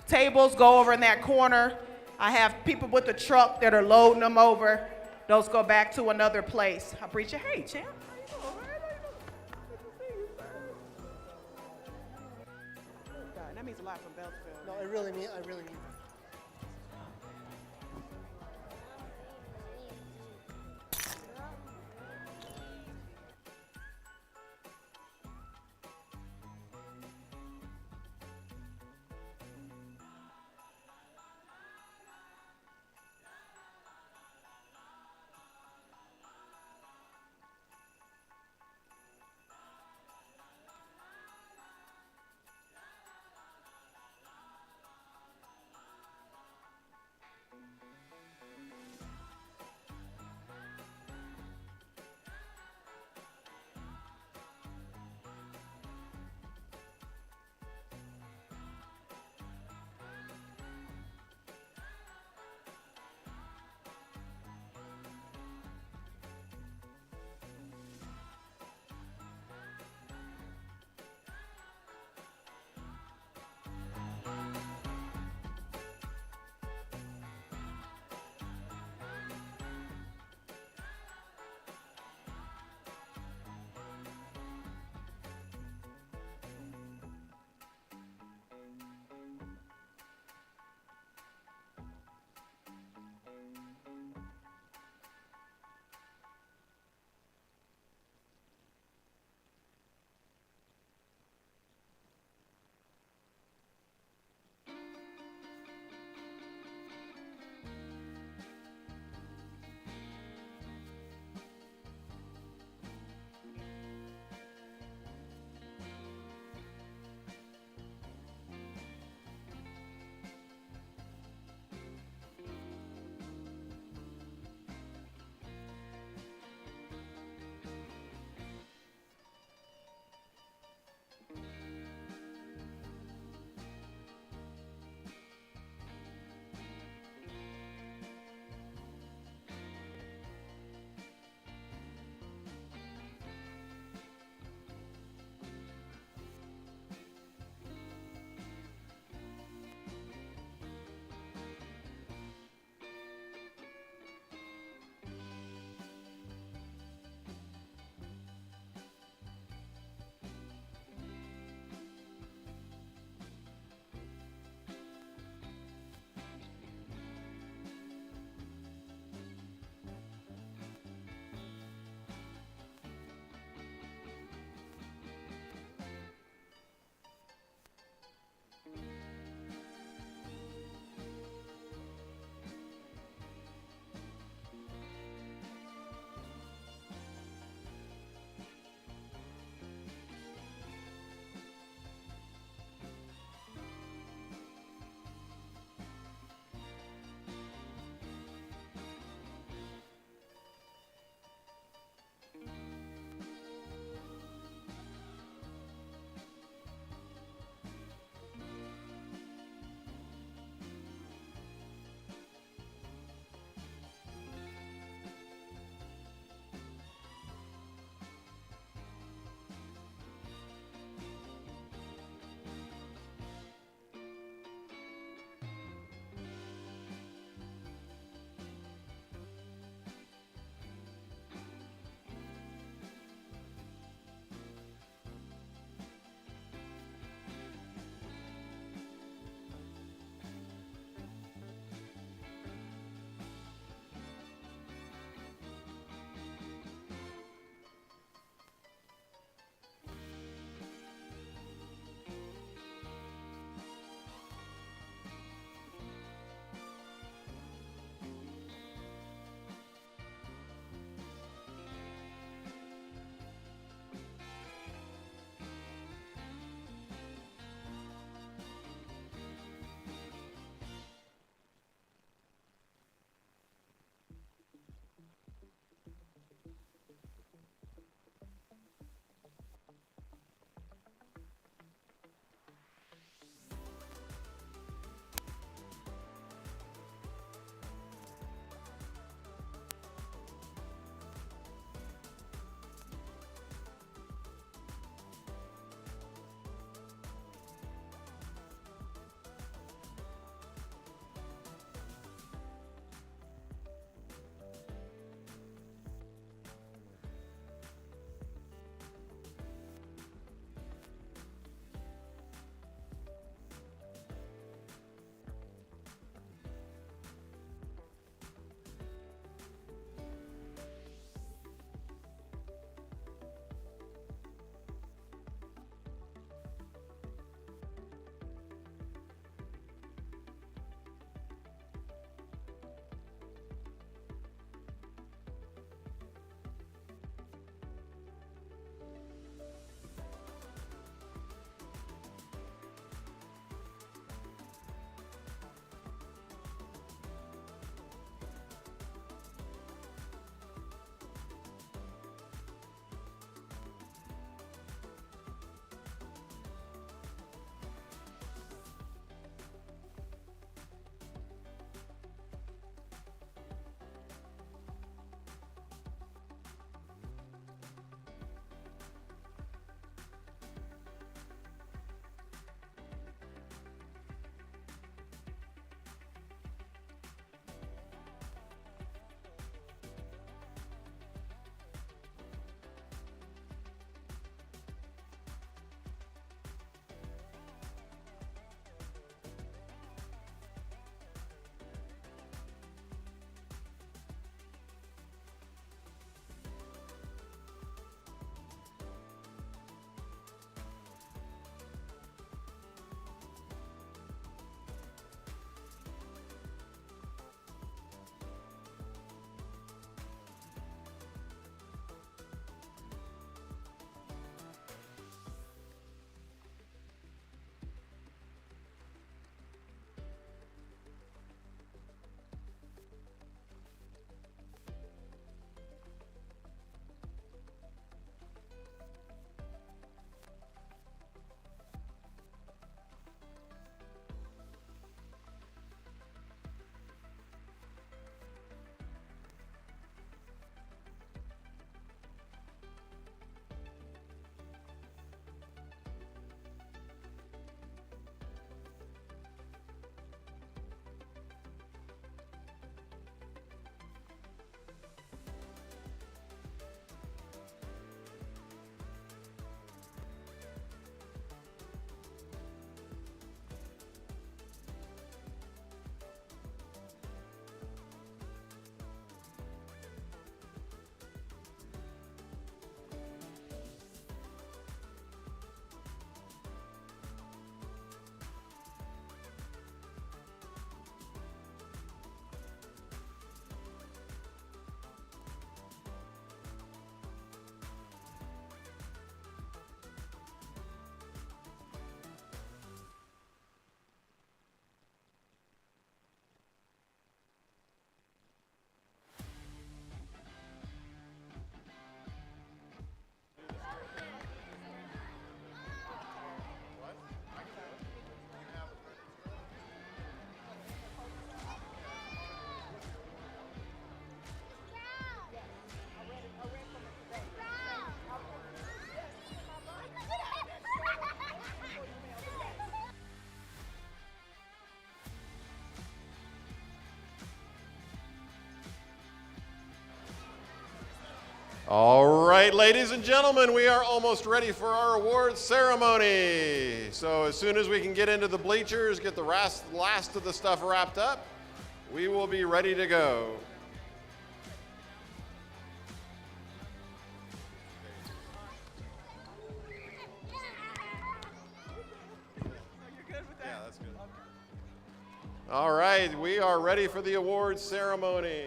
Tables go over in that corner. I have people with the truck that are loading them over. Those go back to another place. I appreciate. Hey, champ. How you doing, man? How you doing? Good to see you, sir. God, that means a lot from Beltsville. No, I really mean that. All right, ladies and gentlemen, we are almost ready for our awards ceremony. So as soon as we can get into the bleachers, get the last of the stuff wrapped up, we will be ready to go. Yeah, that's good. All right, we are ready for the awards ceremony.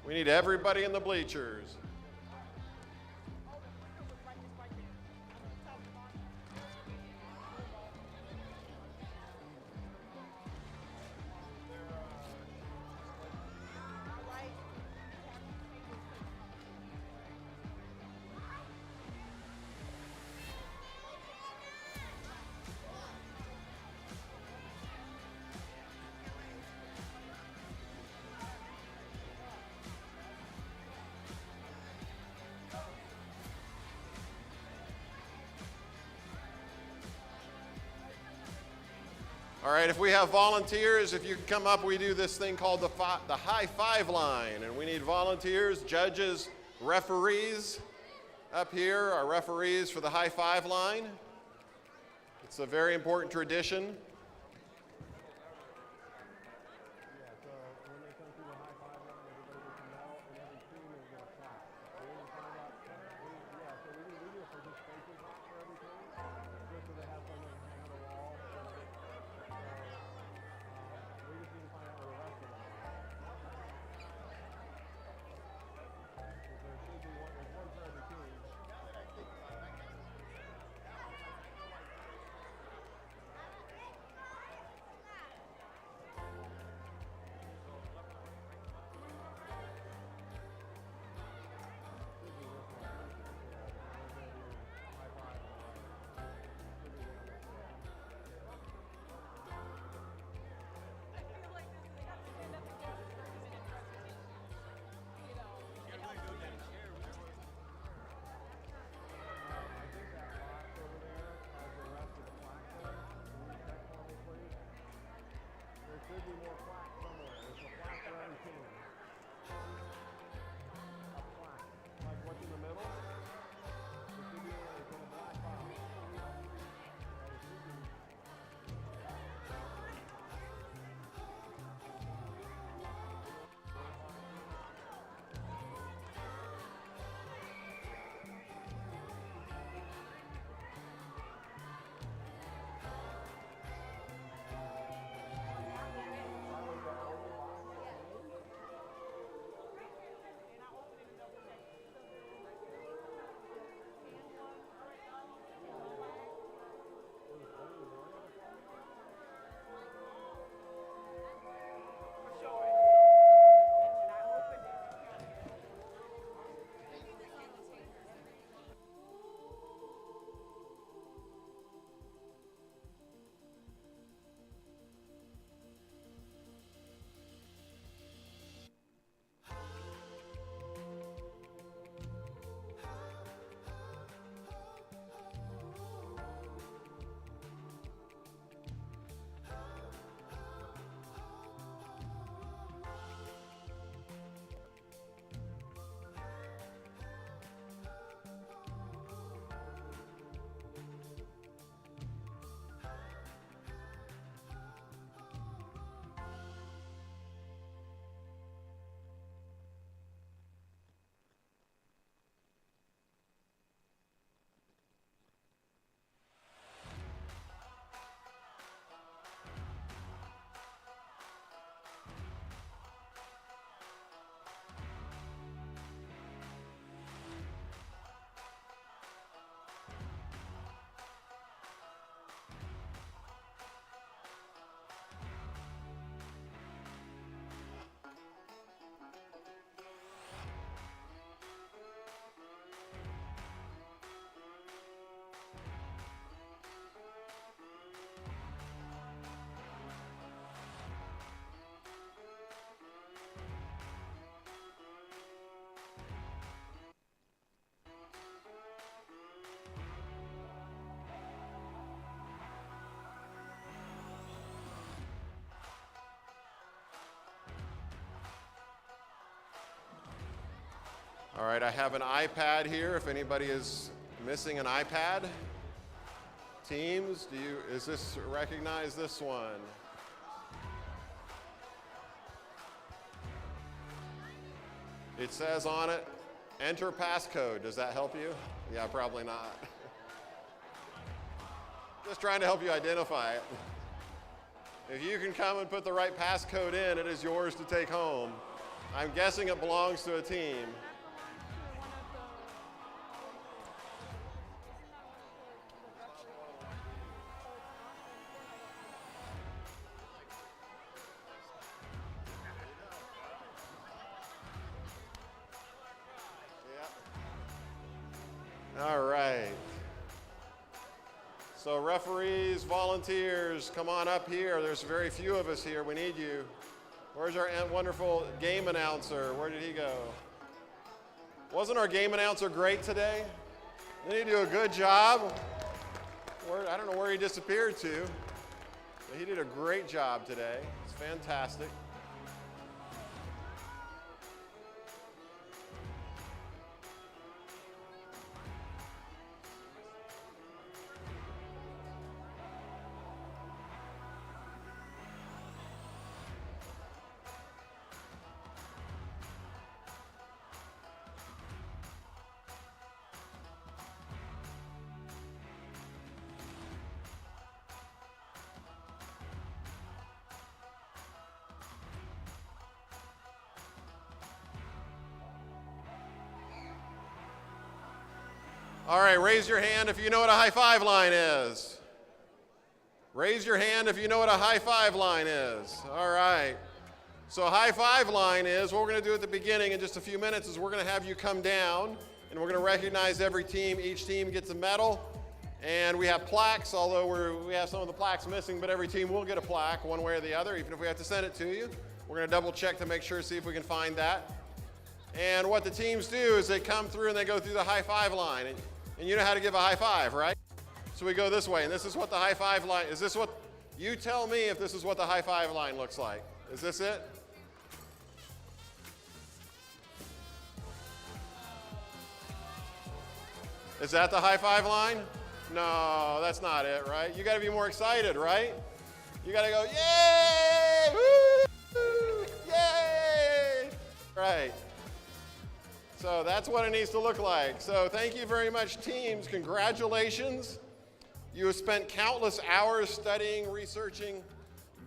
We need everybody in the bleachers. All right, if we have volunteers, if you can come up, we do this thing called the high five line. And we need volunteers, judges, referees up here, our referees for the high five line. It's a very important tradition. All right, I have an iPad here if anybody is missing an iPad. Teams, is this, recognize this one? It says on it, enter passcode. Does that help you? Yeah, probably not. Just trying to help you identify it. If you can come and put the right passcode in, it is yours to take home. I'm guessing it belongs to a team. All right. So referees, volunteers, come on up here. There's very few of us here. We need you. Where's our wonderful game announcer? Where did he go? Wasn't our game announcer great today? Didn't he do a good job? I don't know where he disappeared to, but he did a great job today. It's fantastic. All right, raise your hand if you know what a high five line is. Raise your hand if you know what a high five line is. All right. So high five line is, what we're going to do at the beginning in just a few minutes is we're going to have you come down and we're going to recognize every team. Each team gets a medal. And we have plaques, although we have some of the plaques missing, but every team will get a plaque one way or the other, even if we have to send it to you. We're going to double check to make sure, see if we can find that. And what the teams do is they come through and they go through the high five line. And you know how to give a high five, right? So we go this way, and this is what the high five line, is this what, you tell me if this is what the high five line looks like. Is this it? Is that the high five line? No, that's not it, right? You gotta be more excited, right? You gotta go, yay! Woo! Yay! Right. So that's what it needs to look like. So thank you very much, teams. Congratulations. You have spent countless hours studying, researching,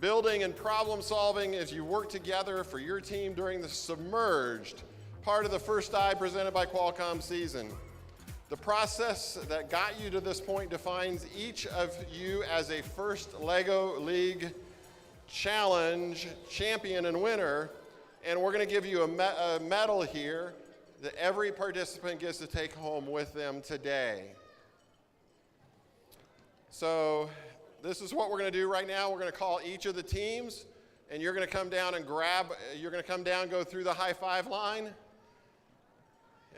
building, and problem solving as you work together for your team during the Submerged, part of the First Dive presented by Qualcomm season. The process that got you to this point defines each of you as a first LEGO League Challenge champion and winner. And we're going to give you a medal here that every participant gets to take home with them today. So this is what we're going to do right now. We're going to call each of the teams, and you're going to come down and go through the high five line.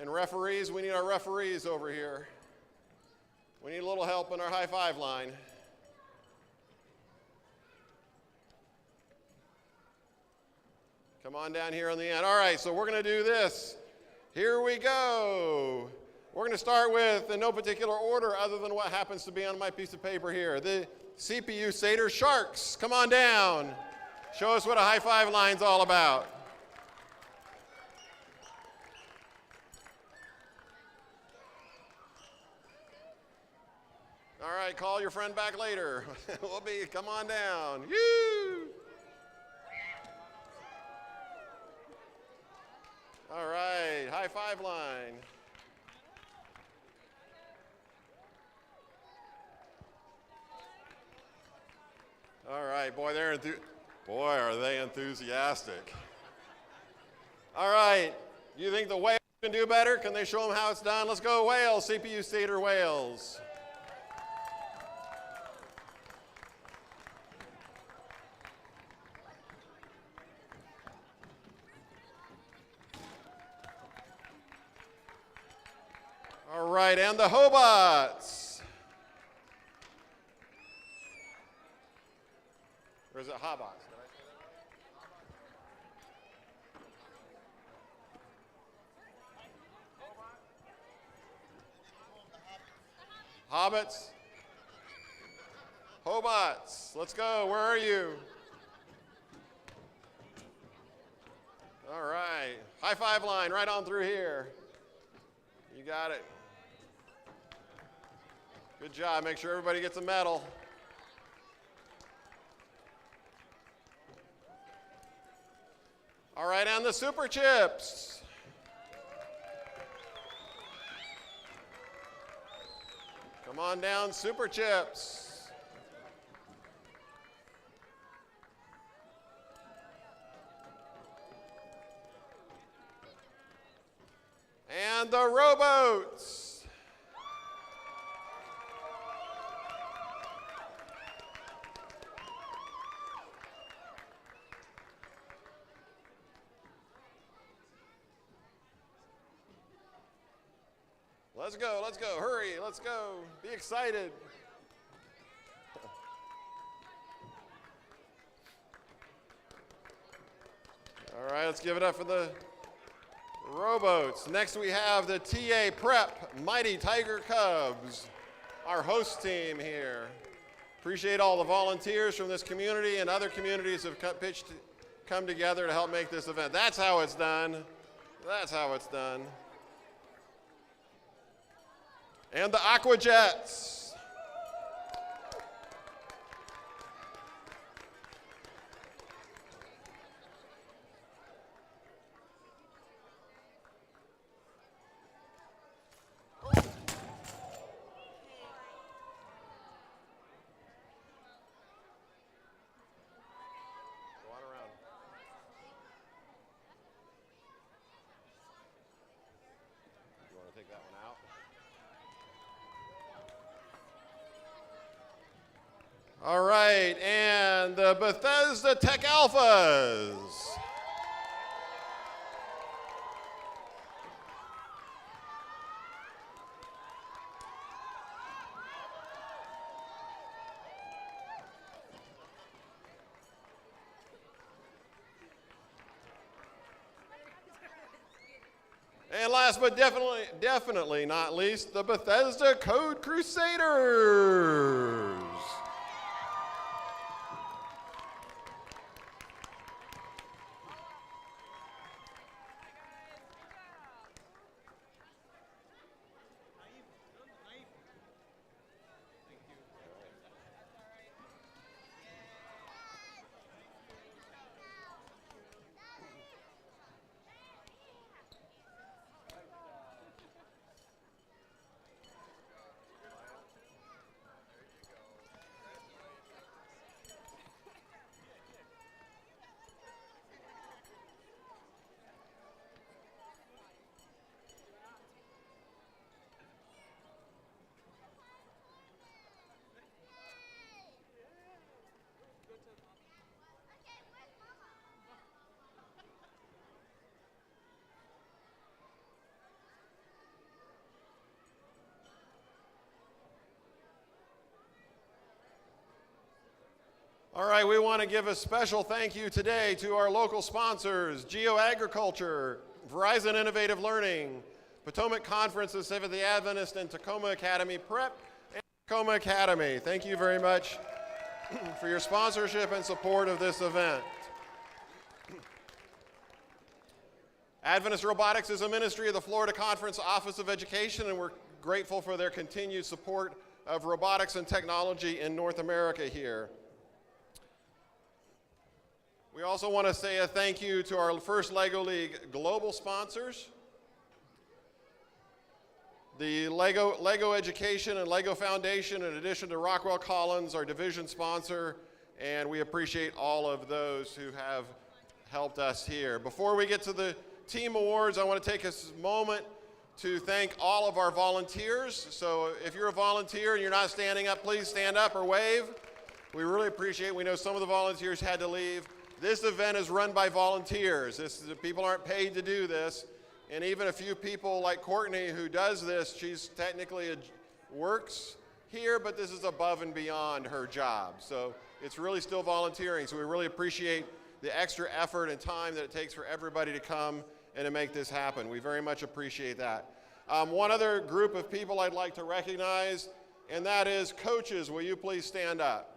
And referees, we need our referees over here. We need a little help in our high five line. Come on down here on the end. All right, so we're going to do this. Here we go. We're going to start with, in no particular order other than what happens to be on my piece of paper here, the CPU Satyr Sharks. Come on down. Show us what a high five line's all about. All right, call your friend back later. Come on down. Woo! All right, high five line. All right, boy, are they enthusiastic. All right, you think the whales can do better? Can they show them how it's done? Let's go whales, CPU Satyr whales. All right, and the Hobots. Or is it Hobots? Did I say that? Hobbits? Hobots, let's go. Where are you? All right. High five line right on through here. You got it. Good job. Make sure everybody gets a medal. All right, and the Super Chips. Come on down, Super Chips. And the rowboats. Let's go, hurry, let's go. Be excited. All right, let's give it up for the rowboats. Next we have the TA Prep Mighty Tiger Cubs, our host team here. Appreciate all the volunteers from this community and other communities have come together to help make this event. That's how it's done. That's how it's done. And the Aqua Jets. All right, and the Bethesda Tech Alphas. And last but definitely not least, the Bethesda Code Crusaders. All right, we want to give a special thank you today to our local sponsors, GeoAgriculture, Verizon Innovative Learning, Potomac Conference of Seventh-day Adventist, and Tacoma Academy Prep and Tacoma Academy. Thank you very much for your sponsorship and support of this event. Adventist Robotics is a ministry of the Florida Conference Office of Education, and we're grateful for their continued support of robotics and technology in North America here. We also want to say a thank you to our first LEGO League global sponsors, the LEGO Education and LEGO Foundation, in addition to Rockwell Collins, our division sponsor, and we appreciate all of those who have helped us here. Before we get to the team awards, I want to take a moment to thank all of our volunteers. So if you're a volunteer and you're not standing up, please stand up or wave. We really appreciate it. We know some of the volunteers had to leave. This event is run by volunteers. People aren't paid to do this. And even a few people like Courtney who does this, she's technically works here, but this is above and beyond her job. So it's really still volunteering. So we really appreciate the extra effort and time that it takes for everybody to come and to make this happen. We very much appreciate that. One other group of people I'd like to recognize, and that is coaches. Will you please stand up?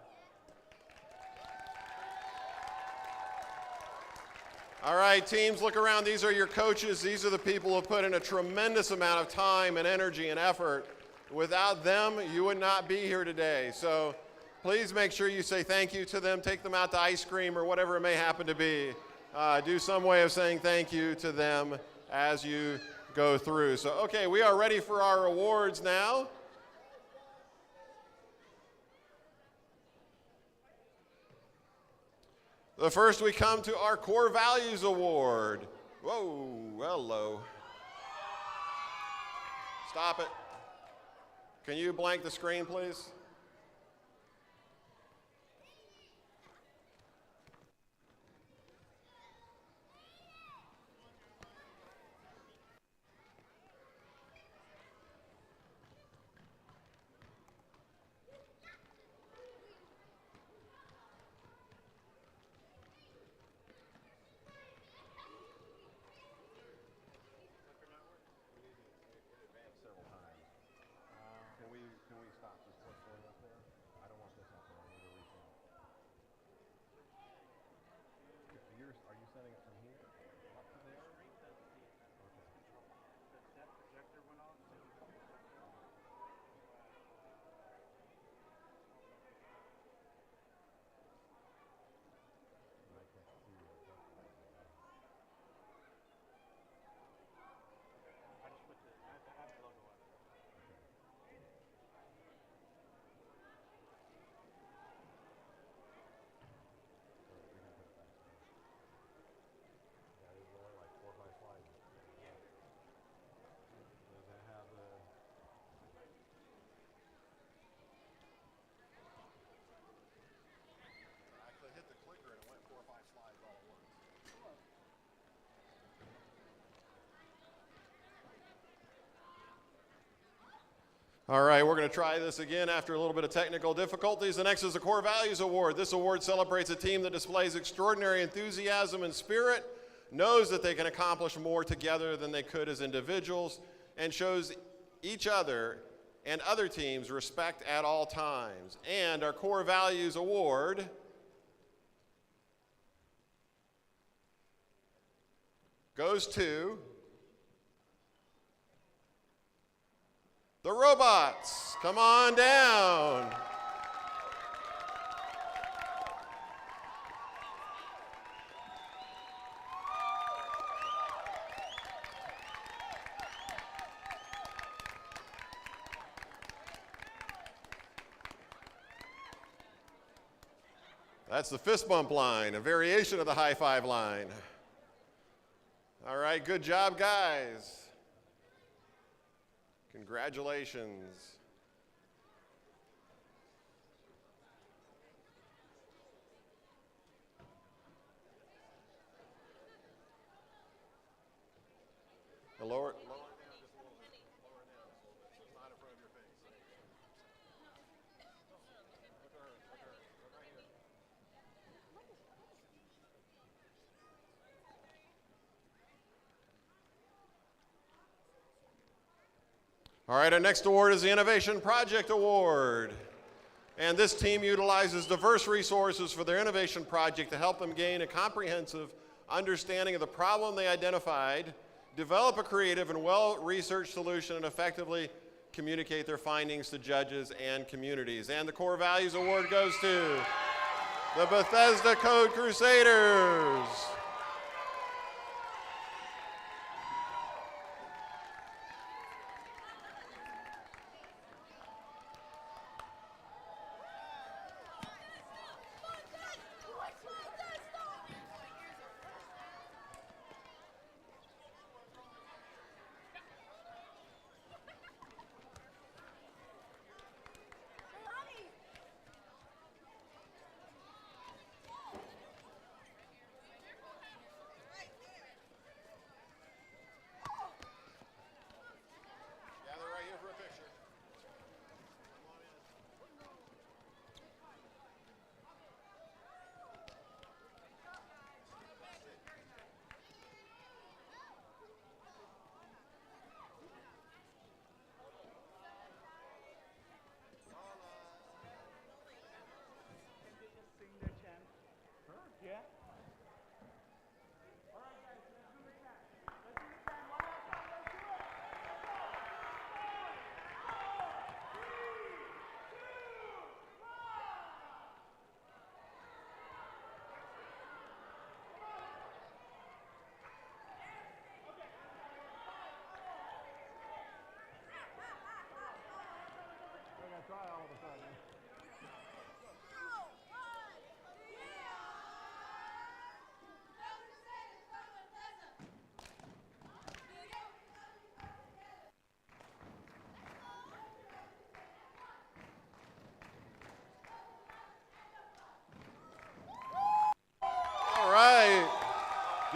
All right, teams, look around. These are your coaches. These are the people who have put in a tremendous amount of time and energy and effort. Without them, you would not be here today. So please make sure you say thank you to them. Take them out to ice cream or whatever it may happen to be. Do some way of saying thank you to them as you go through. So, okay, we are ready for our awards now. The first we come to our Core Values Award. Whoa, hello. Stop it. Can you blank the screen, please? All right, we're going to try this again after a little bit of technical difficulties. The next is the Core Values Award. This award celebrates a team that displays extraordinary enthusiasm and spirit, knows that they can accomplish more together than they could as individuals, and shows each other and other teams respect at all times. And our Core Values Award goes to the robots. Come on down. That's the fist bump line, a variation of the high five line. All right, good job, guys. Congratulations. Lower it down just a little bit. Lower it down just a little bit so it's not in front of your face. Look at her. Look right here. All right, our next award is the Innovation Project Award. And this team utilizes diverse resources for their innovation project to help them gain a comprehensive understanding of the problem they identified, develop a creative and well-researched solution, and effectively communicate their findings to judges and communities. And the Core Values Award goes to the Bethesda Code Crusaders.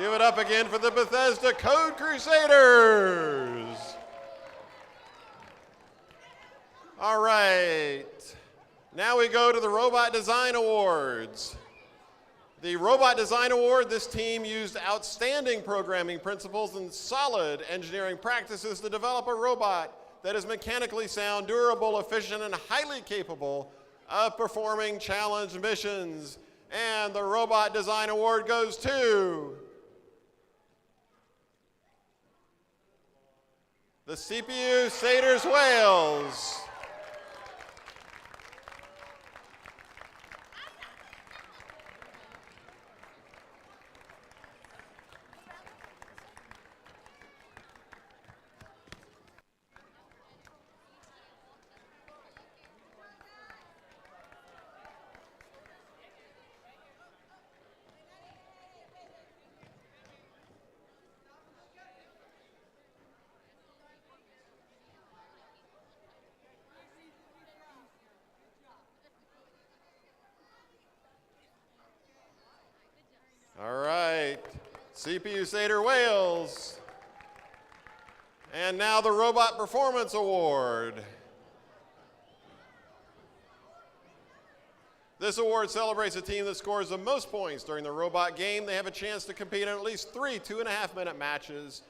Give it up again for the Bethesda Code Crusaders. All right. Now we go to the Robot Design Awards. The Robot Design Award, this team used outstanding programming principles and solid engineering practices to develop a robot that is mechanically sound, durable, efficient, and highly capable of performing challenge missions. And the Robot Design Award goes to the CPU Satyrs Wales. All right, CPU Satyr Wales. And now the Robot Performance Award. This award celebrates a team that scores the most points during the robot game. They have a chance to compete in at least 3 2.5-minute matches,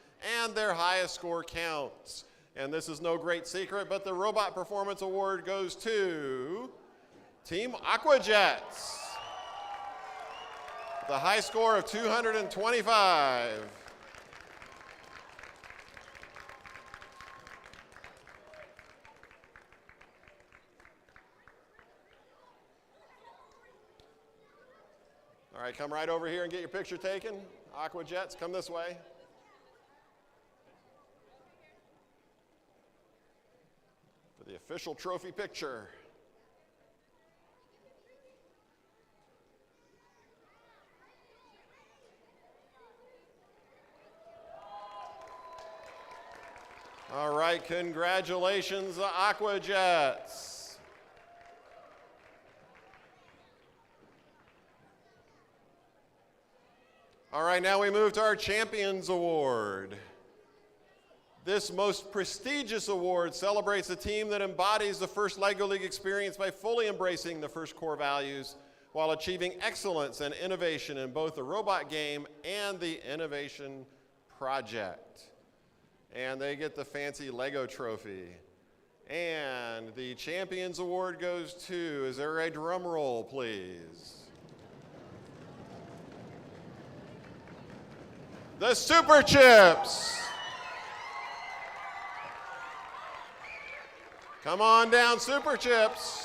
and their highest score counts. And this is no great secret, but the Robot Performance Award goes to Team Aquajets. The high score of 225. All right, come right over here and get your picture taken. Aquajets, come this way. For the official trophy picture. All right, congratulations, the Aquajets. All right, now we move to our Champions Award. This most prestigious award celebrates a team that embodies the first LEGO League experience by fully embracing the first core values while achieving excellence and innovation in both the robot game and the innovation project. And they get the fancy Lego trophy. And the Champions Award goes to, is there a drum roll, please? The Super Chips. Come on down, Super Chips.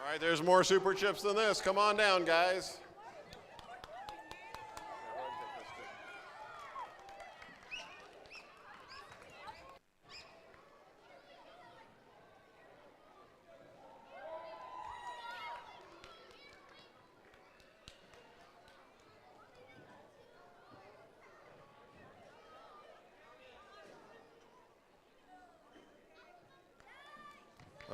All right, there's more Super Chips than this. Come on down, guys.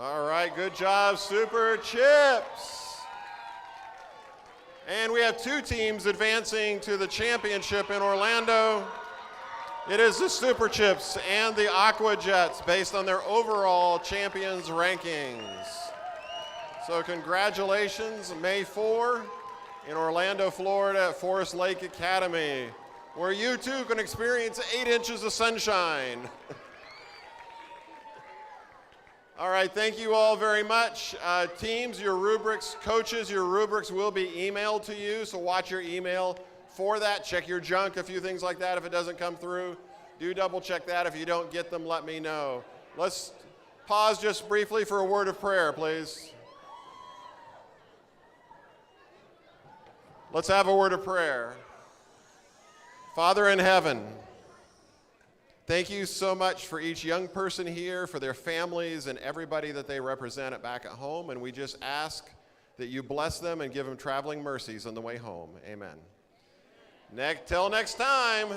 All right, good job, Super Chips. And we have 2 teams advancing to the championship in Orlando. It is the Super Chips and the Aquajets based on their overall champions rankings. So congratulations, May 4 in Orlando, Florida at Forest Lake Academy, where you too can experience 8 inches of sunshine. All right, thank you all very much. Teams, your rubrics, coaches, your rubrics will be emailed to you, so watch your email for that. Check your junk, a few things like that if it doesn't come through. Do double check that. If you don't get them, let me know. Let's pause just briefly for a word of prayer, please. Let's have a word of prayer. Father in heaven, Thank you so much for each young person here, for their families and everybody that they represent back at home. And we just ask that you bless them and give them traveling mercies on the way home. Amen. Till next time.